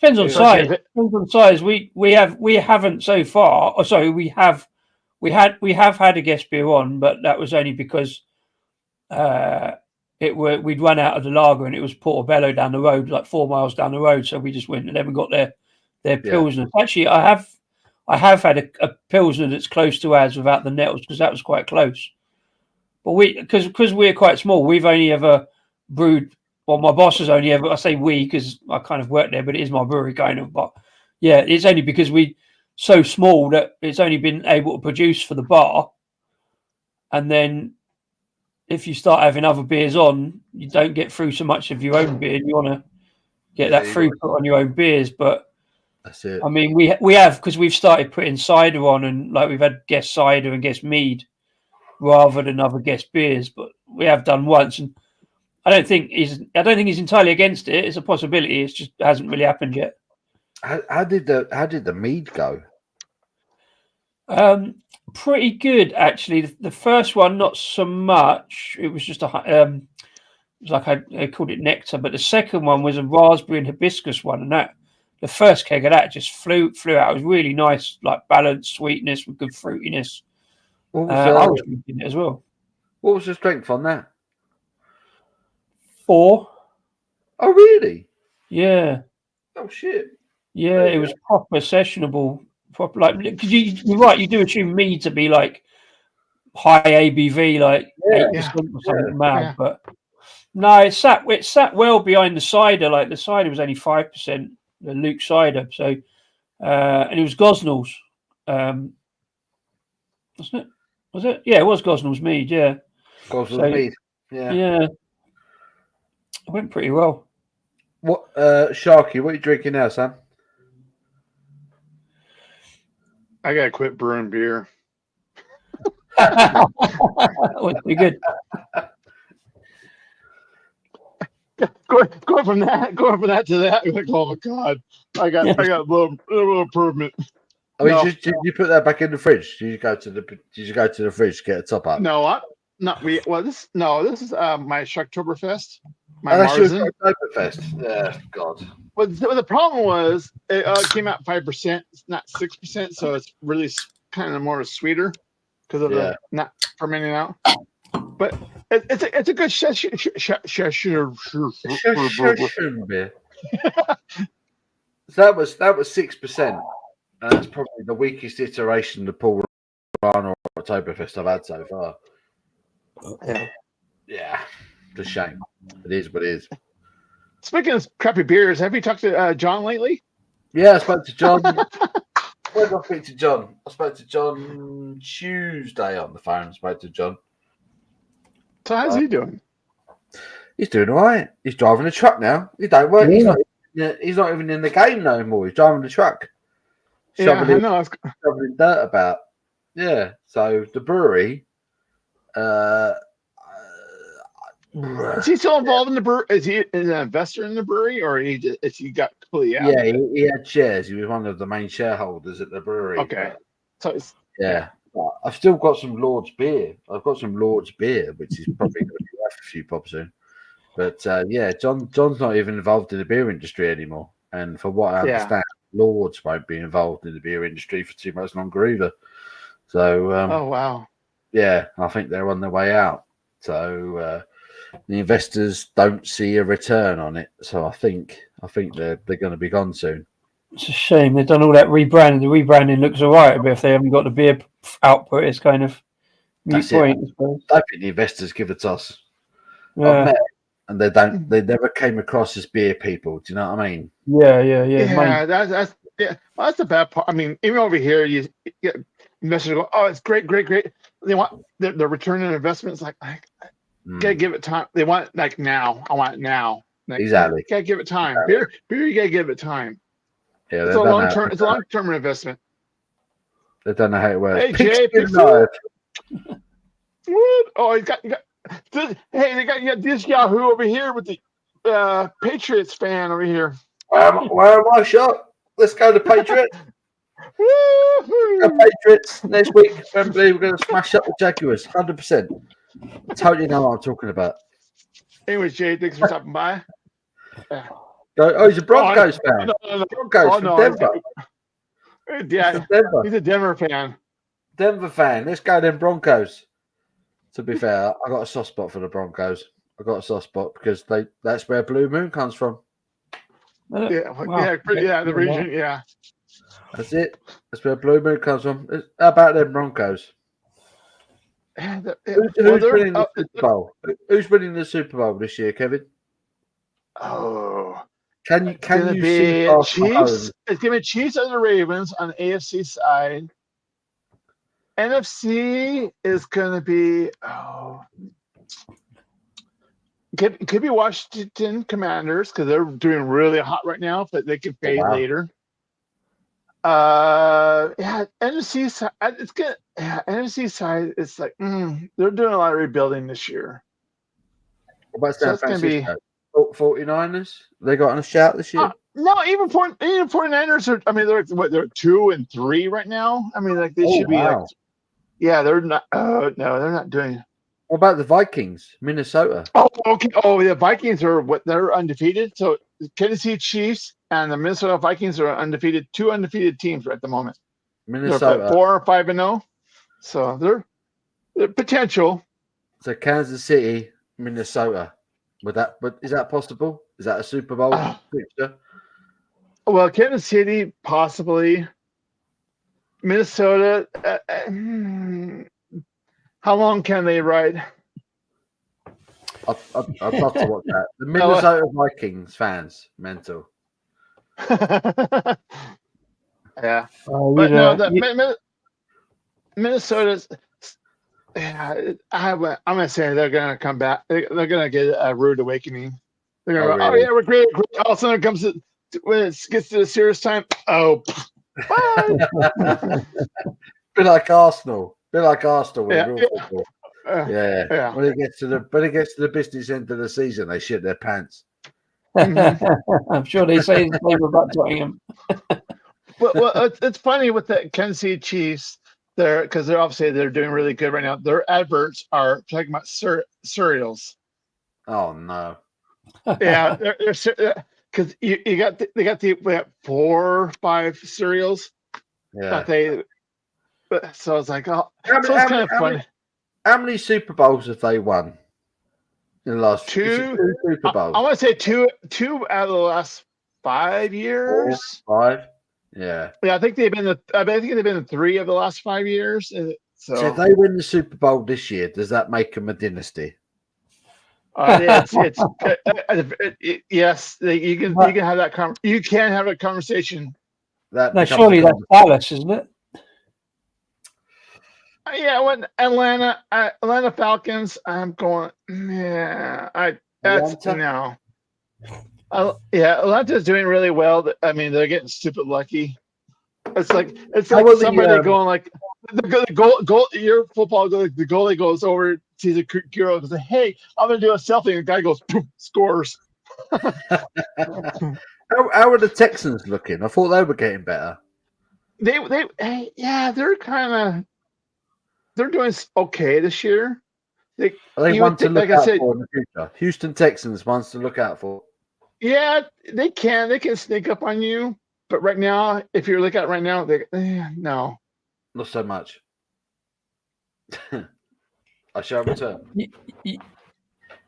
Depends on size. Depends on size. We haven't so far. Oh, sorry, we have had a guest beer on, but that was only because we'd run out of the lager and it was Portobello down the road, like 4 miles down the road. So we just went and then we got their pilsner. Actually, I have had a pilsner that's close to ours without the nettles because that was quite close. But because we're quite small, we've only ever brewed. Well, my boss has only ever. I say we because I kind of work there, but it is my brewery kind of. But yeah, it's only because we so small that it's only been able to produce for the bar, and then if you start having other beers on, you don't get through so much of your own beer. And you want to get that throughput on your own beers, but that's it. I mean, we have because we've started putting cider on, and like we've had guest cider and guest mead rather than other guest beers. But we have done once, and I don't think he's entirely against it. It's a possibility. It just hasn't really happened yet. How did the mead go? Pretty good actually. The first one, not so much. It was just it was like I called it nectar, but the second one was a raspberry and hibiscus one, and that the first keg of that just flew out. It was really nice, like balanced sweetness with good fruitiness. I was drinking it as well. What was the strength on that? 4. Oh really? Yeah. Oh shit. Yeah, it was proper sessionable. Proper, like, because you're right. You do assume mead to be like high ABV, like 8% or something mad, but no, it sat well behind the cider. Like the cider was only 5%, the Luke cider. So, and it was Gosnell's, wasn't it? Was it? Yeah, it was Gosnell's mead. Yeah, Gosnell's mead. Yeah, it went pretty well. What, Sharky? What are you drinking now, Sam? I gotta quit brewing beer. That pretty good. Going from that to that, like, oh god, I got a little improvement. I mean, did you put that back in the fridge? Did you go to the fridge to get a top up? No, this is my Shocktoberfest. My that's your Marzen. Yeah, God. Well, the problem was it came out 5%, not 6%, so it's really kind of more sweeter because of the not fermenting out. But it's a good session beer. So that was 6%, and that's probably the weakest iteration of Paul Ryan or Oktoberfest I've had so far. Yeah, it's a shame. It is what it is. Speaking of crappy beers, have you talked to John lately? Yeah, I spoke to John. Where did I speak to John? I spoke to John Tuesday on the phone. I spoke to John. So how's he doing? He's doing all right. He's driving a truck now. He don't work. Yeah. He's not even in the game no more. He's driving the truck, Yeah, I shoveling, know. shoveling dirt about. Yeah. So the brewery. Is he still involved in the brewery? Is he an investor in the brewery, or is he got completely out? Yeah, he had shares. He was one of the main shareholders at the brewery. Okay. So it's Yeah. But I've still got some Lord's beer. I've got some Lord's beer, which is probably going to be worth a few pop soon. But yeah, John's not even involved in the beer industry anymore. And for what I understand, Lords won't be involved in the beer industry for too much longer either. So oh wow. yeah, I think they're on their way out. So the investors don't see a return on it. So I think they're going to be gone soon. It's a shame they've done all that rebranding. The rebranding looks all right, but if they haven't got the beer output, it's kind of mute point. I suppose. I think the investors give a toss. Yeah. I've met them, and they don't. They never came across as beer people. Do you know what I mean? Yeah. Yeah, that's yeah. Well, that's the bad part. I mean, even over here, you get investors go, "Oh, it's great. They want the return on investment is like gotta give it time. They want it like now. I want it now. Like, Exactly. Gotta give it time. Exactly. Beer, you gotta give it time. Yeah, It's a long term. It's a long term investment. They don't know how it works. Hey, Jay, Pigskin what? Oh, you got this, hey, you got this Yahoo over here with the Patriots fan over here. Where am I shot? Let's go to Patriots. Patriots next week. Wembley, we're going to smash up the Jaguars, 100%. Totally know what I'm talking about. Anyways, Jay, thanks for stopping by. Oh, he's a Broncos fan. No. Broncos from Denver. Yeah, he's a Denver fan. Denver fan. Let's go then Broncos. To be fair, I got a soft spot for the Broncos. I got a soft spot because that's where Blue Moon comes from. Yeah, wow. the region, yeah. That's it. That's where Blue Moon comes from. How about them Broncos? Who's winning the Super Bowl? Who's winning the Super Bowl this year, Kevin? Oh, can you see Chiefs? Mahomes? It's gonna be Chiefs and the Ravens on the AFC side. NFC is gonna be could be Washington Commanders because they're doing really hot right now, but they can fade later. Yeah, NFC side. It's good. Yeah, NFC side. It's like they're doing a lot of rebuilding this year. What about San Francisco? 49ers? They got on a shout this year? No, even 49ers are. I mean, they're 2-3 right now. I mean, like they should be like. Yeah, they're not. No, they're not doing. What about the Vikings, Minnesota? Oh, okay. Oh, the Vikings they're undefeated. So Tennessee Chiefs and the Minnesota Vikings are undefeated. 2 undefeated teams right at the moment. Minnesota 4-5-0. So they're potential. So Kansas City, Minnesota. Is that possible? Is that a Super Bowl picture? Well, Kansas City possibly. Minnesota. How long can they ride? I'd love to watch that. The Minnesota Vikings fans, mental. Yeah, but no, Minnesota's. Yeah, I'm gonna say they're gonna come back. They're gonna get a rude awakening. They're gonna go, really? Oh yeah, we're great. All of a sudden it comes to when it gets to the serious time. Oh, bit like Arsenal. Yeah. Yeah. When it gets to the business end of the season, they shit their pants. I'm sure they say the same about Tottenham. Well, it's funny with the Kansas City Chiefs. Because they're obviously doing really good right now. Their adverts are talking about cereals. Oh no! Yeah, because they got 4 or 5 cereals. Yeah. So it's like, so it's kind of funny. How many Super Bowls have they won in the last 2 Super Bowls? I want to say two out of the last 5 years. 4, 5. Yeah. I think they've been in 3 of the last 5 years. So if they win the Super Bowl this year, does that make them a dynasty? Yes, you can have that you can have a conversation. No, surely that's Dallas, isn't it? Yeah, when Atlanta Falcons, I'm going. Yeah, That's Atlanta? no. Yeah, Atlanta's doing really well. I mean, they're getting stupid lucky. It's like How are the, somebody going like the goal. Your football the goalie goes over, sees a girl, and goes, "Hey, I'm gonna do a selfie." And the guy goes, "Poof," scores. how are the Texans looking? I thought they were getting better. Yeah, they're doing okay this year. Are they You one would to think, look like I out said, for in the future? Houston Texans, ones to look out for. yeah, they can sneak up on you. But right now, if you're looking at it right now, no. Not so much. I shall return.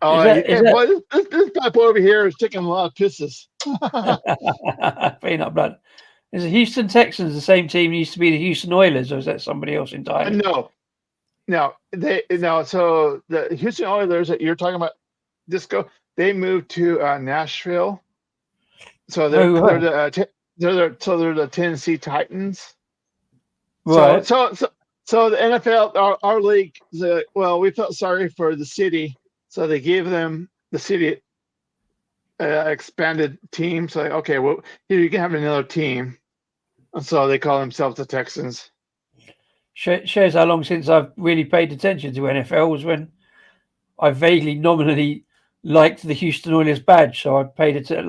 Oh, Is boy, this pipe over here is taking a lot of pisses. that peanut blood? Is the Houston Texans the same team used to be the Houston Oilers, or is that somebody else entirely? No, So the Houston Oilers that you're talking about, Disco, they moved to Nashville. So they're the Tennessee Titans. Right. So the NFL, our league, we felt sorry for the city, so they gave them the city expanded team. So okay, well here you can have another team. And so they call themselves the Texans. Shows how long since I've really paid attention to NFL was when I vaguely nominally liked the Houston Oilers badge. So I paid it to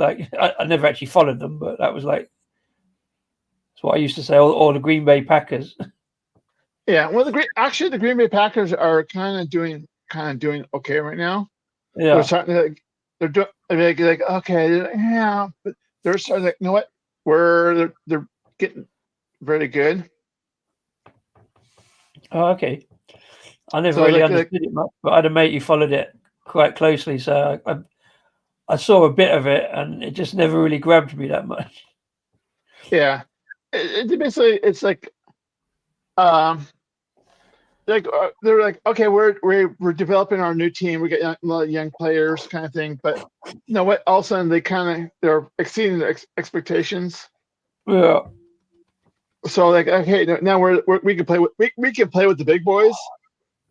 I never actually followed them, but that was like that's what I used to say. All the Green Bay Packers. Yeah, well, the Green Bay Packers are kind of doing okay right now. Yeah. They're starting to they're doing like okay, yeah, but they're starting like, you know what? They're getting very good. Oh, okay. I never really understood it much, but I had a mate who followed it quite closely, so I saw a bit of it, and it just never really grabbed me that much. Yeah, basically it's like they're like, okay, we're developing our new team. We get a lot of young players, kind of thing. But you know what? All of a sudden, they're exceeding their expectations. Yeah. So like, okay, now we can play with we can play with the big boys.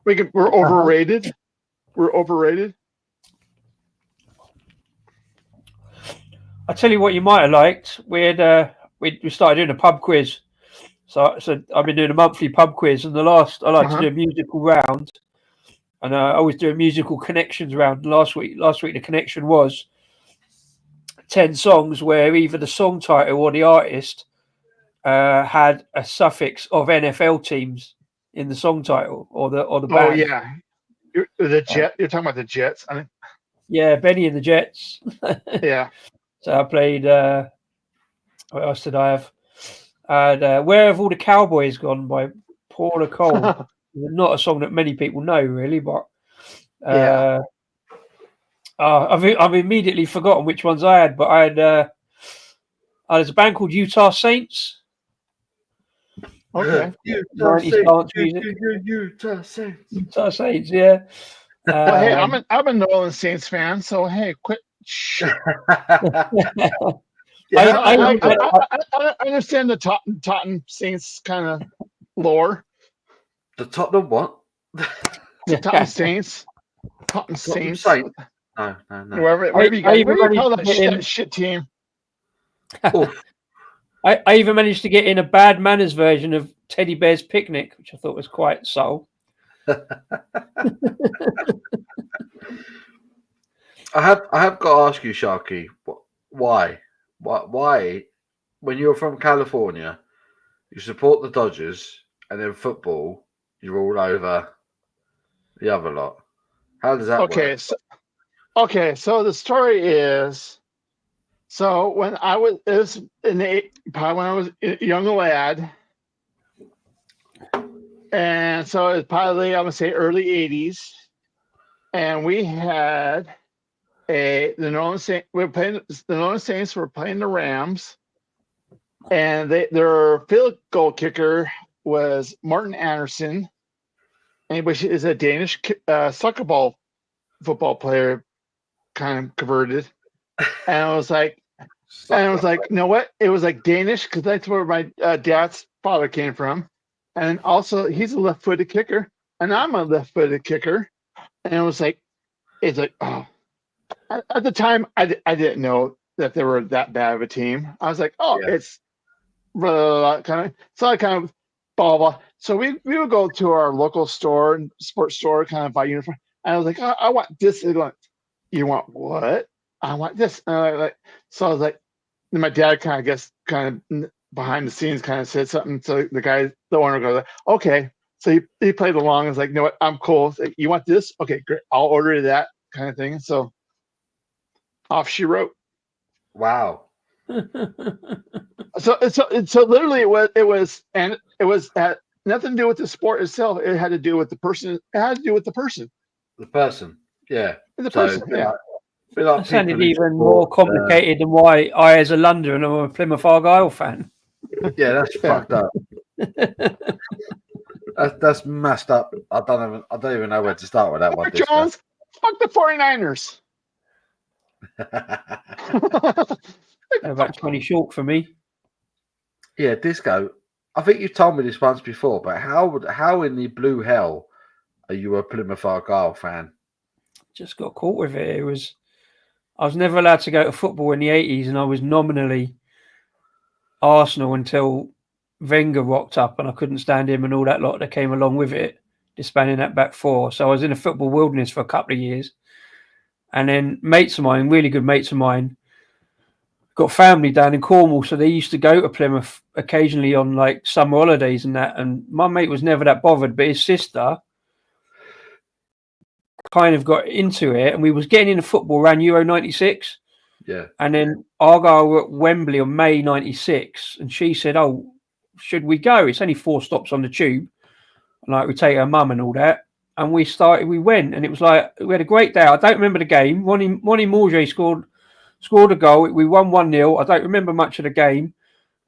We're overrated. We're overrated. I tell you what, you might have liked. We started doing a pub quiz. So I've been doing a monthly pub quiz, and I like to do a musical round, and I always do a musical connections round. Last week the connection was 10 songs where either the song title or the artist had a suffix of NFL teams in the song title or the band. Oh yeah, you're talking about the Jets. I mean, yeah, Benny and the Jets. Yeah. So I played. What else did I have? And Where Have All the Cowboys Gone by Paula Cole. Not a song that many people know, really, but I've immediately forgotten which ones I had. But I had there's a band called Utah Saints. Okay. Utah Saints, yeah. Well, hey, I'm a New Orleans Saints fan, so hey, quit. I understand the Tottenham Saints kind of lore. The Tottenham what? Tottenham Saints. Tottenham Saints. No. Wherever you guys, where you call that shit team? I even managed to get in a Bad Manners version of Teddy Bear's Picnic, which I thought was quite subtle. I have got to ask you, Sharky, why, when you're from California, you support the Dodgers, and then football, you're all over the other lot. How does that work? So the story is, so when I was when I was a young lad, and so it's probably I would say early '80s, and we had the New Orleans Saints. The New Orleans Saints were playing the Rams, and their field goal kicker was Martin Anderson, which is a Danish soccer ball football player, kind of converted. And I was like, you know what? It was like Danish because that's where my dad's father came from, and also he's a left-footed kicker, and I'm a left-footed kicker, and it was like, oh, At the time, I didn't know that they were that bad of a team. I was like, oh, Yeah. it's kind of. So I kind of blah blah. So we would go to our local store, sports store, kind of buy uniform. And I was like, oh, I want this. They're going, you want what? I want this. And so I was like, and my dad kind of behind the scenes kind of said something. So the owner goes, okay. So he played along and was like, you know what? I'm cool. Like, you want this? Okay, great. I'll order that kind of thing. So off she wrote. Wow. So literally it was at nothing to do with the sport itself. It had to do with the person. It had to do with the person. The person. Yeah. The person. Yeah. That sounded even more complicated than why I, as a Londoner, am a Plymouth Argyle fan. Yeah, that's fucked up. That's messed up. I don't even know where to start with that one. Jones, fuck the 49ers. About 20 short for me. Yeah, Disco. I think you told me this once before, but how in the blue hell are you a Plymouth Argyle fan? Just got caught with it. I was never allowed to go to football in the 80s, and I was nominally Arsenal until Wenger rocked up, and I couldn't stand him and all that lot that came along with it, disbanding that back four. So I was in a football wilderness for a couple of years. And then mates of mine, really good mates of mine, got family down in Cornwall, so they used to go to Plymouth occasionally on like summer holidays and that. And my mate was never that bothered, but his sister kind of got into it, and we was getting into football around Euro 96. Yeah. And then Argyle were at Wembley on May 96, and she said, oh, should we go? It's only 4 stops on the tube. And like we take her mum and all that. And we went, and it was like, we had a great day. I don't remember the game. Ronnie Morget scored a goal. We won 1-0. I don't remember much of the game.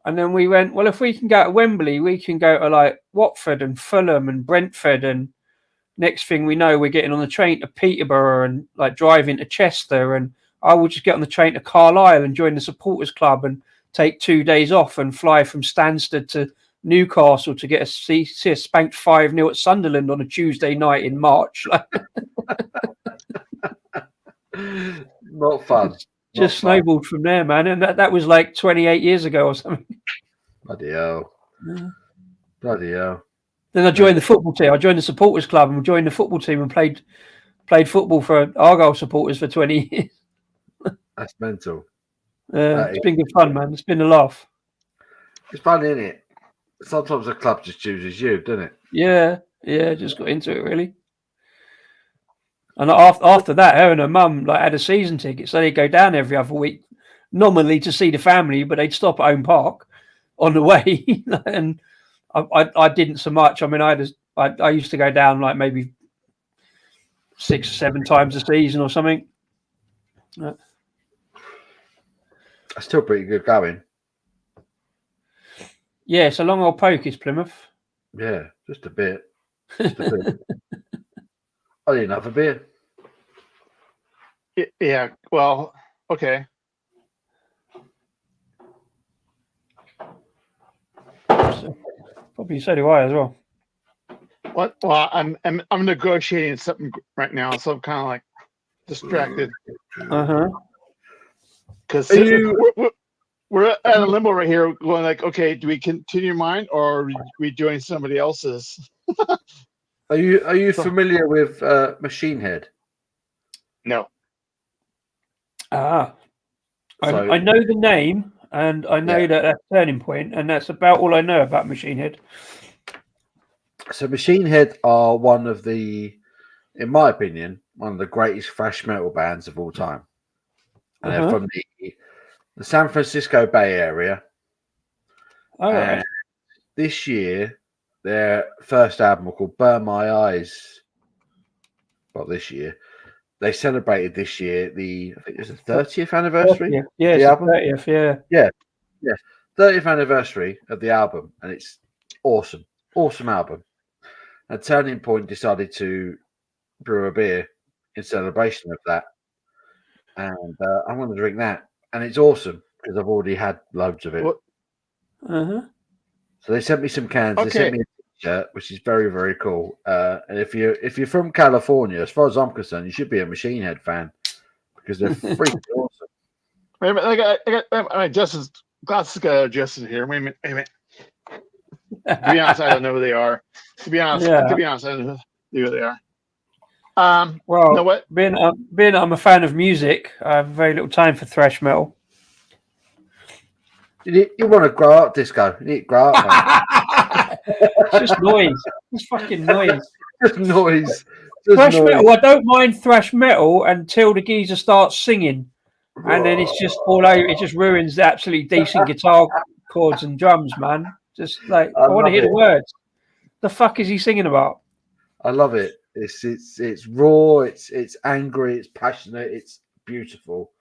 And then we went, well, if we can go to Wembley, we can go to like Watford and Fulham and Brentford. And next thing we know, we're getting on the train to Peterborough and like driving to Chester. And I will just get on the train to Carlisle and join the supporters club and take 2 days off and fly from Stansted to Newcastle to get see us spanked 5-0 at Sunderland on a Tuesday night in March. Not fun. Just snowballed from there, man. And that was like 28 years ago or something. Bloody hell. Yeah. Bloody hell. Then I joined the football team. I joined the supporters club and joined the football team and played football for Argyle supporters for 20 years. That's mental. It's been good fun, man. It's been a laugh. It's fun, isn't it? Sometimes a club just chooses you, doesn't it? Yeah, just got into it really. And after that, her and her mum like had a season ticket, so they'd go down every other week, nominally to see the family, but they'd stop at Home Park on the way. And I didn't so much. I mean, I used to go down like maybe 6 or 7 times a season or something. That's still pretty good going. Yeah, it's a long old poke, is Plymouth. Yeah, just a bit. Just a bit. I didn't have a beer. Yeah, well, okay. Probably so do I as well. What? Well, I'm negotiating something right now, so I'm kind of like distracted. Because we're at a limbo right here, going like, okay, do we continue mine or are we doing somebody else's? Are you familiar with Machine Head? No. I know the name, and I know that that's Turning Point, and that's about all I know about Machine Head. So Machine Head are one of the, in my opinion, one of the greatest thrash metal bands of all time. And they're from the San Francisco Bay Area. All right. This year, their first album called Burn My Eyes. Well, this year. They celebrated this year I think it was the 30th anniversary. Yeah, it's the album. 30th, yeah. 30th anniversary of the album, and it's awesome. Awesome album. And Turning Point decided to brew a beer in celebration of that. And I'm going to drink that. And it's awesome because I've already had loads of it. So they sent me some cans. Okay. They sent me a t-shirt, which is very, very cool. And if you're from California, as far as I'm concerned, you should be a Machine Head fan because they're freaking awesome. Wait a minute, I got Justin's glasses got adjusted here. Wait a minute. To be honest, I don't know who they are. To be honest, I don't know who they are. Well, you know what? being I'm a fan of music, I have very little time for thrash metal. You want to grow up, Disco? You need to grow up, man. It's just noise. It's fucking noise. Just noise. Thrash metal. I don't mind thrash metal until the geezer starts singing, and then it's just all over. It just ruins the absolutely decent guitar chords and drums, man. Just like I want to hear the words. The fuck is he singing about? I love it. It's raw. It's angry. It's passionate. It's beautiful.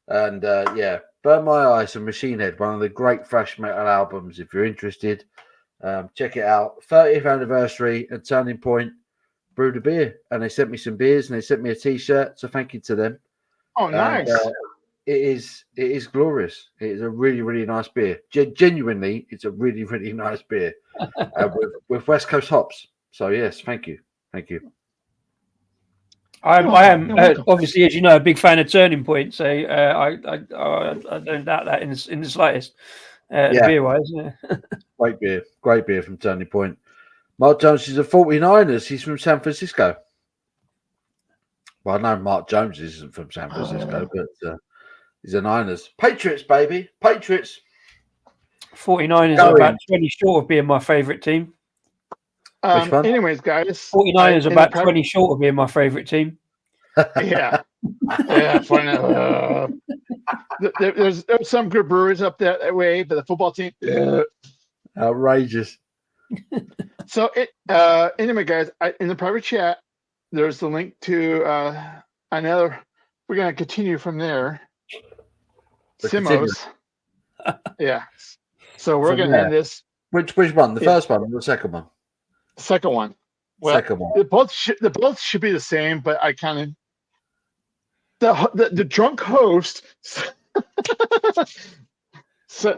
And yeah, Burn My Eyes and Machine Head, one of the great thrash metal albums. If you're interested, check it out. 30th anniversary and Turning Point brewed a beer, and they sent me some beers and they sent me a t-shirt. So thank you to them. Oh, nice. And, it is glorious. It is a really, really nice beer. Genuinely, it's a really, really nice beer with West Coast hops. So yes, thank you. I am obviously, as you know, a big fan of Turning Point. So I don't doubt that in the slightest. Beer wise, yeah. Great beer from Turning Point. Mark Jones is a 49ers. He's from San Francisco. Well, I know Mark Jones isn't from San Francisco, but he's a Niners. Patriots, baby. Patriots. 49ers are about 20 short of being my favourite team. Which one? Anyways, guys. 49ers are about 20 short of being my favourite team. Yeah. There's some good brewers up that way, but the football team. Outrageous. So anyway, guys, in the private chat, there's the link to another. We're gonna continue from there. Simos. Yeah. So we're gonna end this. Which one? The first one or the second one? Second one. Well, second one. They both should be the same, but I kind of the drunk host. So,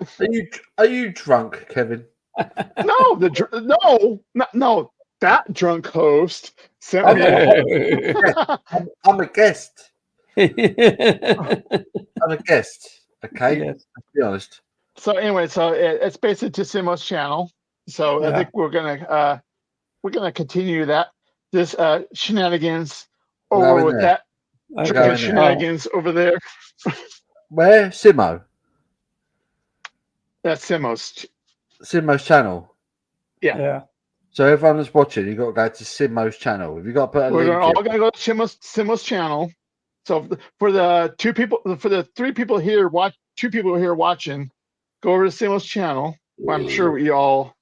are you drunk, Kevin? No, no, that drunk host sent me. I'm a guest. I'm a guest. Okay, yes. Let's be honest. So anyway, it's basically to Simo's channel. So I think we're gonna continue this shenanigans over with that shenanigans over there. Where Simo? That's Simo's channol. Yeah. So everyone that's watching, you got to go to Simo's channel. Have you got to put a link? We're all going to go to Simo's channel. So for the three people here watching, go over to Simo's channel. Well, I'm sure we all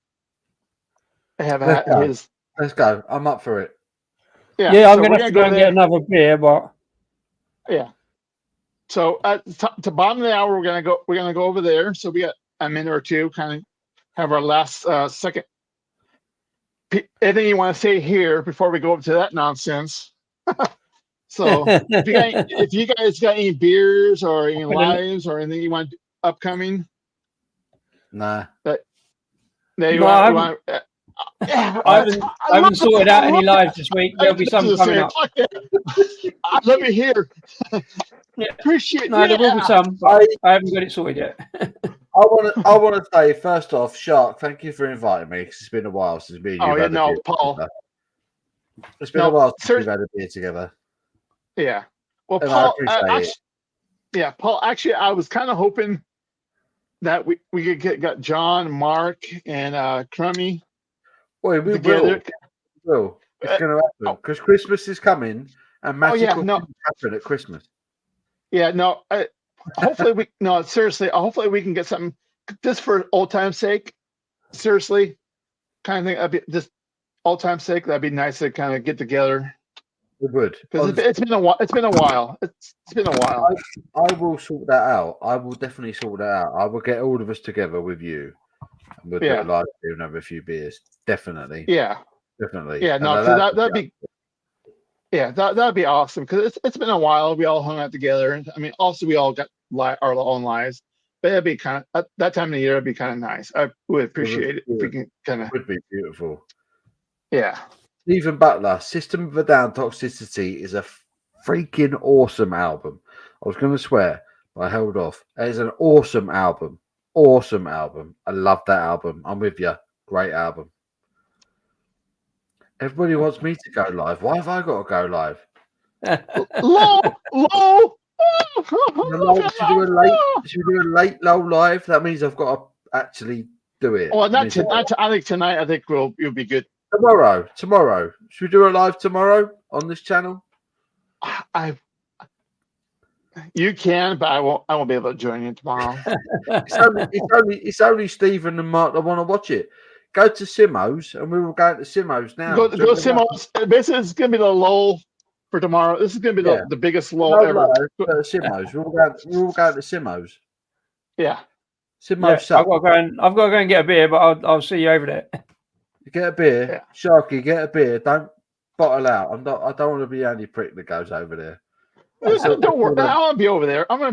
have his. Let's go. I'm up for it. Yeah, I'm gonna have to go and get another beer, but yeah. So at the bottom of the hour, we're gonna go over there. So we got a minute or two, kind of have our last second. Anything you want to say here before we go over to that nonsense? So if you guys got any beers or any lives or anything you want upcoming? Nah. I haven't sorted out any lives this week. There'll be some coming up. I'd love to hear. Yeah. Appreciate. No, there will be some. But I haven't got it sorted yet. I want to say first off, Shark, thank you for inviting me because it's been a while since me and you. Paul. It's been a while since we've had a beer together. Yeah. Well, and Paul. Paul. Actually, I was kind of hoping that we could get John, Mark, and Crummy. Well, we together. Will. It's going to happen because Christmas is coming, and magical things happen at Christmas. Yeah, no. Hopefully hopefully we can get something just for old time's sake. Seriously, kind of thing. Just old time's sake. That'd be nice to kind of get together. We would because it's been a while. It's been a while. I will sort that out. I will definitely sort that out. I will get all of us together with you, and we'll do a live stream and have a few beers. Definitely. Yeah. Definitely. Yeah. No, that'd be. Yeah, that'd be awesome because it's been a while. We all hung out together. I mean, also we all got our own lives, but it'd be kind of at that time of the year. It'd be kind of nice. I would appreciate it if we can kind of. Would be beautiful. Yeah. Stephen Butler, System of a Down Toxicity is a freaking awesome album. I was going to swear, but I held off. It is an awesome album. Awesome album. I love that album. I'm with you. Great album. Everybody wants me to go live. Why have I got to go live? Low. Should we do a late low live? That means I've got to actually do it. Well, I think tonight. I think you'll be good. Tomorrow. Should we do a live tomorrow on this channel? You can, but I won't be able to join you tomorrow. it's only Stephen and Mark that want to watch it. Go to Simo's, and we will go to Simo's now. Go Simo's. This is going to be the lull for tomorrow. This is going to be the biggest lull ever. Simo's. We'll go to Simo's. Yeah. Simo's. I've got to go and get a beer, but I'll see you over there. Get a beer, Sharky. Get a beer. Don't bottle out. I don't want to be the only prick that goes over there. Don't worry. I'm going to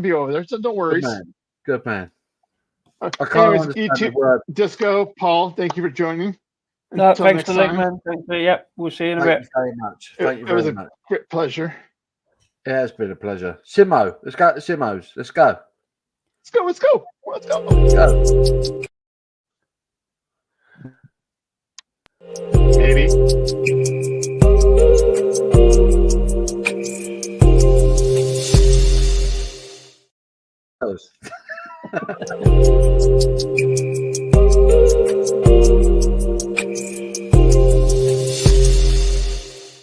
be over there. So don't worry. Good man. I can't Anyways, understand the word. Disco, Paul, thank you for joining. No, thanks for the link, man. Yep, we'll see you in a bit. Thank you very much. Thank you very much. Great pleasure. It has been a pleasure. Simo, let's go to Simo's. Let's go. Let's go. Maybe.